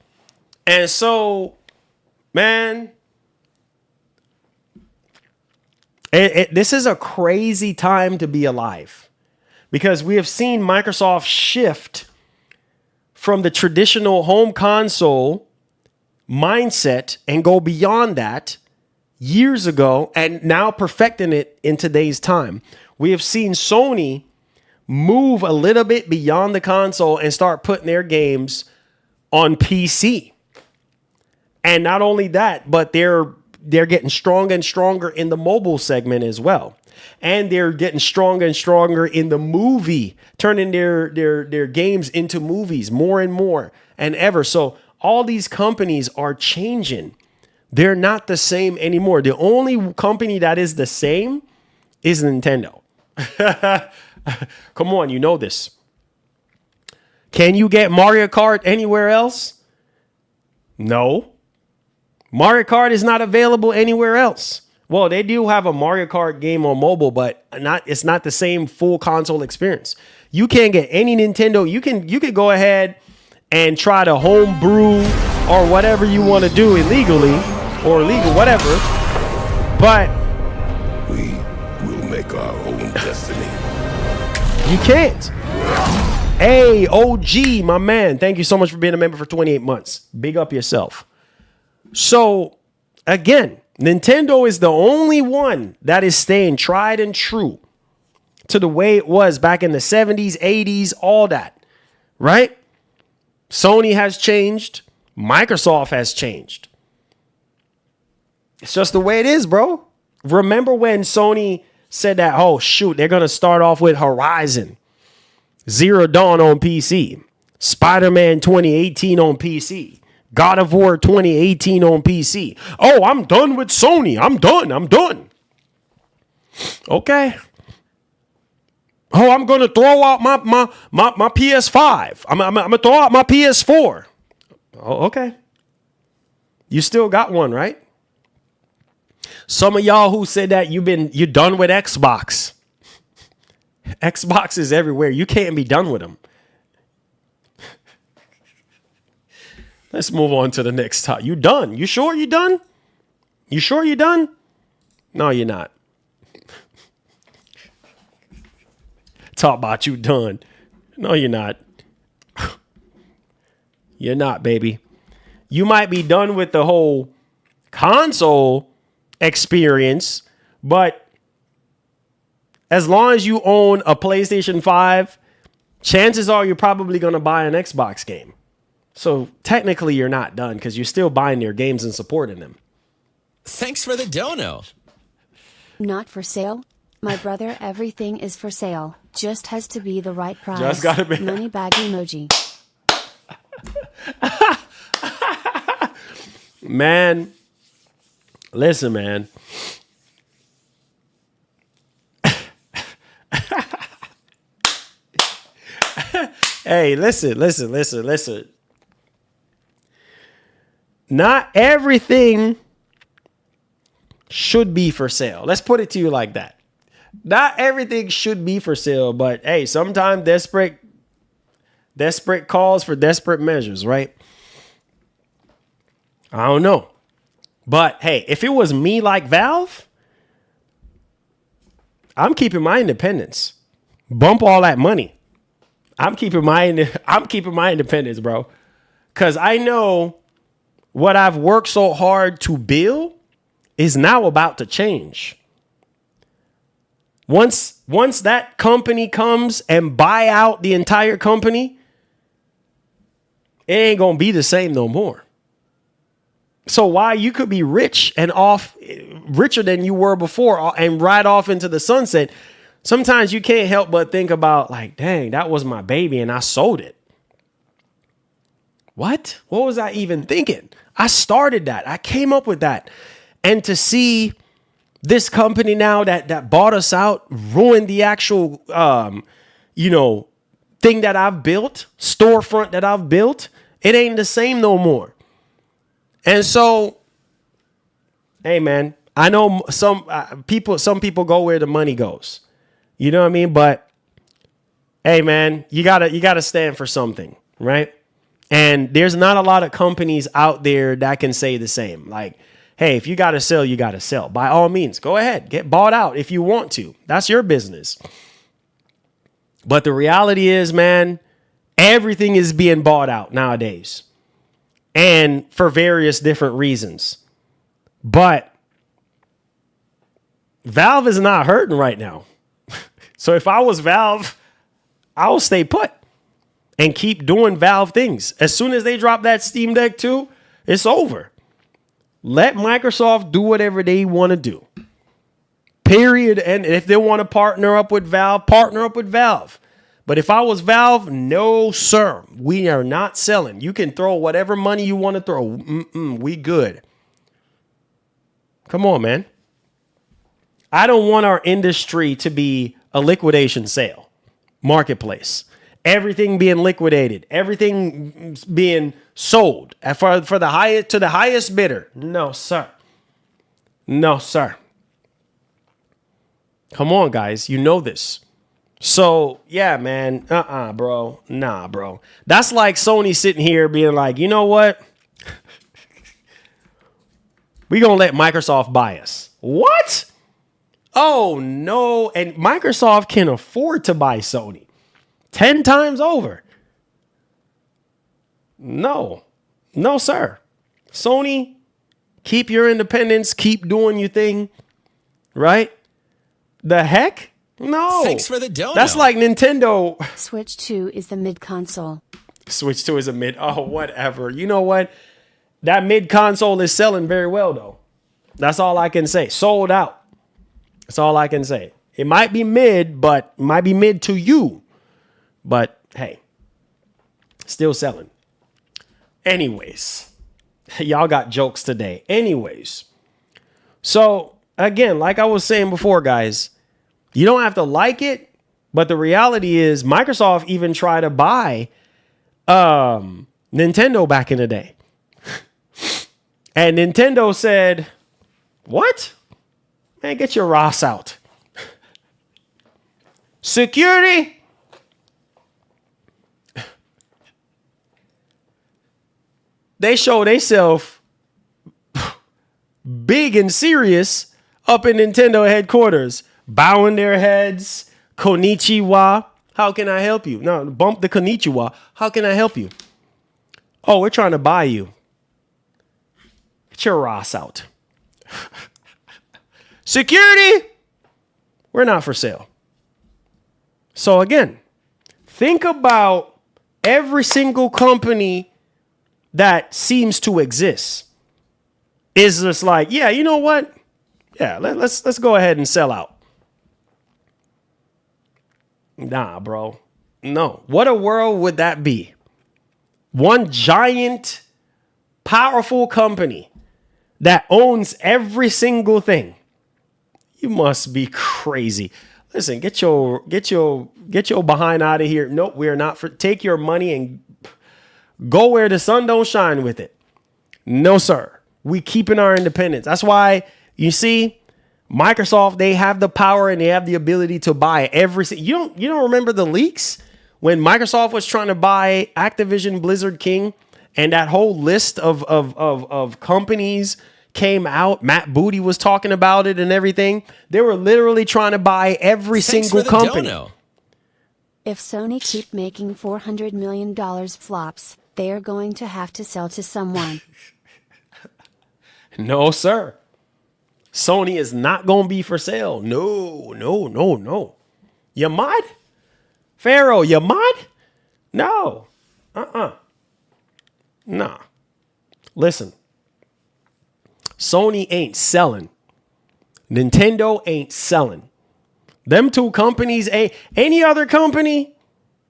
And so, man, this is a crazy time to be alive because we have seen Microsoft shift from the traditional home console mindset and go beyond that years ago and now perfecting it in today's time. We have seen Sony move a little bit beyond the console and start putting their games on PC. And not only that, but they're getting stronger and stronger in the mobile segment as well. And they're getting stronger and stronger in the movie, turning their games into movies more and more and ever. So all these companies are changing. They're not the same anymore. The only company that is the same is Nintendo. Come on, you know this. Can you get Mario Kart anywhere else? No. Mario Kart is not available anywhere else. Well, they do have a Mario Kart game on mobile, but it's not the same full console experience. You can't get any Nintendo. You could go ahead and try to home brew or whatever you want to do illegally or legal, whatever. But we will make our own destiny. You can't. Hey, OG, my man. Thank you so much for being a member for 28 months. Big up yourself. So, again, Nintendo is the only one that is staying tried and true to the way it was back in the 70s, 80s, all that, right? Sony has changed. Microsoft has changed. It's just the way it is, bro. Remember when Sony said that, oh, shoot, they're going to start off with Horizon Zero Dawn on PC, Spider-Man 2018 on PC, God of War 2018 on PC. Oh, I'm done with Sony. I'm done. Okay. Oh, I'm going to throw out my PS5. I'm going to throw out my PS4. Oh, okay. You still got one, right? Some of y'all who said that you're done with Xbox. Xbox is everywhere. You can't be done with them. Let's move on to the next topic. You done? You sure you done? You sure you done? No, you're not. Talk about you done. No, you're not. You're not, baby. You might be done with the whole console experience, but as long as you own a PlayStation 5, chances are you're probably going to buy an Xbox game. So technically you're not done because you're still buying their games and supporting them. Thanks for the dono. Not for sale? My brother, everything is for sale. Just has to be the right price. Just gotta be. Money bag emoji. Man, listen, man. Hey, listen. Not everything should be for sale. Let's put it to you like that. Not everything should be for sale, but hey, sometimes desperate calls for desperate measures, right? I don't know. But hey, if it was me like Valve, I'm keeping my independence. Bump all that money. I'm keeping my independence, bro. Cause I know what I've worked so hard to build is now about to change. Once that company comes and buy out the entire company, it ain't gonna be the same no more. So why you could be rich and off, richer than you were before, and ride off into the sunset. Sometimes you can't help but think about like, dang, that was my baby and I sold it. What was I even thinking? I started that. I came up with that. And to see this company now that bought us out, ruined the actual, thing that I've built, storefront that I've built, it ain't the same no more. And so, hey man, I know some people go where the money goes. You know what I mean? But hey man, you gotta stand for something, right? And there's not a lot of companies out there that can say the same. Like, hey, if you got to sell, you got to sell. By all means, go ahead. Get bought out if you want to. That's your business. But the reality is, man, everything is being bought out nowadays. And for various different reasons. But Valve is not hurting right now. So if I was Valve, I will stay put. And keep doing Valve things. As soon as they drop that Steam Deck 2, it's over. Let Microsoft do whatever they want to do. Period. And if they want to partner up with Valve, partner up with Valve. But if I was Valve, no, sir. We are not selling. You can throw whatever money you want to throw. We good. Come on, man. I don't want our industry to be a liquidation sale, marketplace. Everything being liquidated, everything being sold for the highest bidder. No, sir. No, sir. Come on, guys. You know this. So, yeah, man. Bro. Nah, bro. That's like Sony sitting here being like, you know what? We're going to let Microsoft buy us. What? Oh, no. And Microsoft can afford to buy Sony. 10 times over. No, sir. Sony, keep your independence. Keep doing your thing. Right? The heck? No. Thanks for the donut. That's like Nintendo. Switch 2 is the mid console. Switch 2 is a mid. Oh, whatever. You know what? That mid console is selling very well, though. That's all I can say. Sold out. That's all I can say. It might be mid, but it might be mid to you. But hey, still selling. Anyways, y'all got jokes today. Anyways, so again, like I was saying before, guys, you don't have to like it, but the reality is Microsoft even tried to buy Nintendo back in the day. And Nintendo said, what? Man, get your Ross out. Security? They show themselves big and serious up in Nintendo headquarters, bowing their heads. Konnichiwa. How can I help you? No, bump the konnichiwa. How can I help you? Oh, we're trying to buy you. Get your Ross out. Security. We're not for sale. So again, think about every single company that seems to exist is just like, yeah, you know what? Yeah, let's go ahead and sell out. Nah, bro. No. What a world would that be? One giant, powerful company that owns every single thing. You must be crazy. Listen, get your behind out of here. Nope, we're not for. Take your money and go where the sun don't shine with it. No, sir. We keeping our independence. That's why you see Microsoft, they have the power and they have the ability to buy everything. You don't remember the leaks when Microsoft was trying to buy Activision Blizzard King and that whole list of companies came out. Matt Booty was talking about it and everything. They were literally trying to buy every single company. Dono. If Sony keep making $400 million flops, they are going to have to sell to someone. No, sir. Sony is not going to be for sale. No. You mad? Pharaoh, you mad? No. Nah. Listen. Sony ain't selling. Nintendo ain't selling. Them two companies, any other company,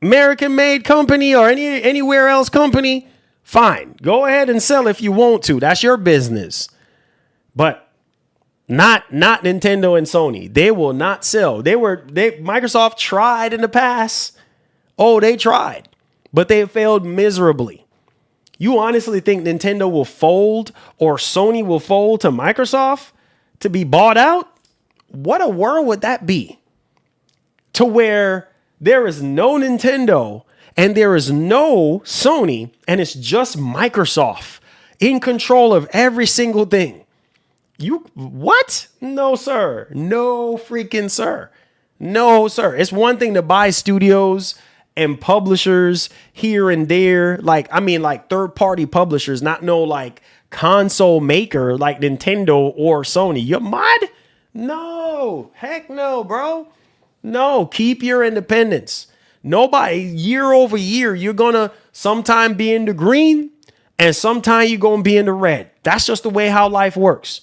American-made company or anywhere else company, fine. Go ahead and sell if you want to. That's your business. But not Nintendo and Sony. They will not sell. Microsoft tried in the past. Oh, they tried. But they failed miserably. You honestly think Nintendo will fold or Sony will fold to Microsoft to be bought out? What a world would that be? To where there is no Nintendo and there is no Sony and it's just Microsoft in control of every single thing. What? No, sir. No freaking sir. No, sir. It's one thing to buy studios and publishers here and there. Like third-party publishers, not no like console maker like Nintendo or Sony. You mad? No. Heck no, bro. No, keep your independence. Nobody, year over year, you're going to sometime be in the green and sometime you're going to be in the red. That's just the way how life works.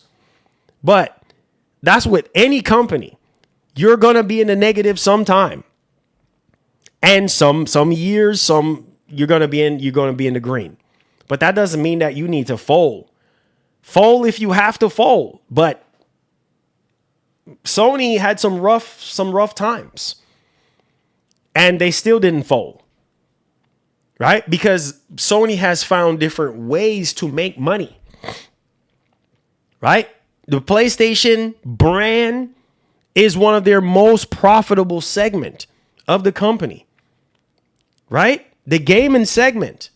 But that's with any company. You're going to be in the negative sometime. And some years, you're going to be in the green. But that doesn't mean that you need to fold. Fold if you have to fold. But Sony had some rough times. And they still didn't fold. Right? Because Sony has found different ways to make money. Right? The PlayStation brand is one of their most profitable segment of the company. Right? The gaming segment.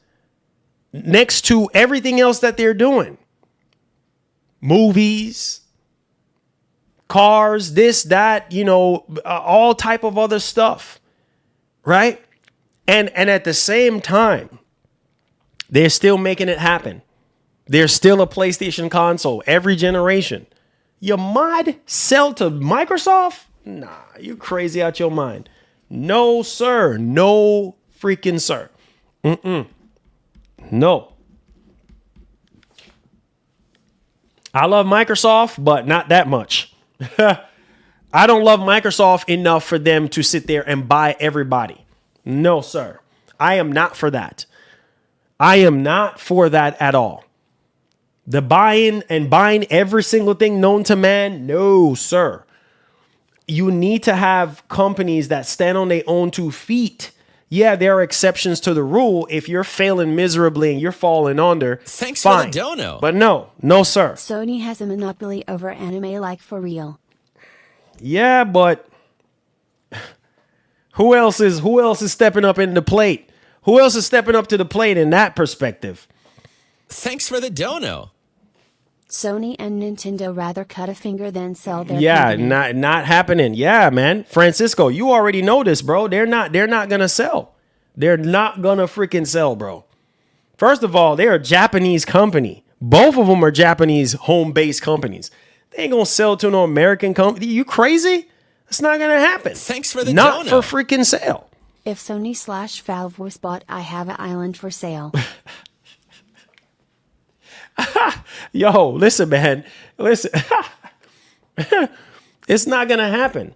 Next to everything else that they're doing. Movies, cars, this, that, all type of other stuff. Right? And at the same time, they're still making it happen. There's still a PlayStation console every generation. You might sell to Microsoft? Nah, you crazy out your mind. No, sir. No freaking sir. No. I love Microsoft, but not that much. I don't love Microsoft enough for them to sit there and buy everybody. No, sir. I am not for that. I am not for that at all. The buying every single thing known to man, no, sir. You need to have companies that stand on their own 2 feet. Yeah, there are exceptions to the rule. If you're failing miserably and you're falling under, thanks fine. For the dono. But no, sir. Sony has a monopoly over anime, like for real. Yeah, but who else is stepping up in the plate? Who else is stepping up to the plate in that perspective? Thanks for the dono. Sony and Nintendo rather cut a finger than sell their company. Not happening. Yeah, man. Francisco, you already know this, bro. They're not gonna sell. They're not gonna freaking sell, bro. First of all, they're a Japanese company. Both of them are Japanese home-based companies. They ain't gonna sell to no American company. You crazy? It's not gonna happen. Thanks for the not dono. for freaking sale. If Sony/Valve was bought, I have an island for sale. Yo, listen, man. Listen. It's not going to happen.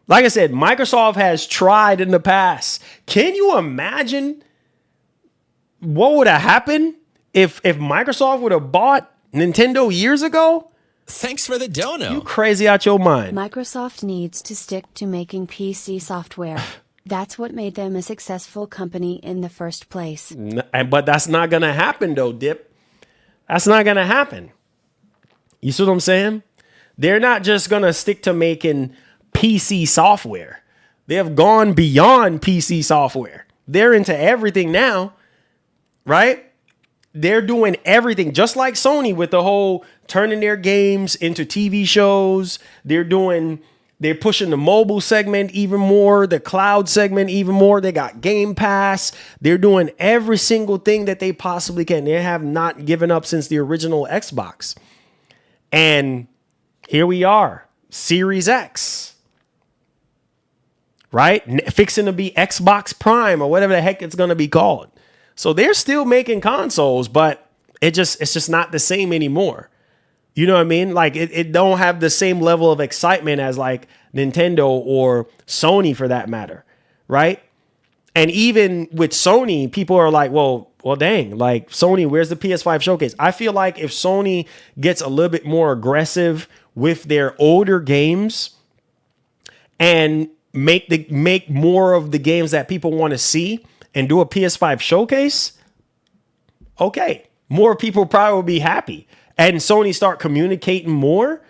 Like I said, Microsoft has tried in the past. Can you imagine what would have happened if Microsoft would have bought Nintendo years ago? Thanks for the dono. You crazy out your mind. Microsoft needs to stick to making PC software. That's what made them a successful company in the first place. But that's not going to happen, though, Dip. That's not going to happen. You see what I'm saying? They're not just going to stick to making PC software. They have gone beyond PC software. They're into everything now, right? They're doing everything just like Sony with the whole turning their games into TV shows. They're pushing the mobile segment even more, the cloud segment even more. They got Game Pass. They're doing every single thing that they possibly can. They have not given up since the original Xbox. And here we are, Series X, right? Fixing to be Xbox Prime or whatever the heck it's going to be called. So they're still making consoles, but it's just not the same anymore. You know what I mean? Like it don't have the same level of excitement as like Nintendo or Sony for that matter, right? And even with Sony, people are like, well, dang, like Sony, where's the PS5 showcase? I feel like if Sony gets a little bit more aggressive with their older games and make more of the games that people want to see and do a PS5 showcase, okay, more people probably will be happy. And Sony start communicating more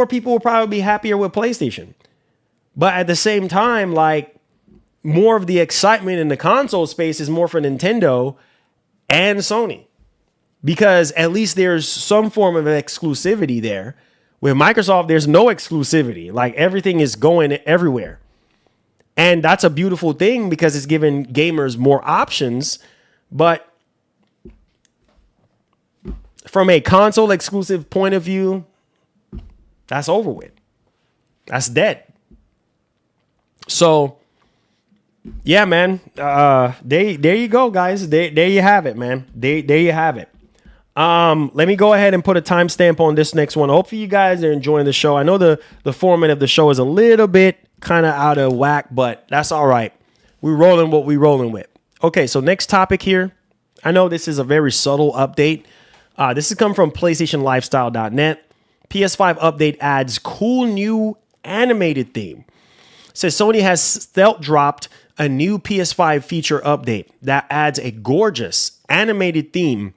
people will probably be happier with PlayStation. But at the same time, like, more of the excitement in the console space is more for Nintendo and Sony, because at least there's some form of exclusivity there. With Microsoft, there's no exclusivity. Like, everything is going everywhere. And that's a beautiful thing because it's giving gamers more options. But from a console exclusive point of view, that's over with. That's dead. So, yeah, man. There you go, guys. There you have it, man. There you have it. Let me go ahead and put a timestamp on this next one. Hopefully you guys are enjoying the show. I know the format of the show is a little bit kind of out of whack, but that's all right. We're rolling what we're rolling with. Okay, so next topic here. I know this is a very subtle update. This has come from PlayStationLifestyle.net. PS5 update adds cool new animated theme. It says Sony has stealth dropped a new PS5 feature update that adds a gorgeous animated theme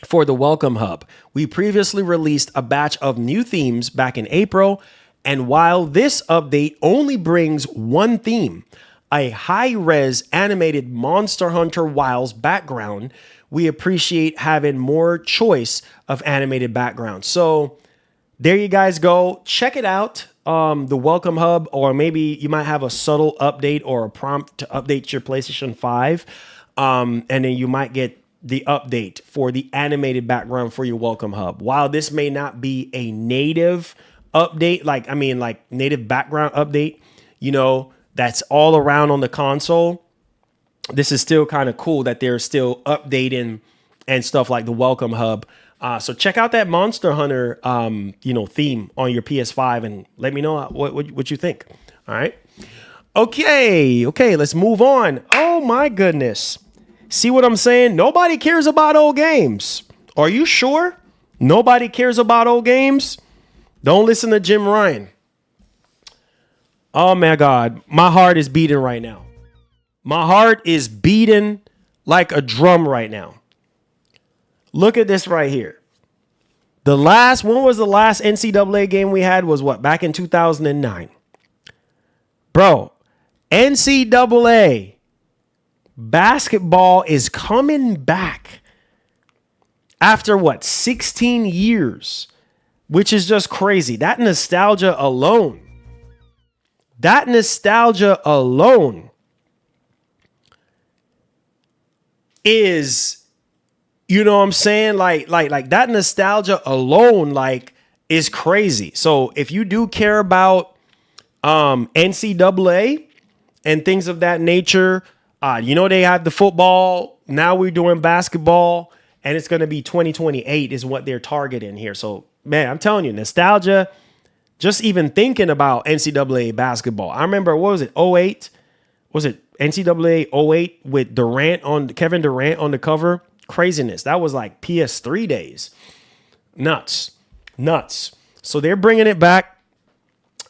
for the Welcome Hub. We previously released a batch of new themes back in April, and while this update only brings one theme, a high-res animated Monster Hunter Wilds background, we appreciate having more choice of animated backgrounds. So there you guys go. Check it out. The Welcome Hub, or maybe you might have a subtle update or a prompt to update your PlayStation 5. And then you might get the update for the animated background for your Welcome Hub. While this may not be a native update, like native background update, that's all around on the console, this is still kind of cool that they're still updating and stuff like the Welcome Hub. So check out that Monster Hunter, theme on your PS5 and let me know what you think. All right. Okay. Let's move on. Oh my goodness. See what I'm saying? Nobody cares about old games. Are you sure? Nobody cares about old games? Don't listen to Jim Ryan. Oh my God. My heart is beating right now. My heart is beating like a drum right now. Look at this right here. When was the last NCAA game we had? Was what? Back in 2009. Bro, NCAA basketball is coming back after what? 16 years, which is just crazy. That nostalgia alone is, you know what I'm saying? Like that nostalgia alone, is crazy. So if you do care about NCAA and things of that nature, they have the football. Now we're doing basketball, and it's going to be 2028 is what they're targeting here. So, man, I'm telling you, nostalgia, just even thinking about NCAA basketball. I remember, what was it, 08? Was it NCAA 08 with Kevin Durant on the cover? Craziness. That was like PS3 days. Nuts. So they're bringing it back.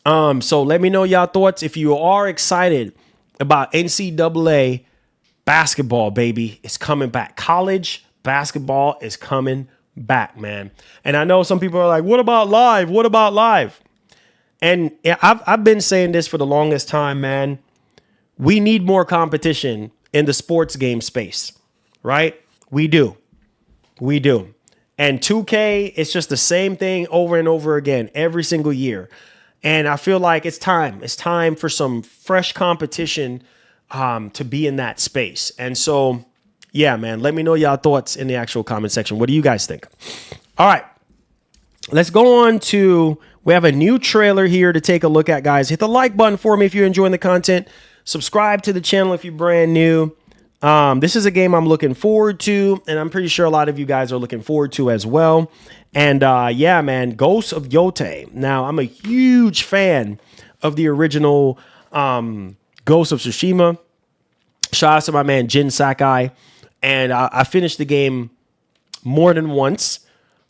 So let me know y'all thoughts. If you are excited about NCAA basketball, baby, it's coming back. College basketball is coming back, man. And I know some people are like, what about live? And I've been saying this for the longest time, man. We need more competition in the sports game space, right? We do. And 2K, it's just the same thing over and over again every single year. And I feel like it's time. It's time for some fresh competition to be in that space. And so, yeah, man, let me know y'all thoughts in the actual comment section. What do you guys think? All right, let's go on to, we have a new trailer here to take a look at, guys. Hit the like button for me if you're enjoying the content. Subscribe to the channel if you're brand new. This is a game I'm looking forward to, and I'm pretty sure a lot of you guys are looking forward to as well. And yeah, man, Ghosts of Yotei. Now, I'm a huge fan of the original Ghost of Tsushima. Shout out to my man Jin Sakai. And I finished the game more than once.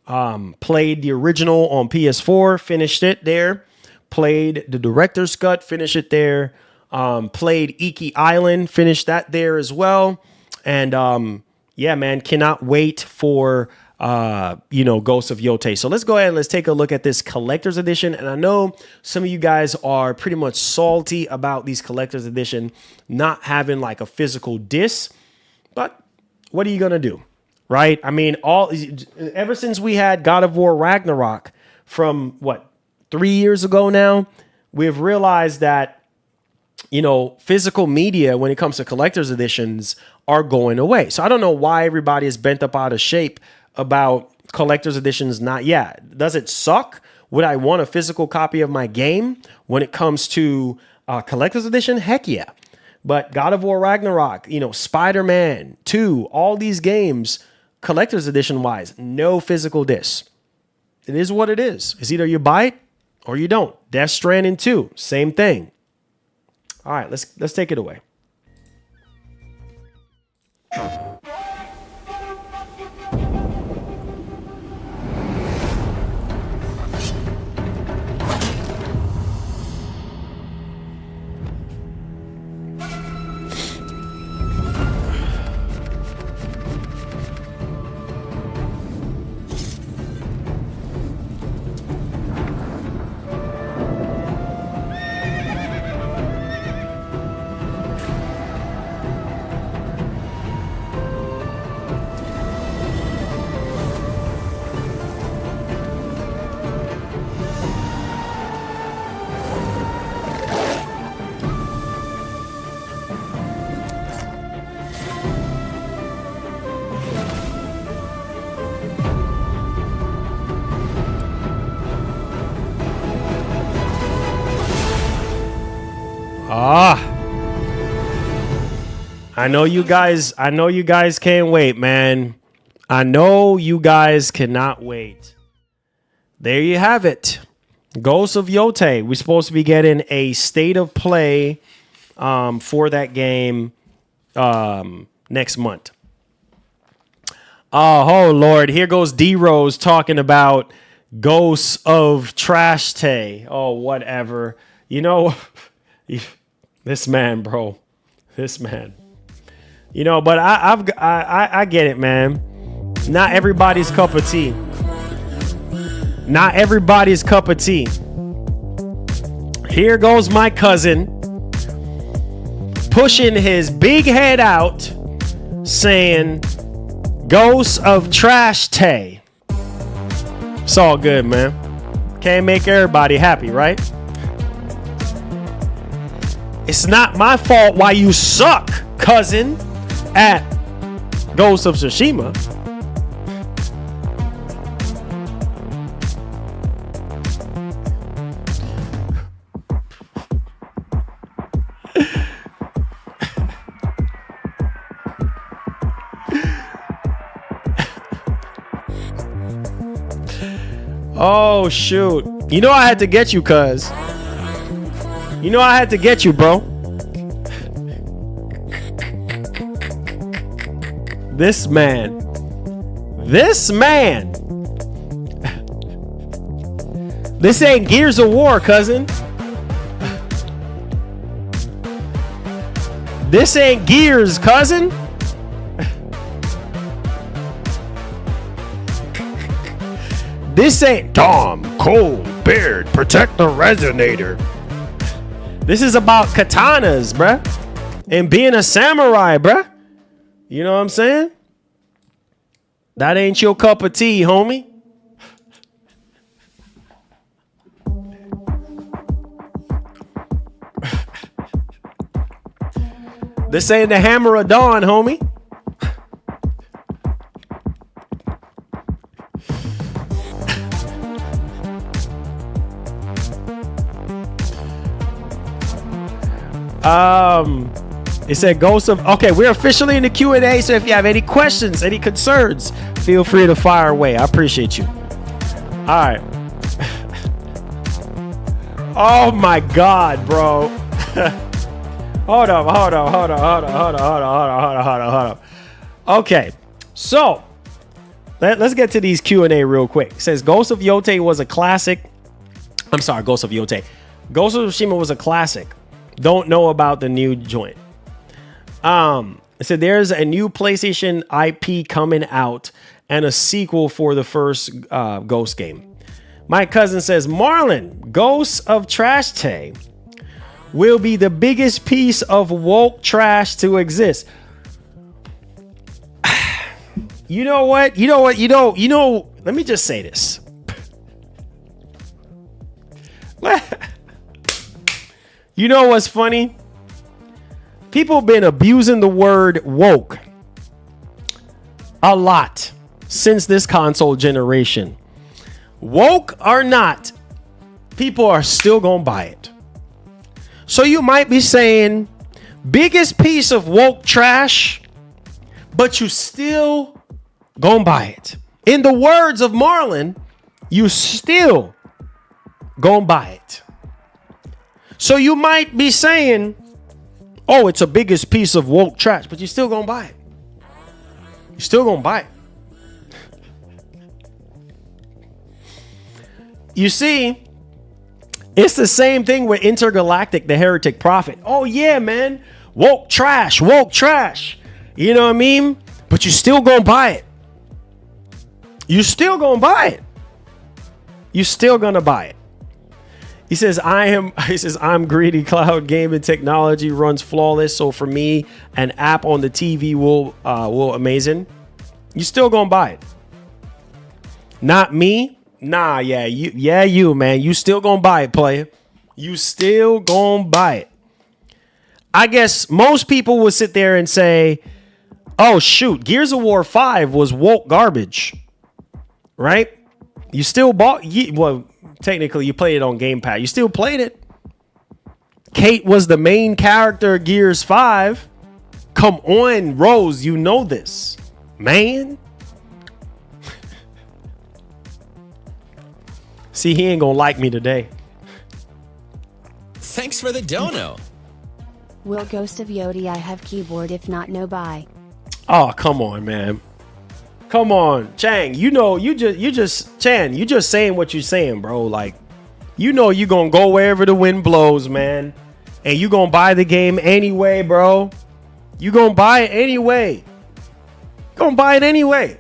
Played the original on PS4, finished it there. Played the director's cut, finished it there. Played Iki Island, finished that there as well. And yeah, man, cannot wait for Ghosts of Yotei. So let's go ahead and let's take a look at this collector's edition. And I know some of you guys are pretty much salty about these collector's edition not having like a physical disc, but what are you gonna do, right? I mean, ever since we had God of War Ragnarok from 3 years ago now, we've realized that physical media when it comes to collector's editions are going away. So I don't know why everybody is bent up out of shape about collector's editions. Not yet. Does it suck? Would I want a physical copy of my game when it comes to collector's edition? Heck yeah. But God of War Ragnarok, Spider-Man 2, all these games, collector's edition wise, no physical disc. It is what it is. It's either you buy it or you don't. Death Stranding 2, same thing. All right, let's take it away. I know you guys can't wait, man. I know you guys cannot wait. There you have it. Ghosts of Yotei. We're supposed to be getting a state of play for that game next month. Oh, Lord. Here goes D-Rose talking about Ghosts of Trash Tay. Oh, whatever. This man, bro. This man. But I get it, man. Not everybody's cup of tea. Not everybody's cup of tea. Here goes my cousin pushing his big head out saying Ghosts of Trash Tay. It's all good, man. Can't make everybody happy, right? It's not my fault why you suck, cousin, at Ghost of Tsushima. Oh, shoot. I had to get you, cuz. I had to get you, bro. This man. This ain't Gears of War, cousin. This ain't Gears, cousin. This ain't Tom, Cold, Beard, Protect the Resonator. This is about katanas, bruh. And being a samurai, bruh. You know what I'm saying? That ain't your cup of tea, homie. This ain't the Hammer of Dawn, homie. It said Ghost of... Okay, we're officially in the Q&A, so if you have any questions, any concerns, feel free to fire away. I appreciate you. All right. Oh, my God, bro. Hold up. Okay, so let's get to these Q&A real quick. It says Ghost of Yotei was a classic. I'm sorry, Ghost of Yotei. Ghost of Tsushima was a classic. Don't know about the new joint. It said there's a new PlayStation IP coming out and a sequel for the first Ghost game. My cousin says, Marlon, Ghosts of Trash Tay will be the biggest piece of woke trash to exist. You know what? Let me just say this. You know what's funny? People been abusing the word woke a lot since this console generation. Woke or not, people are still gonna buy it. So you might be saying, biggest piece of woke trash, but you still gonna buy it. In the words of Marlon, you still gonna buy it. So you might be saying, oh, it's a biggest piece of woke trash, but you're still gonna buy it. You're still gonna buy it. You see, it's the same thing with Intergalactic, the Heretic Prophet. Oh yeah, man. Woke trash. You know what I mean? But you still gonna buy it. You still gonna buy it. You still gonna buy it. He says, I'm greedy. Cloud gaming technology runs flawless. So for me, an app on the TV will amazing. You still gonna buy it. Not me. Nah, you, man. You still gonna buy it, player. You still gonna buy it. I guess most people would sit there and say, oh, shoot, Gears of War 5 was woke garbage. Right? You still bought... Well, technically, you played it on Game Pass. You still played it. Kate was the main character of Gears 5. Come on, Rose. You know this. Man. See, he ain't gonna like me today. Thanks for the dono. Will Ghost of Yotei I have keyboard if not no buy? Oh, come on, man. Come on, Chang. You just saying what you're saying, bro. Like, you know you gonna go wherever the wind blows, man. And you gonna buy the game anyway, bro. You gonna buy it anyway. Gonna buy it anyway.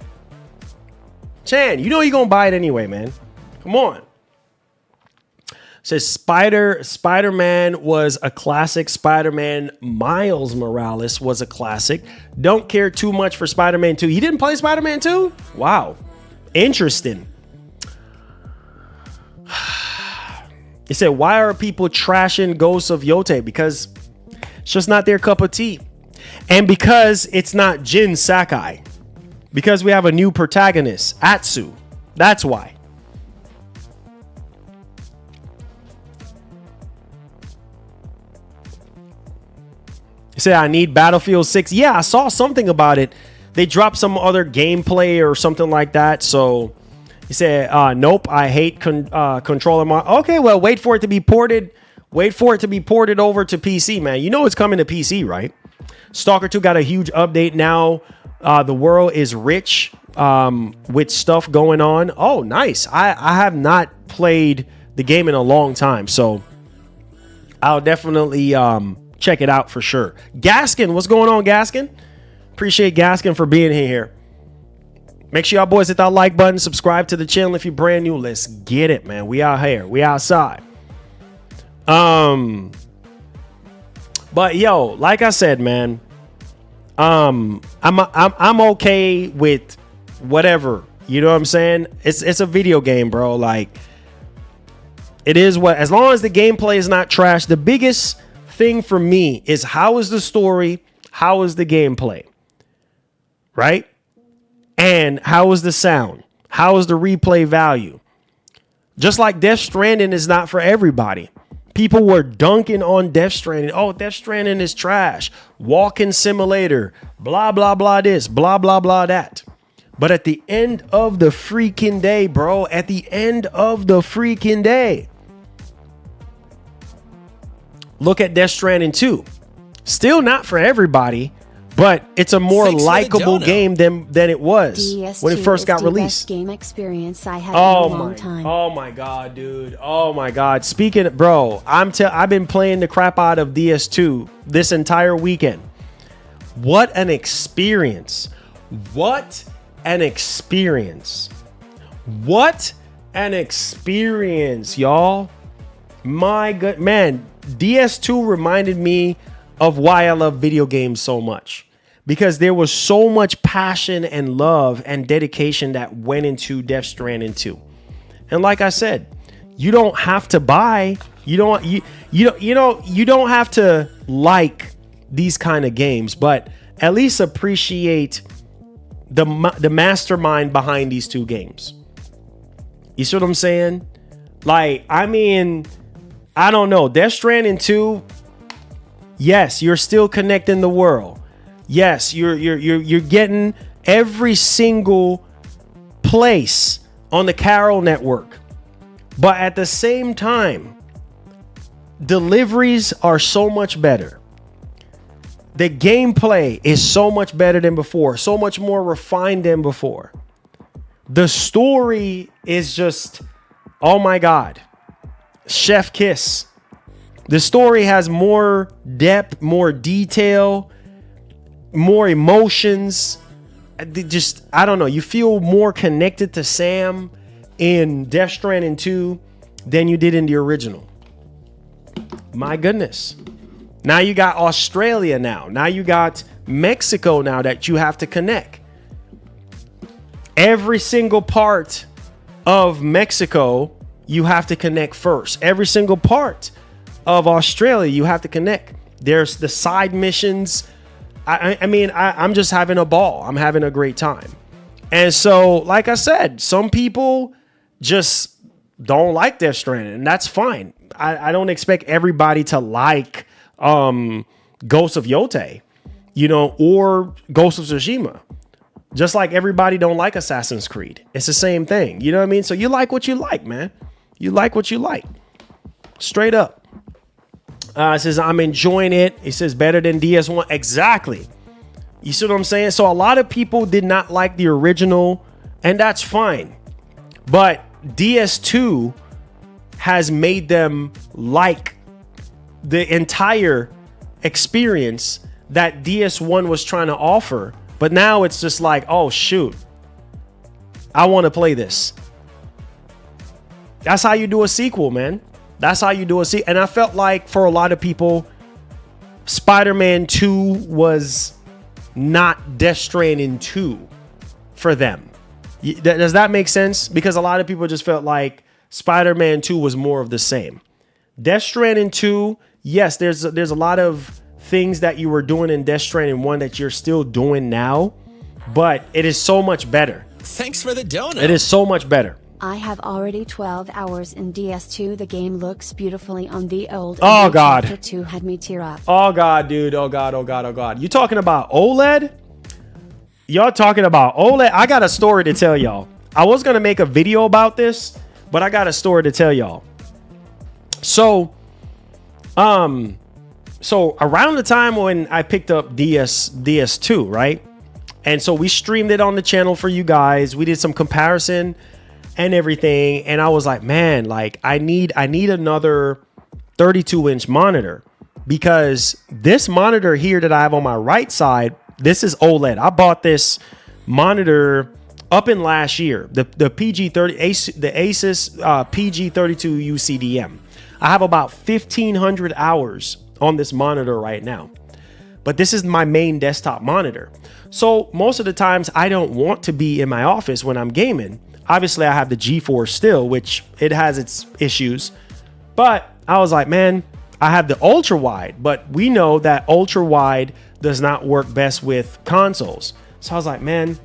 Chan, you know you gonna buy it anyway, man. Come on. Says Spider-Man was a classic. Spider-Man Miles Morales was a classic. Don't care too much for Spider-Man 2. You didn't play Spider-Man 2? Wow. Interesting. It said, why are people trashing Ghosts of Yotei? Because it's just not their cup of tea. And because it's not Jin Sakai. Because we have a new protagonist, Atsu. That's why. Say I need Battlefield 6. Yeah, I saw something about it. They dropped some other gameplay or something like that. So he said, nope, I hate controlling my... Okay, well, wait for it to be ported. Wait for it to be ported over to PC, man. You know it's coming to PC, right? Stalker 2 got a huge update now. The world is rich with stuff going on. Oh, nice. I have not played the game in a long time, so I'll definitely... check it out for sure. Gaskin, what's going on, Gaskin? Appreciate Gaskin for being here. Make sure y'all boys hit that like button. Subscribe to the channel if you're brand new. Let's get it, man. We out here. We outside. But yo, like I said, man, I'm okay with whatever. You know what I'm saying? It's a video game, bro. Like, it is what, as long as the gameplay is not trash. The biggest thing for me is, how is the story, how is the gameplay, right? And how is the sound, how is the replay value? Just like Death Stranding is not for everybody. People were dunking on Death Stranding. Oh, Death Stranding is trash. Walking simulator. Blah, blah, blah this. Blah, blah, blah that. But at the end of the freaking day, bro, at the end of the freaking day, look at Death Stranding 2. Still not for everybody, but it's a more likable game than it was when it first got released. Best game experience I had in a long time. Oh my god, dude. Oh my god. Speaking of, bro, I've been playing the crap out of DS2 this entire weekend. What an experience. What an experience. What an experience, y'all. My good man, DS2 reminded me of why I love video games so much, because there was so much passion and love and dedication that went into Death Stranding 2. And like I said, you don't have to buy, you don't have to like these kind of games, but at least appreciate the mastermind behind these two games. You see what I'm saying? Like, I mean, I don't know. Death Stranding 2, yes, you're still connecting the world. Yes, you're getting every single place on the Carol network. But at the same time, deliveries are so much better. The gameplay is so much better than before, so much more refined than before. The story is just, oh my God, chef kiss. The story has more depth, more detail, more emotions. Just, I don't know. You feel more connected to Sam in Death Stranding 2 than you did in the original. My goodness. Now you got Australia now. Now you got Mexico now that you have to connect. Every single part of Mexico, you have to connect first. Every single part of Australia, you have to connect. There's the side missions. I mean, I'm just having a ball. I'm having a great time. And so, like I said, some people just don't like Death Stranding, and that's fine. I don't expect everybody to like Ghost of Yotei, or Ghost of Tsushima. Just like everybody don't like Assassin's Creed. It's the same thing. You know what I mean? So you like what you like, man. You like what you like. Straight up. It says, I'm enjoying it. It says better than DS1. Exactly. You see what I'm saying? So a lot of people did not like the original, and that's fine. But DS2 has made them like the entire experience that DS1 was trying to offer. But now it's just like, oh, shoot, I want to play this. That's how you do a sequel, man. That's how you do a sequel. And I felt like for a lot of people, Spider-Man 2 was not Death Stranding 2 for them. Does that make sense? Because a lot of people just felt like Spider-Man 2 was more of the same. Death Stranding 2, yes, there's a lot of things that you were doing in Death Stranding 1 that you're still doing now, but it is so much better. Thanks for the donut. It is so much better. I have already 12 hours in DS2. The game looks beautifully on the old. Oh God. Chapter 2 had me tear up. Oh God, dude. Oh God. Oh God. Oh God. You talking about OLED? Y'all talking about OLED? I got a story to tell y'all. I was gonna make a video about this, but I got a story to tell y'all. So around the time when I picked up DS2, right? And so we streamed it on the channel for you guys. We did some comparison and everything. And I was like, man, like I need another 32-inch monitor, because this monitor here that I have on my right side, this is OLED. I bought this monitor up in last year, the PG30, the Asus PG32 UCDM. I have about 1,500 hours on this monitor right now, but this is my main desktop monitor. So most of the times I don't want to be in my office when I'm gaming. Obviously I have the GeForce still, which it has its issues, but I was like, man, I have the ultra wide, but we know that ultra wide does not work best with consoles. So I was like, man,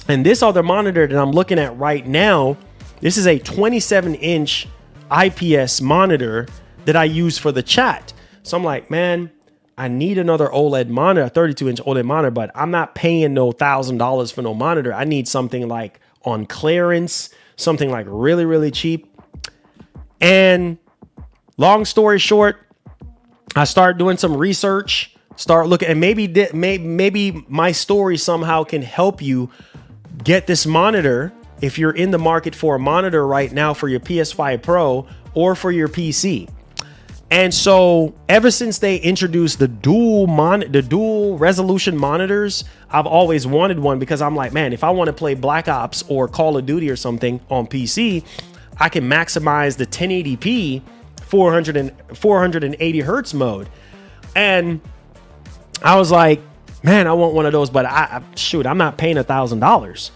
and this other monitor that I'm looking at right now, this is a 27-inch IPS monitor that I use for the chat. So I'm like, man, I need another OLED monitor, a 32-inch OLED monitor, but I'm not paying no $1,000 for no monitor. I need something like on clearance, something like really, really cheap. And long story short, I started doing some research, start looking, and maybe my story somehow can help you get this monitor if you're in the market for a monitor right now for your PS5 Pro or for your PC. And so ever since they introduced the dual resolution monitors, I've always wanted one, because I'm like, man, if I want to play Black Ops or Call of Duty or something on PC, I can maximize the 1080p 480 hertz mode. And I was like, man, I want one of those, but I'm not paying $1,000.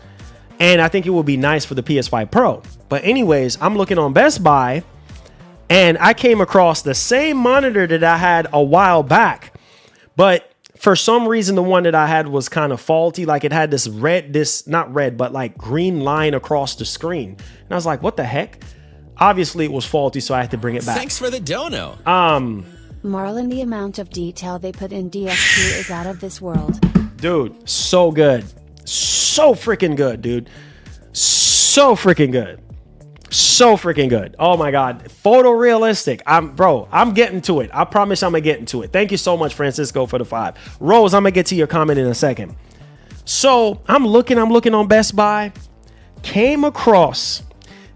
And I think it would be nice for the PS5 Pro. But anyways, I'm looking on Best Buy, and I came across the same monitor that I had a while back. But for some reason, the one that I had was kind of faulty. Like it had not red, but like green line across the screen. And I was like, what the heck? Obviously it was faulty, so I had to bring it back. Thanks for the dono. Marlon, the amount of detail they put in DS2 is out of this world. Dude, so good. So freaking good, dude. So freaking good. So freaking good. Oh my God. Photorealistic. I'm getting to it. I promise I'm gonna get into it. Thank you so much, Francisco, for the 5. Rose, I'm gonna get to your comment in a second. So I'm looking on Best Buy. Came across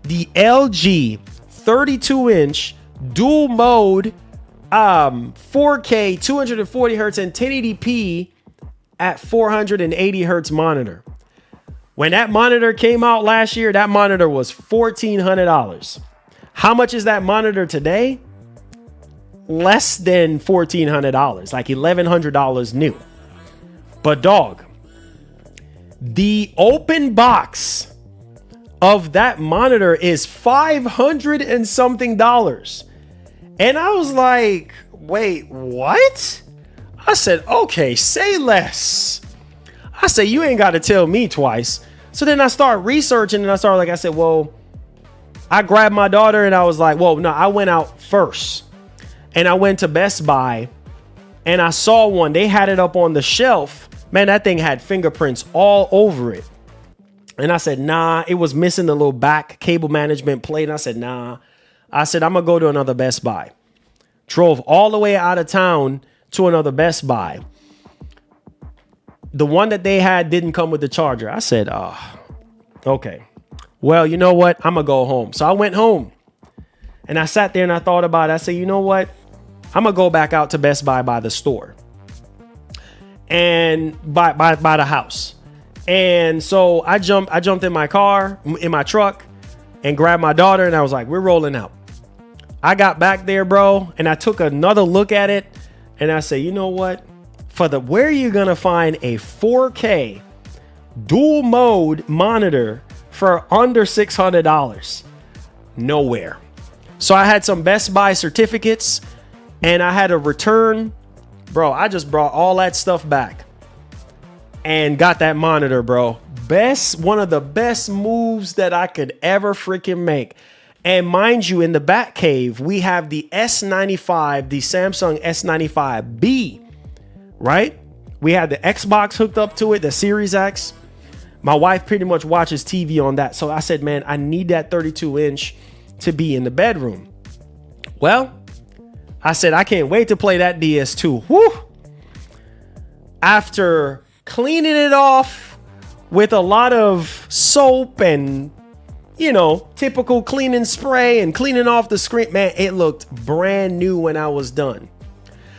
the LG 32-inch dual mode 4K 240 hertz and 1080p at 480 hertz monitor. When that monitor came out last year, that monitor was $1,400. How much is that monitor today? Less than $1,400, like $1,100 new. But dog, the open box of that monitor is $500 and something. And I was like, wait, what? I said, okay, say less. I said, you ain't got to tell me twice. So then I started researching, and I said, well, I grabbed my daughter and I was like, well, no, I went out first and I went to Best Buy and I saw one. They had it up on the shelf. Man, that thing had fingerprints all over it. And I said, nah, it was missing the little back cable management plate. And I said, nah. I said, I'm going to go to another Best Buy. Drove all the way out of town to another Best Buy. The one that they had didn't come with the charger. I said, okay. Well, you know what? I'm going to go home. So I went home and I sat there and I thought about it. I said, you know what? I'm going to go back out to Best Buy by the store and by the house. And so I jumped in my car, in my truck, and grabbed my daughter, and I was like, we're rolling out. I got back there, bro, and I took another look at it, and I said, you know what? Where are you going to find a 4K dual mode monitor for under $600? Nowhere. So I had some Best Buy certificates, and I had a return. Bro, I just brought all that stuff back and got that monitor, bro. One of the best moves that I could ever freaking make. And mind you, in the back cave, we have the S95, the Samsung S95B, right? We had the Xbox hooked up to it, the Series X. My wife pretty much watches TV on that. So I said, man, I need that 32-inch to be in the bedroom. Well, I said, I can't wait to play that DS2. Woo! After cleaning it off with a lot of soap and, typical cleaning spray and cleaning off the screen, man, it looked brand new when I was done.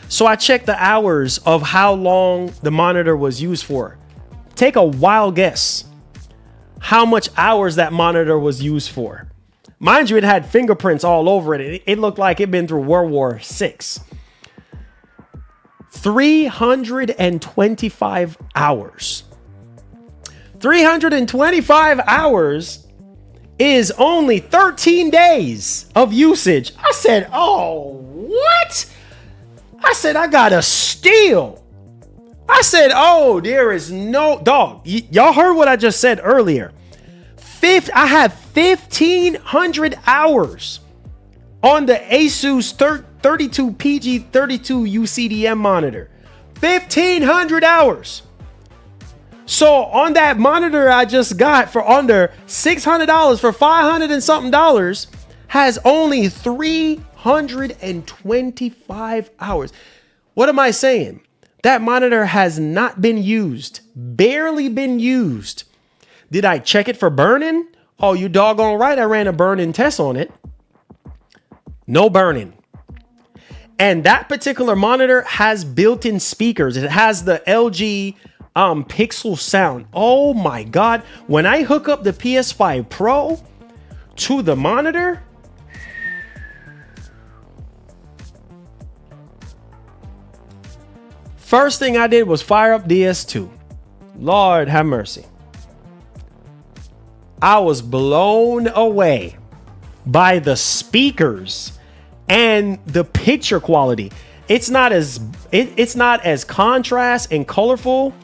So I checked the hours of how long the monitor was used for. Take a wild guess how much hours that monitor was used for. Mind you, it had fingerprints all over it. It looked like it'd been through World War VI. 325 hours. 325 hours is only 13 days of usage. I said, oh, what? I said, I gotta steal. I said, oh, there is no dog. Y'all heard what I just said earlier. I have 1,500 hours on the Asus 32 PG32 UCDM monitor. 1,500 hours. So on that monitor I just got for under $600 for $500 and something dollars has only 325 hours. What am I saying? That monitor has not been used, barely been used. Did I check it for burn-in? Oh, you doggone right. I ran a burn-in test on it. No burn-in. And that particular monitor has built-in speakers. It has the LG Pixel sound. Oh my God. When I hook up the PS5 Pro to the monitor, first thing I did was fire up DS2. Lord have mercy. I was blown away by the speakers and the picture quality. It's not as contrast and colorful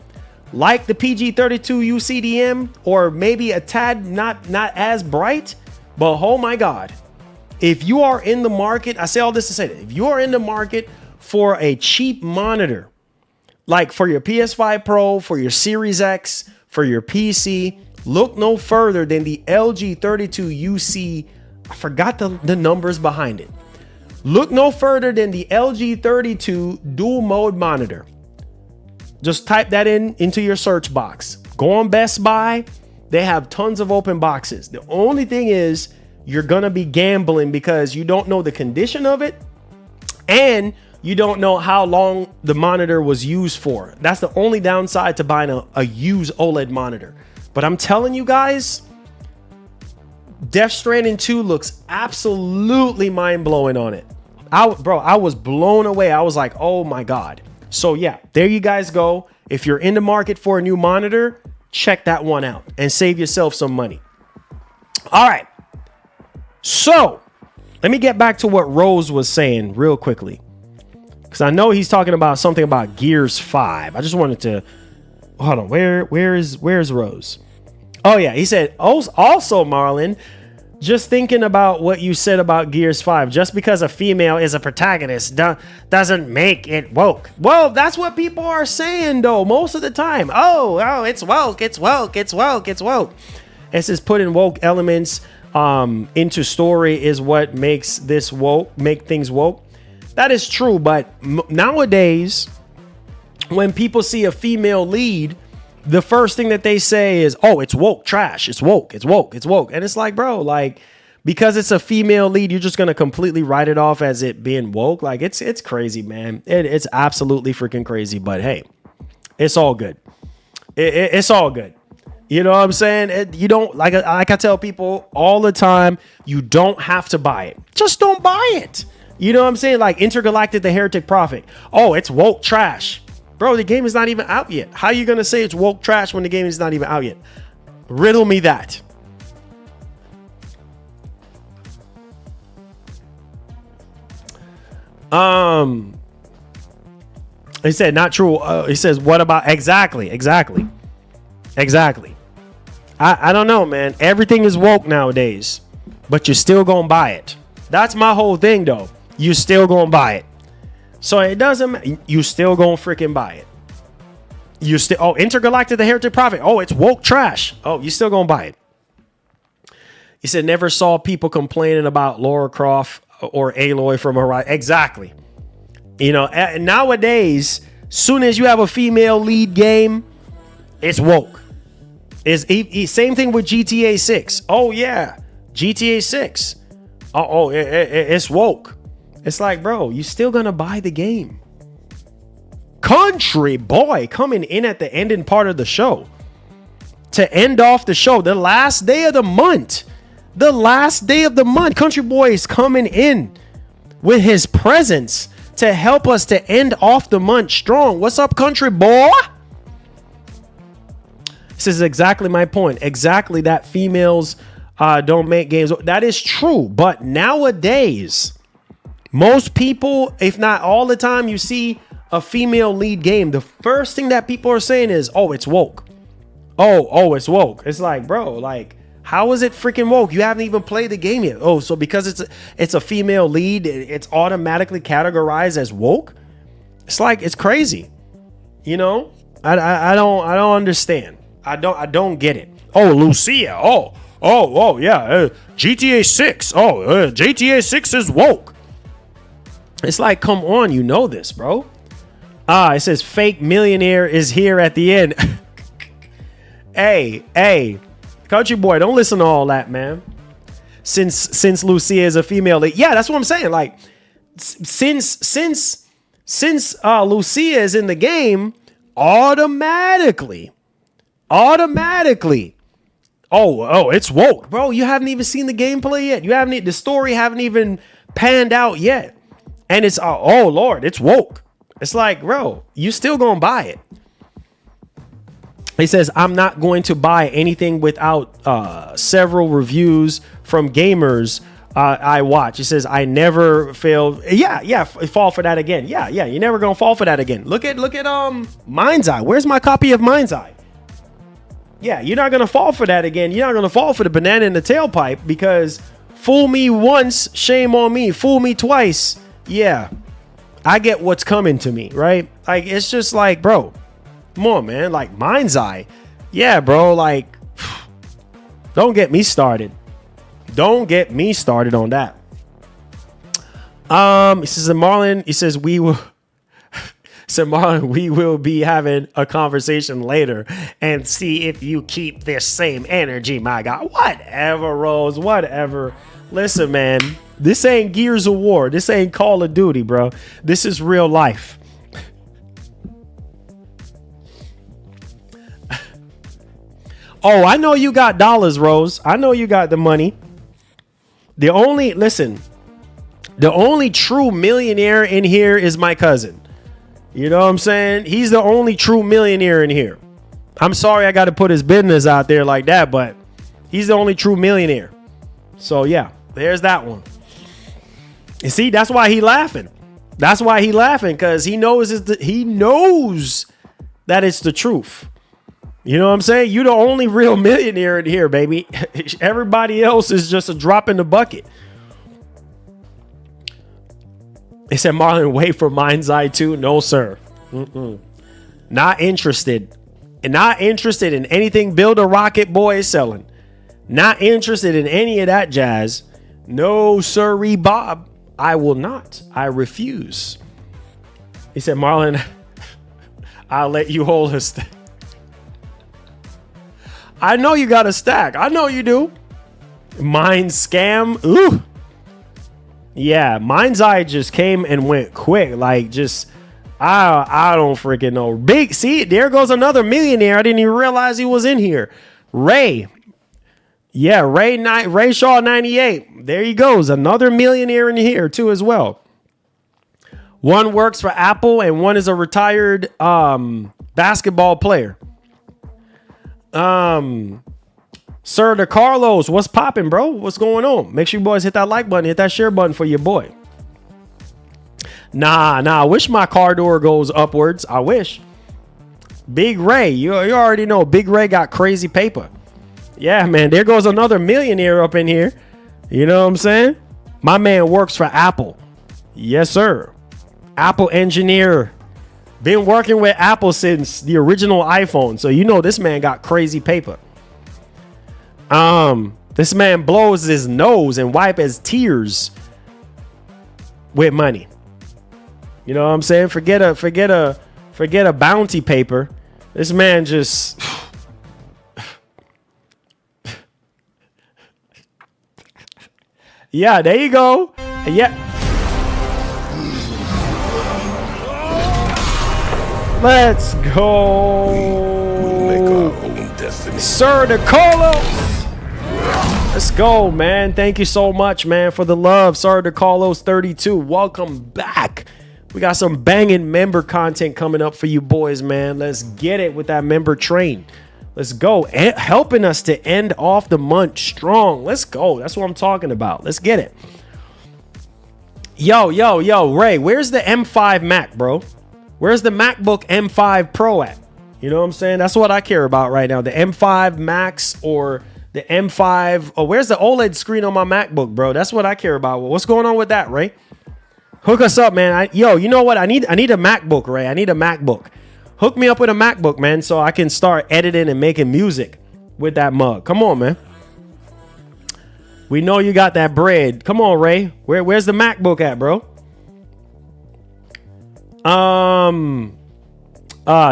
like the PG32 UCDM, or maybe a tad not as bright, but oh my God. If you are in the market, I say all this to say that if you are in the market for a cheap monitor, like for your PS5 Pro, for your Series X, for your PC, look no further than the LG 32 UC. I forgot the numbers behind it. Look no further than the LG 32 dual mode monitor. Just type that into your search box. Go on Best Buy. They have tons of open boxes. The only thing is you're going to be gambling because you don't know the condition of it and you don't know how long the monitor was used for. That's the only downside to buying a used OLED monitor. But I'm telling you guys, Death Stranding 2 looks absolutely mind-blowing on it. I was blown away. I was like, oh my God. So yeah, there you guys go. If you're in the market for a new monitor, check that one out and save yourself some money. All right. So let me get back to what Rose was saying real quickly, because I know he's talking about something about Gears 5. I just wanted to hold on. Where's Rose? Oh yeah, he said also Marlon, just thinking about what you said about Gears 5, just because a female is a protagonist doesn't make it woke. Well, that's what people are saying though most of the time. Oh, it's woke, it's woke, it's woke, it's woke. It says putting woke elements into story is what makes this woke, make things woke. That is true, but nowadays when people see a female lead, the first thing that they say is, oh, it's woke trash. It's woke. It's woke. It's woke. And it's like, bro, like, because it's a female lead, you're just going to completely write it off as it being woke. Like, it's crazy, man. It's absolutely freaking crazy. But hey, it's all good. It's all good. You know what I'm saying? You don't, like I tell people all the time, you don't have to buy it. Just don't buy it. You know what I'm saying? Like Intergalactic, the Heretic Prophet. Oh, it's woke trash. Bro, the game is not even out yet. How are you going to say it's woke trash when the game is not even out yet? Riddle me that. He said, not true. He says, what about? Exactly. I don't know, man. Everything is woke nowadays, but you're still going to buy it. That's my whole thing, though. You're still going to buy it. So it doesn't matter. You still gonna freaking buy it. You still, oh, Intergalactic, the Heretic Prophet. Oh, it's woke trash. Oh, you still gonna buy it. He said, never saw people complaining about Lara Croft or Aloy from Horizon. Exactly. You know, nowadays, soon as you have a female lead game, it's woke. Same thing with GTA 6. Oh yeah, GTA 6. It's woke. It's like, bro, you still gonna buy the game. Country Boy coming in at the ending part of the show. To end off the show, the last day of the month. Country Boy is coming in with his presence to help us to end off the month strong. What's up, Country Boy? This is exactly my point. Exactly that females don't make games. That is true. But nowadays, most people, if not all the time, you see a female lead game, the first thing that people are saying is, oh, it's woke. Oh, it's woke. It's like, bro, like, How is it freaking woke? You haven't even played the game yet. Oh, so because it's a female lead, it's automatically categorized as woke? It's like, it's crazy. You know? I don't understand. I don't get it. Oh, Lucia. Oh yeah. GTA 6. GTA 6 is woke. It's like, come on, you know this, bro. It says fake millionaire is here at the end. Hey, country boy, don't listen to all that, man. Since Lucia is a female, yeah, that's what I'm saying. Like, since Lucia is in the game, automatically. Oh, it's woke, bro. You haven't even seen the gameplay yet. The story haven't even panned out yet, and it's oh Lord, it's woke. It's like, bro, you still gonna buy it. He says, I'm not going to buy anything without several reviews from gamers I watch. He says, I never failed. Yeah, fall for that again. Yeah, you're never going to fall for that again. Look at Mind's Eye. Where's my copy of Mind's Eye? Yeah, you're not going to fall for that again. You're not going to fall for the banana in the tailpipe, because fool me once, shame on me. Fool me twice. Yeah, I get what's coming to me, right? Like, it's just like, bro, come on, man. Like, Mind's Eye. Yeah, bro. Like, don't get me started. Don't get me started on that. He says, Marlon, he says, we will. So Marlon, we will be having a conversation later and see if you keep this same energy, my God. Whatever, Rose. Whatever. Listen, man. This ain't Gears of War. This ain't Call of Duty, bro. This is real life. Oh, I know you got dollars, Rose. I know you got the money. The only true millionaire in here is my cousin. You know what I'm saying? He's the only true millionaire in here. I'm sorry I got to put his business out there like that, but he's the only true millionaire. So yeah, there's that one. You see, that's why he laughing. That's why he laughing, because he knows that it's the truth. You know what I'm saying? You're the only real millionaire in here, baby. Everybody else is just a drop in the bucket. They said, Marlon, wait for Mind's Eye 2. No, sir. Not interested. Not interested in anything Build a Rocket Boy is selling. Not interested in any of that jazz. No, sirree, Bob. I will not. I refuse. He said, Marlon, I'll let you hold a stack. I know you got a stack. I know you do. Mind scam. Ooh. Yeah, Mind's Eye just came and went quick. Like, just, I don't freaking know. Big, see, there goes another millionaire. I didn't even realize he was in here. Ray. Yeah, Ray Shaw 98. There he goes. Another millionaire in here too as well. One works for Apple and one is a retired basketball player. Sir DeCarlos, what's popping, bro? What's going on? Make sure you boys hit that like button, hit that share button for your boy. Nah, I wish my car door goes upwards. I wish. Big Ray, you already know Big Ray got crazy paper. Yeah, man, there goes another millionaire up in here. You know what I'm saying? My man works for Apple. Yes, sir. Apple engineer. Been working with Apple since the original iPhone. So you know this man got crazy paper. This man blows his nose and wipe his tears with money. You know what I'm saying? Forget a bounty paper. This man just yeah, there you go. Yeah. Let's go. We'll make our own destiny. Sir DeCarlos. Let's go, man. Thank you so much, man, for the love. Sir DeCarlos 32. Welcome back. We got some banging member content coming up for you boys, man. Let's get it with that member train. Let's go. Helping us to end off the month strong. Let's go. That's what I'm talking about. Let's get it. Yo, Ray, where's the M5 Mac, bro? Where's the MacBook M5 Pro at? You know what I'm saying? That's what I care about right now. The M5 Max or The M5. Oh, where's the OLED screen on my MacBook, bro? That's what I care about. What's going on with that, Ray? Hook us up, man. Yo, you know what? I need a MacBook, Ray. I need a MacBook. Hook me up with a MacBook, man, so I can start editing and making music with that mug. Come on, man. We know you got that bread. Come on, Ray. Where's the MacBook at, bro?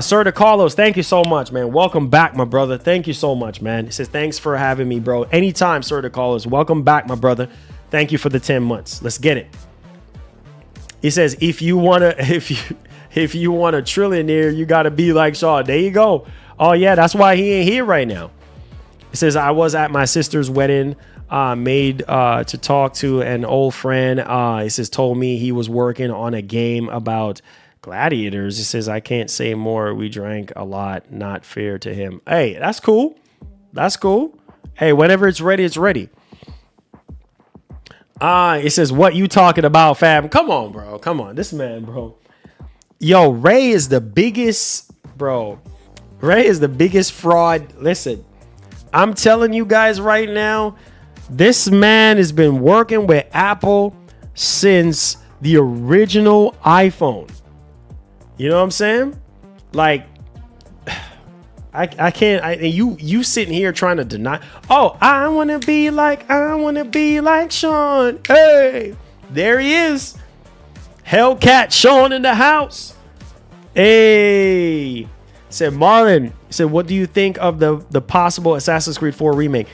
Sir DeCarlos, thank you so much, man. Welcome back, my brother. Thank you so much, man. He says, thanks for having me, bro. Anytime, Sir DeCarlos. Welcome back, my brother. Thank you for the 10 months. Let's get it. He says, if you want a trillionaire, you got to be like Shaw. There you go. Oh, yeah, that's why he ain't here right now. He says, I was at my sister's wedding, made to talk to an old friend. He says, told me he was working on a game about gladiators. He says, I can't say more. We drank a lot. Not fair to him. Hey, that's cool. That's cool. Hey, whenever it's ready, it's ready. It says, what you talking about, fam? Come on, bro. Come on. This man, bro. Yo, Ray is the biggest, bro. Ray is the biggest fraud. Listen, I'm telling you guys right now, this man has been working with Apple since the original iPhone. You know what I'm saying? Like, I can't. You sitting here trying to deny. Oh, I want to be like Sean. Hey, there he is. Hellcat Sean in the house. Hey, said Marlon. Said, what do you think of the possible Assassin's Creed 4 remake?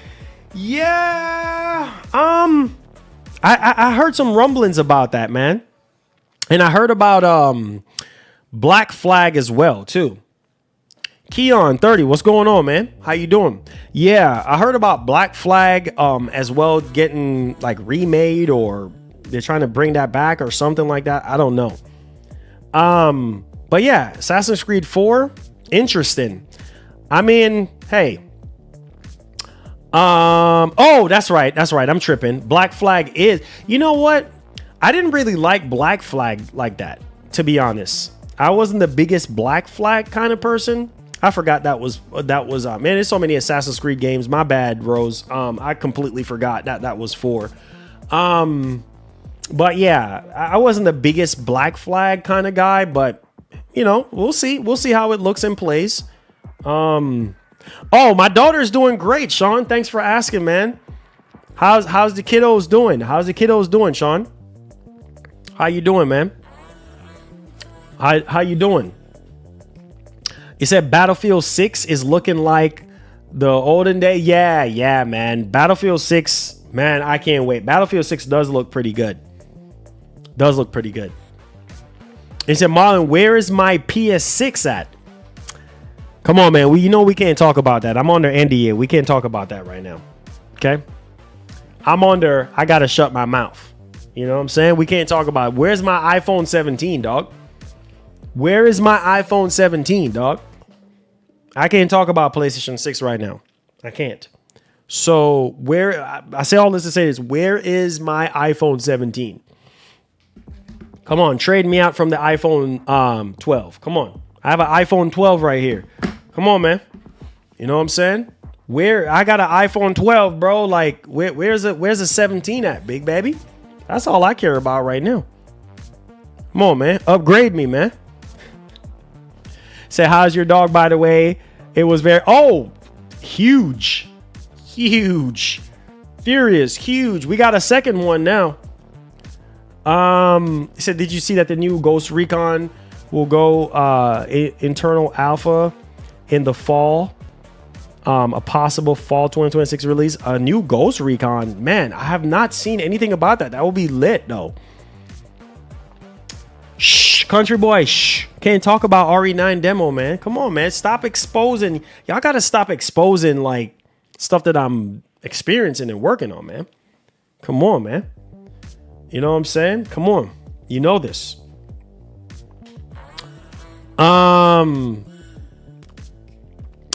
Yeah, I heard some rumblings about that, man, and I heard about Black Flag as well too. Keon 30, what's going on, man? How you doing? Yeah, I heard about Black Flag as well getting like remade, or they're trying to bring that back or something like that. I don't know. But yeah, Assassin's Creed 4, interesting. I mean, hey. Oh, that's right. I'm tripping. Black Flag is, you know what? I didn't really like Black Flag like that, to be honest. I wasn't the biggest Black Flag kind of person. I forgot that was man, there's so many Assassin's Creed games. My bad, Rose. I completely forgot that was 4. But yeah, I wasn't the biggest Black Flag kind of guy, but you know, we'll see how it looks and plays. Oh, my daughter's doing great, Sean. Thanks for asking, man. How's the kiddos doing? Sean? How you doing, man? How you doing? He said Battlefield 6 is looking like the olden day. Yeah, man. Battlefield 6, man, I can't wait. Battlefield 6 does look pretty good. He said, Marlon, where is my PS6 at? Come on, man. We can't talk about that. I'm under NDA. We can't talk about that right now. Okay? I gotta shut my mouth. You know what I'm saying? We can't talk about it. Where's my iPhone 17, dog? Where is my iPhone 17, dog? I can't talk about PlayStation 6 right now. I can't. So I say all this to say this. Where is my iPhone 17? Come on, trade me out from the iPhone 12. Come on. I have an iPhone 12 right here. Come on, man. You know what I'm saying? I got an iPhone 12, bro. Like, where's the 17 at, big baby? That's all I care about right now. Come on, man. Upgrade me, man. Say, how's your dog, by the way? It was huge. Furious, huge. We got a second one now. He said, did you see that the new Ghost Recon will go internal alpha in the fall? A possible fall 2026 release. A new Ghost Recon. Man, I have not seen anything about that. That will be lit, though. Shh, country boy. Shh. Can't talk about RE9 demo, man. Come on, man. Stop exposing. Y'all got to stop exposing, like, stuff that I'm experiencing and working on, man. Come on, man. You know what I'm saying? Come on. You know this.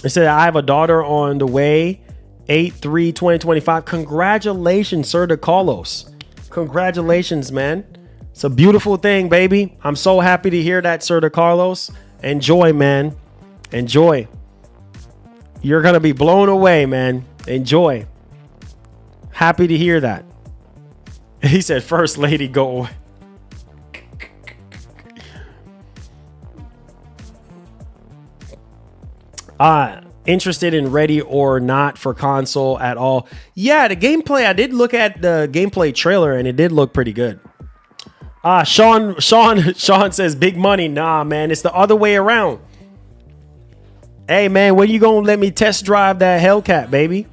It said, I have a daughter on the way. 8/3/2025. Congratulations, Sir DeCarlos. Congratulations, man. It's a beautiful thing, baby. I'm so happy to hear that, Sir DeCarlos. Enjoy, man. Enjoy. You're going to be blown away, man. Enjoy. Happy to hear that. He said, First Lady, go away. Interested in Ready or Not for console at all? Yeah, the gameplay, I did look at the gameplay trailer and it did look pretty good. Sean says big money. Nah, man, it's the other way around. Hey, man, when you gonna let me test drive that Hellcat, baby?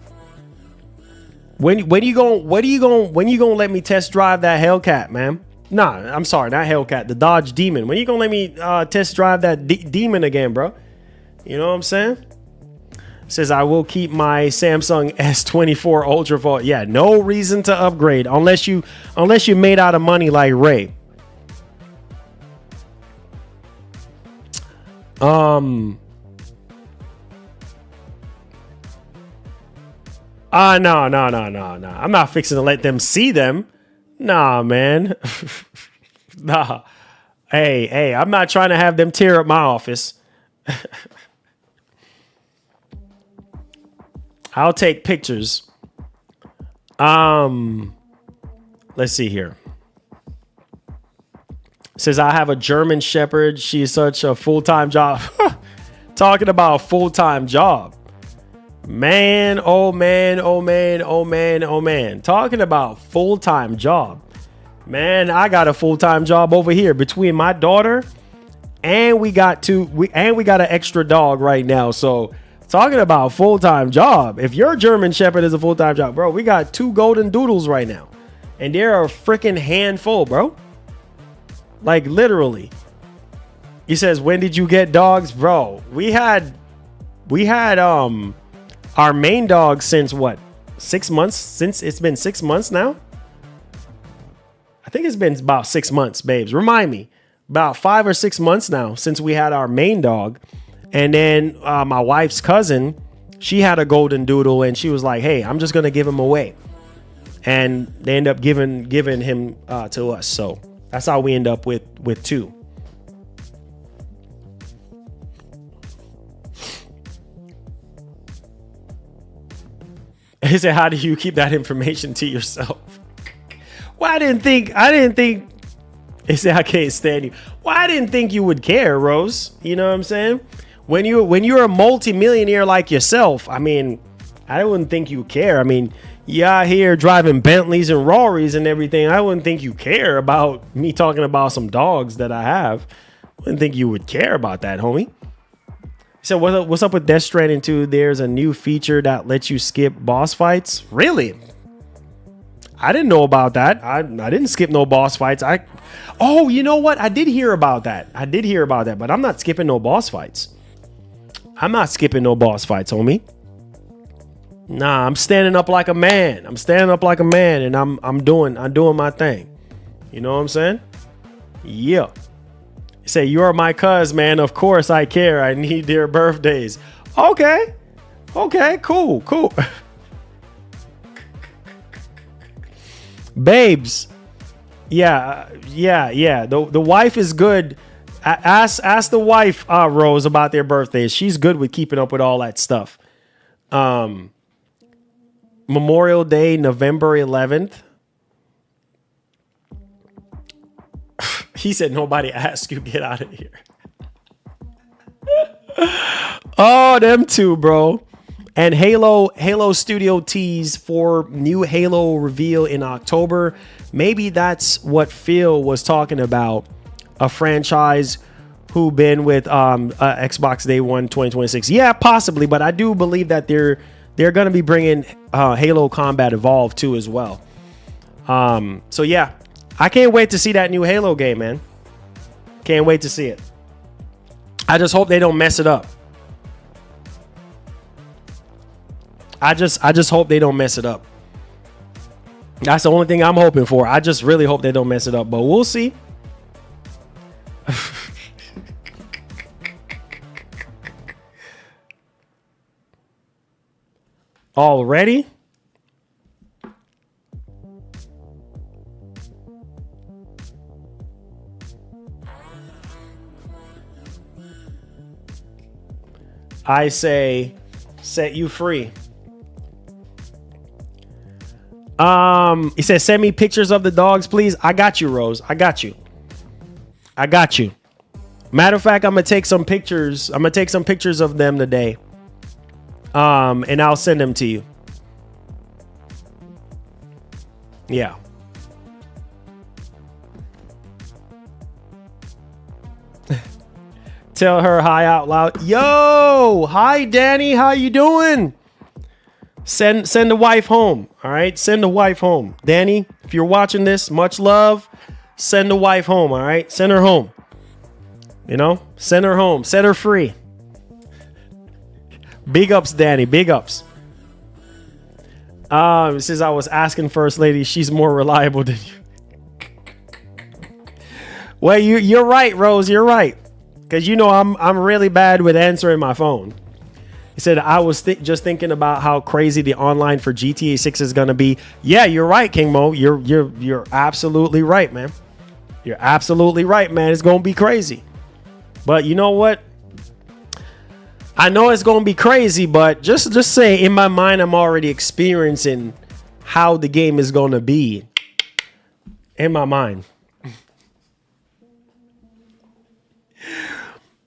When you gonna let me test drive that Hellcat, man? Nah, I'm sorry, not Hellcat, the Dodge Demon. When you gonna let me test drive that Demon again, bro? You know what I'm saying? Says I will keep my Samsung S24 Ultra Vault. Yeah, no reason to upgrade unless you made out of money like Ray. No. I'm not fixing to let them see them. Nah, man. Nah. Hey, I'm not trying to have them tear up my office. I'll take pictures. Let's see here. Says I have a German Shepherd. She's such a full-time job. Talking about a full-time job. Man, oh man. Talking about full-time job. Man, I got a full-time job over here between my daughter and we got an extra dog right now. So talking about full-time job. If your German Shepherd is a full-time job, bro, we got 2 golden doodles right now. And they're a freaking handful, bro. Like literally. He says, when did you get dogs? Bro, we had our main dog since what? 6 months? Since it's been 6 months now? I think it's been about 6 months, babes. Remind me. About 5 or 6 months now since we had our main dog. And then my wife's cousin, she had a golden doodle and she was like, hey, I'm just going to give him away. And they end up giving him to us. So that's how we end up with 2. He said, how do you keep that information to yourself? Well, I didn't think, he said, I can't stand you. Well, I didn't think you would care, Rose. You know what I'm saying? When you're a multimillionaire like yourself, I mean, I wouldn't think you care. I mean, you're out here driving Bentleys and Rorys and everything. I wouldn't think you care about me talking about some dogs that I have. I wouldn't think you would care about that, homie. So what's up with Death Stranding 2? There's a new feature that lets you skip boss fights. Really? I didn't know about that. I didn't skip no boss fights. Oh, you know what? I did hear about that. But I'm not skipping no boss fights. I'm not skipping no boss fights, homie. Nah, I'm standing up like a man. And I'm doing my thing. You know what I'm saying? Yeah. Say, you are my cuz, man. Of course I care. I need their birthdays. Okay, cool. Babes. Yeah. The wife is good. Ask the wife, Rose, about their birthdays. She's good with keeping up with all that stuff. Memorial Day, November 11th. He said, nobody asked you, get out of here. Oh, them 2, bro. And Halo Studio tease for new Halo reveal in October. Maybe that's what Phil was talking about. A franchise who been with Xbox Day 1 2026. Yeah, possibly, but I do believe that they're going to be bringing Halo Combat Evolved too as well. So yeah, I can't wait to see that new Halo game, man. Can't wait to see it. I just hope they don't mess it up. I just hope they don't mess it up. That's the only thing I'm hoping for. I just really hope they don't mess it up, but we'll see. Already? I say, set you free. He says, send me pictures of the dogs, please. I got you, Rose. I got you. Matter of fact, I'm gonna take some pictures. I'm gonna take some pictures of them today. And I'll send them to you. Yeah. Tell her hi out loud. Yo, hi Danny, how you doing? Send the wife home. All right, send the wife home. Danny, if you're watching this, much love. Send the wife home. All right, send her home. You know, send her home. Set her free. Big ups, Danny. Big ups. Since I was asking First Lady, she's more reliable than you. Well, you're right, Rose. You're right. Because you know I'm really bad with answering my phone. He said I was just thinking about how crazy the online for GTA 6 is gonna be. Yeah, you're right, King Mo. You're absolutely right, man. You're absolutely right, man. It's gonna be crazy. But you know what? I know it's gonna be crazy, but just say in my mind I'm already experiencing how the game is gonna be in my mind.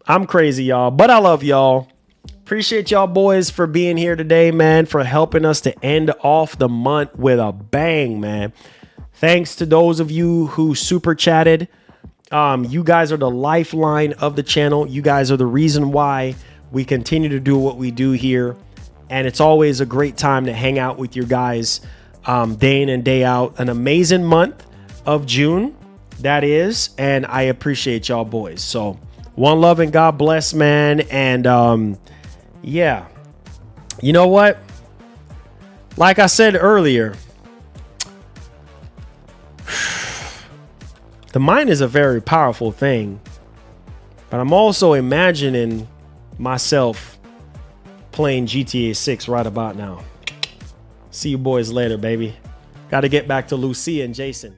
I'm crazy, y'all, but I love y'all. Appreciate y'all boys for being here today, man, for helping us to end off the month with a bang, man. Thanks to those of you who super chatted. You guys are the lifeline of the channel. You guys are the reason why we continue to do what we do here. And it's always a great time to hang out with you guys day in and day out. An amazing month of June, that is. And I appreciate y'all boys. So one love and God bless, man. And yeah, you know what? Like I said earlier, the mind is a very powerful thing. But I'm also imagining myself playing GTA 6 right about now. See you boys later, baby. Got to get back to Lucia and Jason.